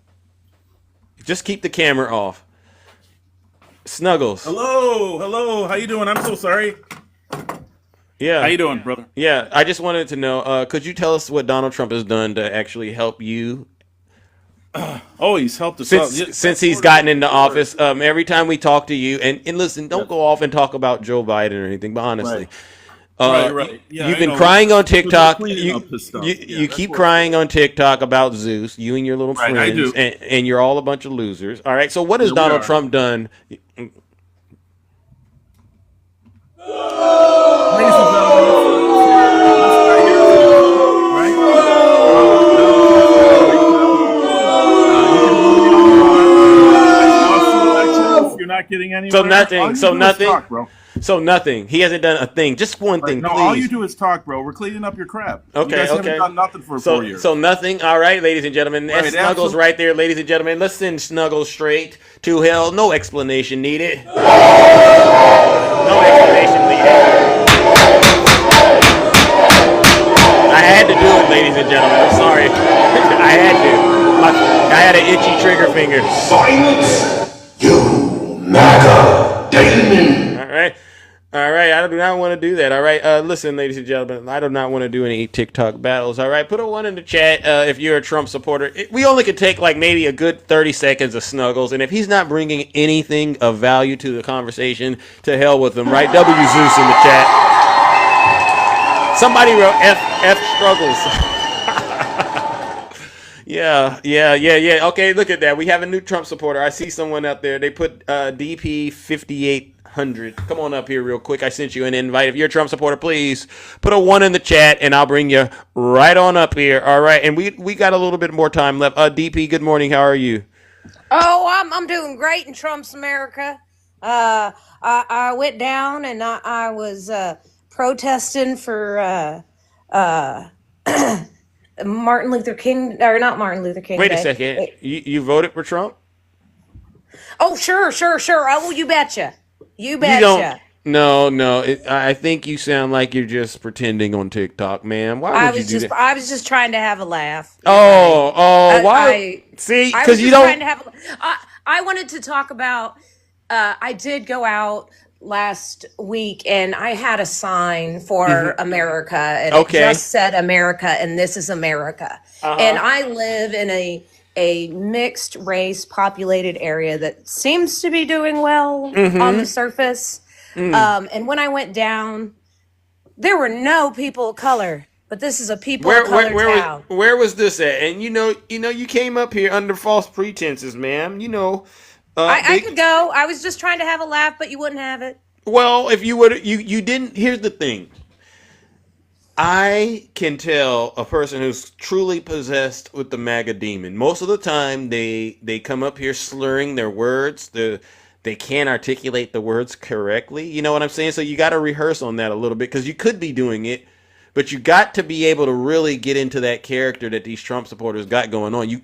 Just keep the camera off. Snuggles. Hello. How you doing? I'm so sorry. Yeah. How you doing, brother? Yeah, I just wanted to know, could you tell us what Donald Trump has done to actually help you? He's helped us since he's gotten into office. Every time we talk to you, and listen, don't go off and talk about Joe Biden or anything, but honestly. Right. Yeah, you've been crying on TikTok. You keep crying on TikTok about Zeus, you and your little friends, I do. And you're all a bunch of losers. All right, so what has Donald Trump done? Ladies and gentlemen, you're not getting anywhere. So nothing. He hasn't done a thing. Just one thing, No, please. all you do is talk, bro. We're cleaning up your crap. Okay, you guys haven't done nothing for 4 years. So nothing. All right, ladies and gentlemen. That's Snuggles right there, ladies and gentlemen. Let's send Snuggles straight to hell. No explanation needed. No explanation needed. I had to do it, ladies and gentlemen. I'm sorry. I had to. I had an itchy trigger finger. Silence, you MAGA demon. All right. I do not want to do that. All right. Listen, ladies and gentlemen, I do not want to do any TikTok battles. All right. Put a 1 in the chat if you're a Trump supporter. We only could take like maybe a good 30 seconds of Snuggles. And if he's not bringing anything of value to the conversation, to hell with him, right? W Zeus in the chat. Somebody wrote F struggles. Yeah. Okay, look at that. We have a new Trump supporter. I see someone out there. They put DP 5800. Come on up here real quick. I sent you an invite. If you're a Trump supporter, please put a 1 in the chat, and I'll bring you right on up here. All right, and we got a little bit more time left. DP, good morning. How are you? Oh, I'm doing great in Trump's America. I went down and I was protesting for Martin Luther King, or not Martin Luther King. Wait a second. You voted for Trump? Oh, sure. Oh, you betcha. You don't. No. I think you sound like you're just pretending on TikTok, man. Why would you do that? I was just trying to have a laugh. Why? See, because you don't. I wanted to talk about. I did go out last week and I had a sign for America, and it just said America, and this is America. And I live in a mixed race populated area that seems to be doing well on the surface. And when I went down, There were no people of color, but this is a people of color town. Where was this at? And you came up here under false pretenses, ma'am. I could go. I was just trying to have a laugh, but you wouldn't have it. Well, if you would, you didn't. Here's the thing. I can tell a person who's truly possessed with the MAGA demon. Most of the time, they come up here slurring their words. They can't articulate the words correctly. You know what I'm saying? So you got to rehearse on that a little bit because you could be doing it, but you got to be able to really get into that character that these Trump supporters got going on. You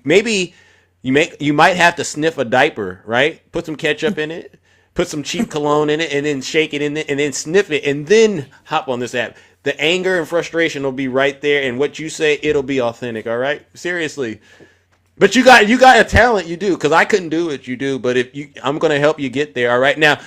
might have to sniff a diaper, right? Put some ketchup in it, put some cheap cologne in it, and then shake it in it, and then sniff it, and then hop on this app. The anger and frustration will be right there, and what you say, it'll be authentic. All right, seriously. But you got a talent, you do, because I couldn't do it, you do. But I'm going to help you get there. All right, now,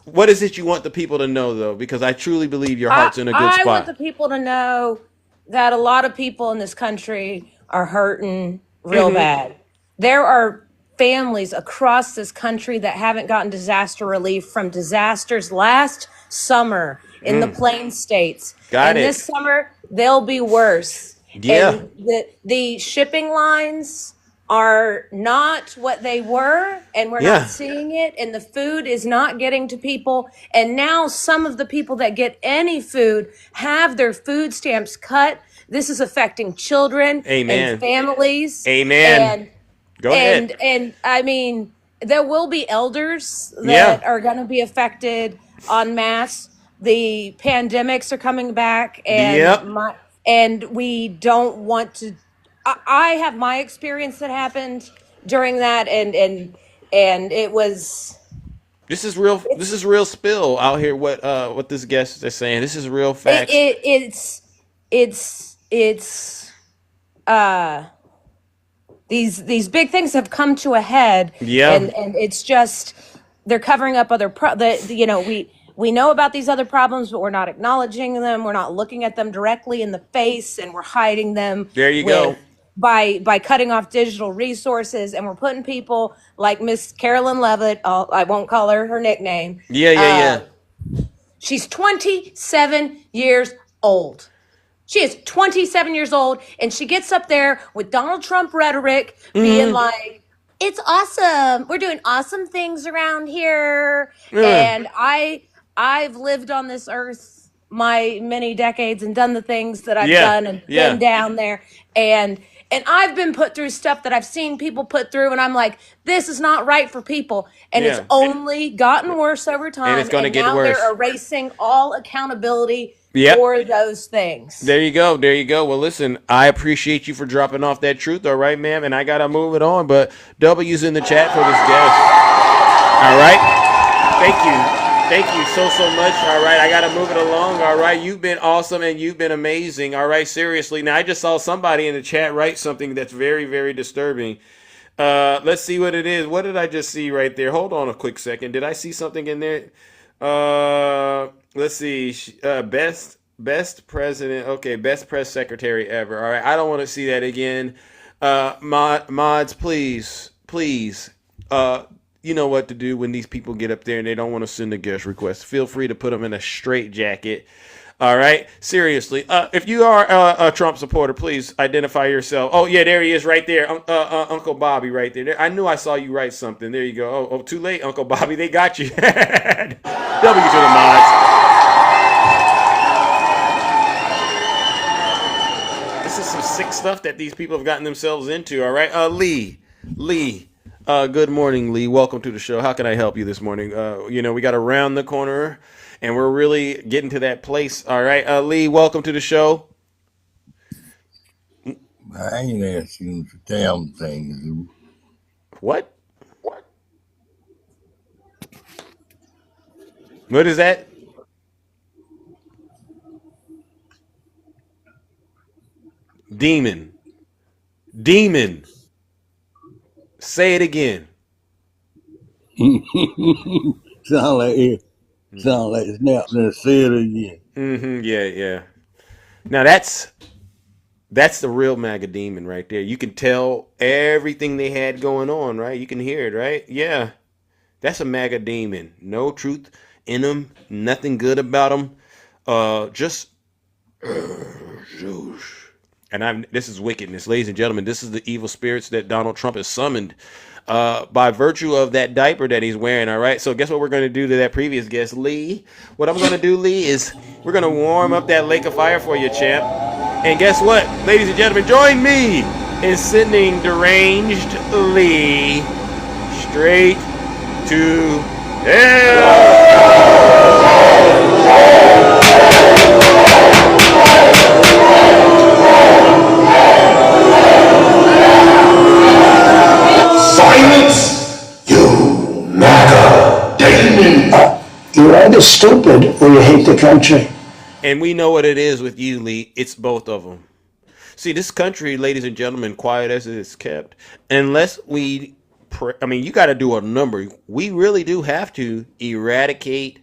what is it you want the people to know, though? Because I truly believe your heart's in a good I spot. want the people to know that a lot of people in this country are hurting real bad. There are families across this country that haven't gotten disaster relief from disasters last summer in the Plains states. This summer, they'll be worse. Yeah. And the shipping lines are not what they were, and we're not seeing it, and the food is not getting to people. And now some of the people that get any food have their food stamps cut. This is affecting children and families. Amen. Go ahead. And I mean, there will be elders that are going to be affected en masse. The pandemics are coming back, and we don't want to. I have my experience that happened during that, and it was. This is real. This is real spill out here. What this guest is saying. This is real facts. It's these big things have come to a head. Yeah. And it's just they're covering up other we know about these other problems, but we're not acknowledging them. We're not looking at them directly in the face, and we're hiding them. There you go. By cutting off digital resources, and we're putting people like Miss Carolyn Levitt. I won't call her nickname. Yeah. She's 27 years old. She is 27 years old, and she gets up there with Donald Trump rhetoric, being like, "It's awesome. We're doing awesome things around here." And I've lived on this earth my many decades and done the things that I've done and been down there. And I've been put through stuff that I've seen people put through, and I'm like, this is not right for people. And it's only gotten worse over time. And it's going to get now worse. They're erasing all accountability for those things. There you go. Well, listen, I appreciate you for dropping off that truth. All right, ma'am. And I got to move it on. But W's in the chat for this guest. All right. Thank you. Thank you so much. All right, I got to move it along. All right, you've been awesome and you've been amazing. All right, seriously. Now, I just saw somebody in the chat write something that's very, very disturbing. Let's see what it is. What did I just see right there? Hold on a quick second. Did I see something in there? Let's see. Best president. Okay, best press secretary ever. All right, I don't want to see that again. Mods, please. You know what to do when these people get up there and they don't want to send a guest request. Feel free to put them in a straight jacket. All right, seriously. If you are a Trump supporter, please identify yourself. Oh yeah, there he is, right there, Uncle Bobby, right there. I knew I saw you write something. There you go. Oh, too late, Uncle Bobby. They got you. W to the mods. This is some sick stuff that these people have gotten themselves into. All right, Lee. Good morning, Lee. Welcome to the show. How can I help you this morning? We got around the corner, and we're really getting to that place. All right, Lee, welcome to the show. I ain't asking you for damn things. What? What is that? Demon. Say it again. Sound like snap and say it again. Yeah. Now that's the real MAGA demon right there. You can tell everything they had going on, right? You can hear it, right? Yeah. That's a MAGA demon. No truth in them. Nothing good about them. Just and this is wickedness, ladies and gentlemen. This is the evil spirits that Donald Trump has summoned by virtue of that diaper that he's wearing. All right. So guess what we're going to do to that previous guest, Lee? What I'm going to do, Lee, is we're going to warm up that lake of fire for you, champ. And guess what, ladies and gentlemen, join me in sending deranged Lee straight to Silence, you MAGA demon. You're either stupid or you hate the country. And we know what it is with you, Lee. It's both of them. See, this country, ladies and gentlemen, quiet as it is kept, unless we, you got to do a number. We really do have to eradicate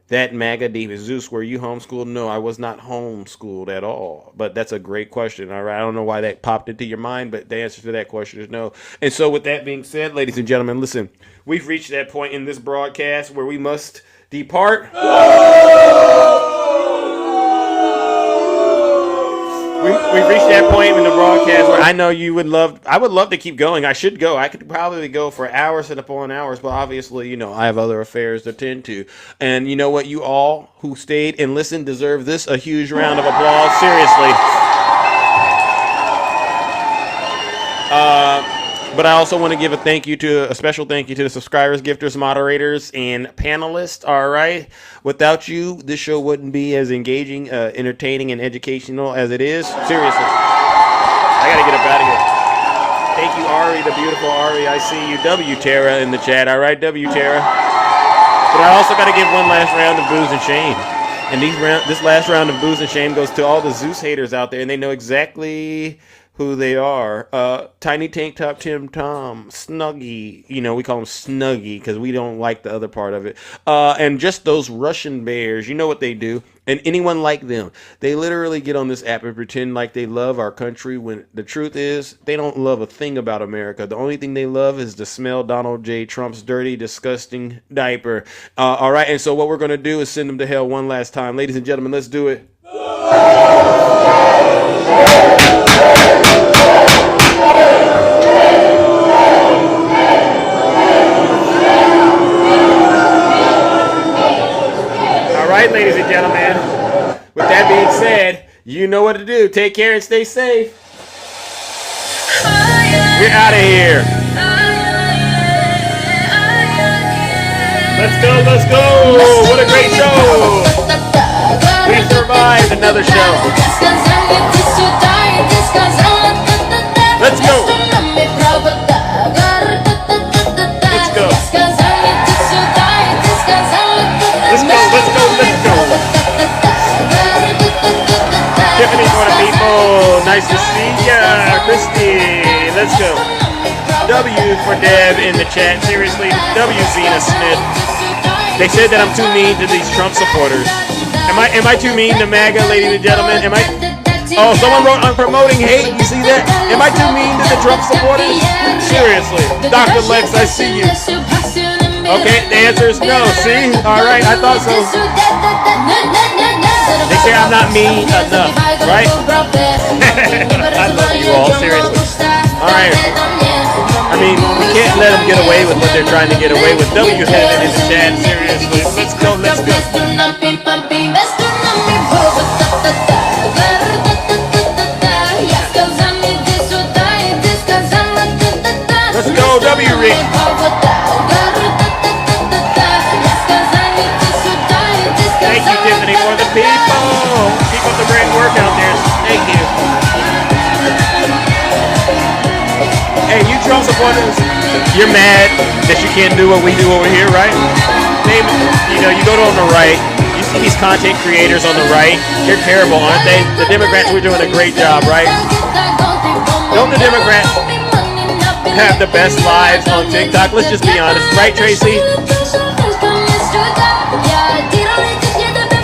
that MAGA demon. Zeus, were you homeschooled? No, I was not homeschooled at all. But that's a great question. All right, I don't know why that popped into your mind, but the answer to that question is no. And so, with that being said, ladies and gentlemen, listen, we've reached that point in this broadcast where we must depart. We've reached that point in the broadcast where I know I would love to keep going. I should go. I could probably go for hours and upon hours, but obviously, I have other affairs to tend to. And you know what? You all who stayed and listened deserve this, a huge round of applause. Seriously. But I also want to give a special thank you to the subscribers, gifters, moderators, and panelists. All right. Without you, this show wouldn't be as engaging, entertaining, and educational as it is. Seriously. I got to get up out of here. Thank you, Ari, the beautiful Ari. I see you. W. Tara in the chat. All right, W. Tara. But I also got to give one last round of booze and shame. And this last round of booze and shame goes to all the Zeus haters out there, and they know exactly who they are. Tiny Tank Top Tim Tom, Snuggie, we call him Snuggie because we don't like the other part of it. And just those Russian bears, you know what they do. And anyone like them, they literally get on this app and pretend like they love our country when the truth is they don't love a thing about America. The only thing they love is to smell Donald J. Trump's dirty, disgusting diaper. All right, and so what we're going to do is send them to hell one last time. Ladies and gentlemen, let's do it. Right, ladies and gentlemen, with that being said, you know what to do. Take care and stay safe. We're out of here. Let's go, let's go. What a great show. We survived another show. Let's go. Let's go. Let's go. Tiffany for the people. Nice to see ya. Christy. Let's go. W for Deb in the chat. Seriously, W Zena Smith. They said that I'm too mean to these Trump supporters. Am I too mean to MAGA, ladies and gentlemen? Oh, someone wrote, I'm promoting hate. You see that? Am I too mean to the Trump supporters? Seriously. Dr. Lex, I see you. Okay, the answer is no. See? All right, I thought so. They say I'm not mean enough, right? I love you all, seriously. All right. We can't let them get away with what they're trying to get away with. W Heaven in the chat, seriously. Let's go, let's go. Let's go, W Rick. Thank you, Tiffany, for the people. Keep up the great work out there. Thank you. Hey, you Trump supporters, you're mad that you can't do what we do over here, right? You go to on the right, you see these content creators on the right, they're terrible, aren't they? The Democrats were doing a great job, right? Don't the Democrats have the best lives on TikTok? Let's just be honest, right, Tracy?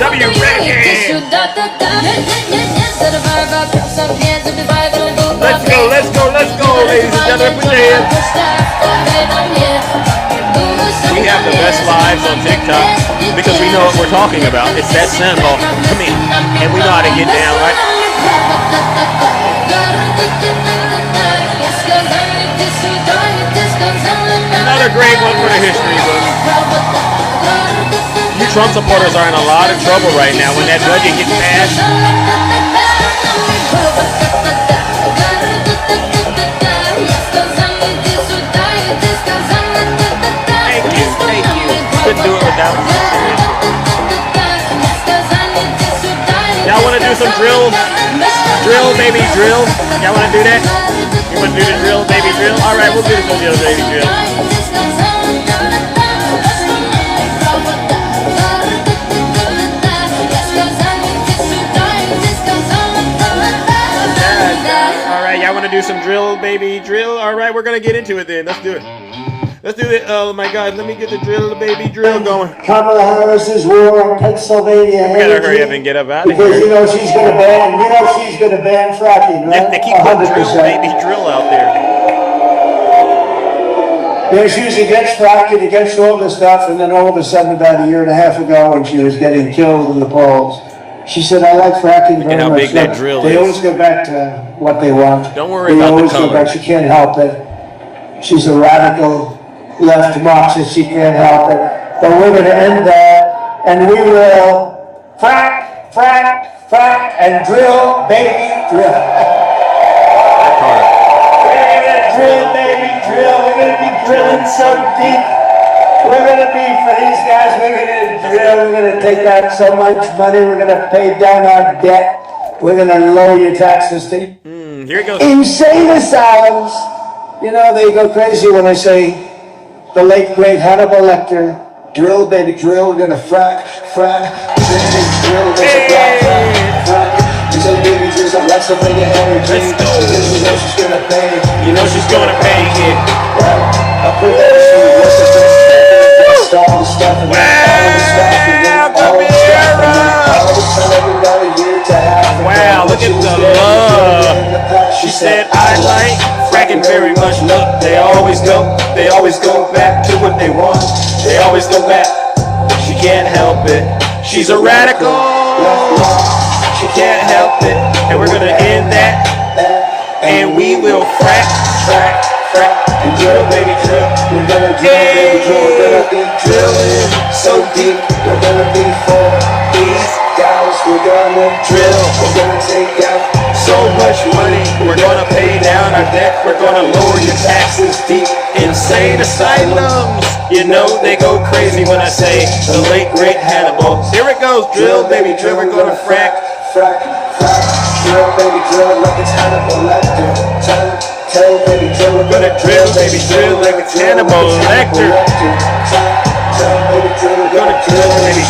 W Reggae! Let's go, ladies and gentlemen, put your hands. We have the best lives on TikTok because we know what we're talking about. It's that simple. Come here. And we know how to get down, right? Another great one for the history books. You Trump supporters are in a lot of trouble right now when that budget gets passed. Thank you. Couldn't do it without you. Y'all want to do some drill? Drill, baby, drill. Y'all want to do that? You want to do the drill, baby, drill? All right, we'll do the drill, baby, drill. All right, y'all want to do some drill, baby, drill? All right, we're going to get into it then. Let's do it. Let's do it. Oh, my God. Let me get the drill, baby, drill going. Kamala Harris's war on Pennsylvania. We gotta hurry up and get up out of because here. she's going to ban fracking, right? They keep putting drill, baby, drill out there. Yeah, she was against fracking, against all this stuff, and then all of a sudden, about a year and a half ago, when she was getting killed in the polls, she said, I like fracking very how much. big that drill They is. always go back to what they want. Don't worry They about the always color. go back. She can't help it. She's a radical left Marxist. She can't help it. But we're going to end that, and we will frack, frack, frack, and drill, baby, drill. We're going to drill, baby, drill. We're going to be drilling so deep. We're going to be, for these guys, we're going to drill. We're going to take out so much money. We're going to pay down our debt. We're going to lower your taxes to Here it goes. insane asylums. You know, they go crazy when I say the late, great Hannibal Lecter, drill, baby, drill. We're going to frack, frack, drill, baby, frack, frack, frack. You say, baby, drill, some Pennsylvania Henry King. You know she's going to pay. You know she's going to pay it. I put that issue, what's the first all the stuff and all the stuff and then all the stuff and then all the time everybody here to have. Wow, look at the love. She said, I like fracking very much. Look, they always go back to what they want. They always go back. She can't help it. She's a radical. She can't help it. And we're gonna end that. And we will frack, frack, frack. And drill, baby, drill. We're gonna drill, baby, drill. We're gonna be drilling so deep. We're gonna be for these guys. We're gonna drill. We're gonna take out so much money. We're gonna pay down our debt. We're gonna lower your taxes deep. Insane asylums. You know they go crazy when I say the late great Hannibal. Here it goes. Drill, baby, drill. We're gonna frack, frack, frack. Drill, baby, drill like it's Hannibal Lecter. Tell, baby, drill. We're gonna drill, baby, drill like it's Hannibal Lecter. We're gonna drill, baby,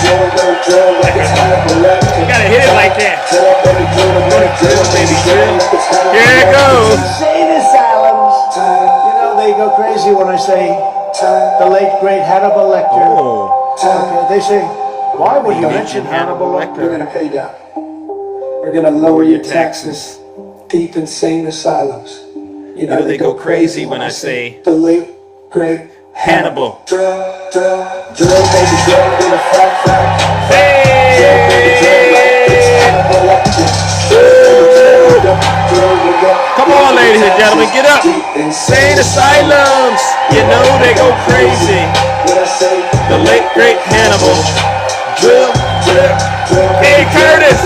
drill like it's Hannibal Lecter. You gotta hit it like that. We're gonna drill, baby, drill. Here it goes. Insane asylums. You know they go crazy when I say the late great Hannibal Lecter. Okay, they say, why would you mention Hannibal Lecter? We're gonna pay down. We're gonna lower your taxes. Deep insane asylums. You know they go crazy when I say the late great Hannibal. Drill, baby, drill, gonna frack, frack. Hey! Drill, baby, drill, like it's Hannibal Lecter. Come on, ladies and gentlemen, get up. Insane asylums. You know they go crazy. The late great Hannibal. Drill, drill, drill. Hey, Curtis.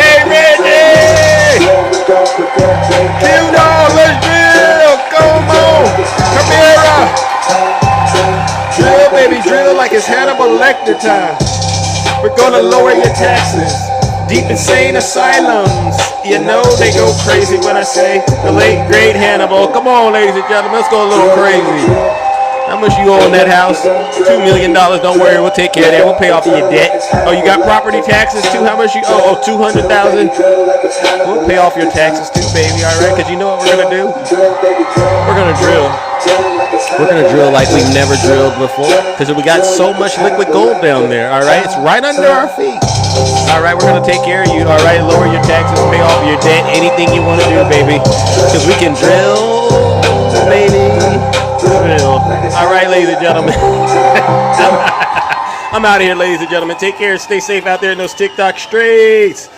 Hey, Reggie. Let's drill. Come on. Camara. Drill, baby, drill like it's Hannibal Lecter time. We're gonna lower your taxes. Deep insane asylums. You know they go crazy when I say the late great Hannibal. Come on, ladies and gentlemen, let's go a little crazy. How much you owe on that house? $2 million. Don't worry, we'll take care of that. We'll pay off your debt. Oh, you got property taxes too? How much you owe? Oh, $200,000. We'll pay off your taxes too, baby. All right? Because you know what we're gonna do? We're gonna drill. We're gonna drill like we've never drilled before. Because we got so much liquid gold down there. All right? It's right under our feet. All right, we're gonna take care of you. All right, lower your taxes, pay off your debt, anything you want to do, baby. Because we can drill, baby. Drill. All right, ladies ladies and gentlemen. I'm out of here, ladies and gentlemen. Take care. Stay safe out there in those TikTok streets.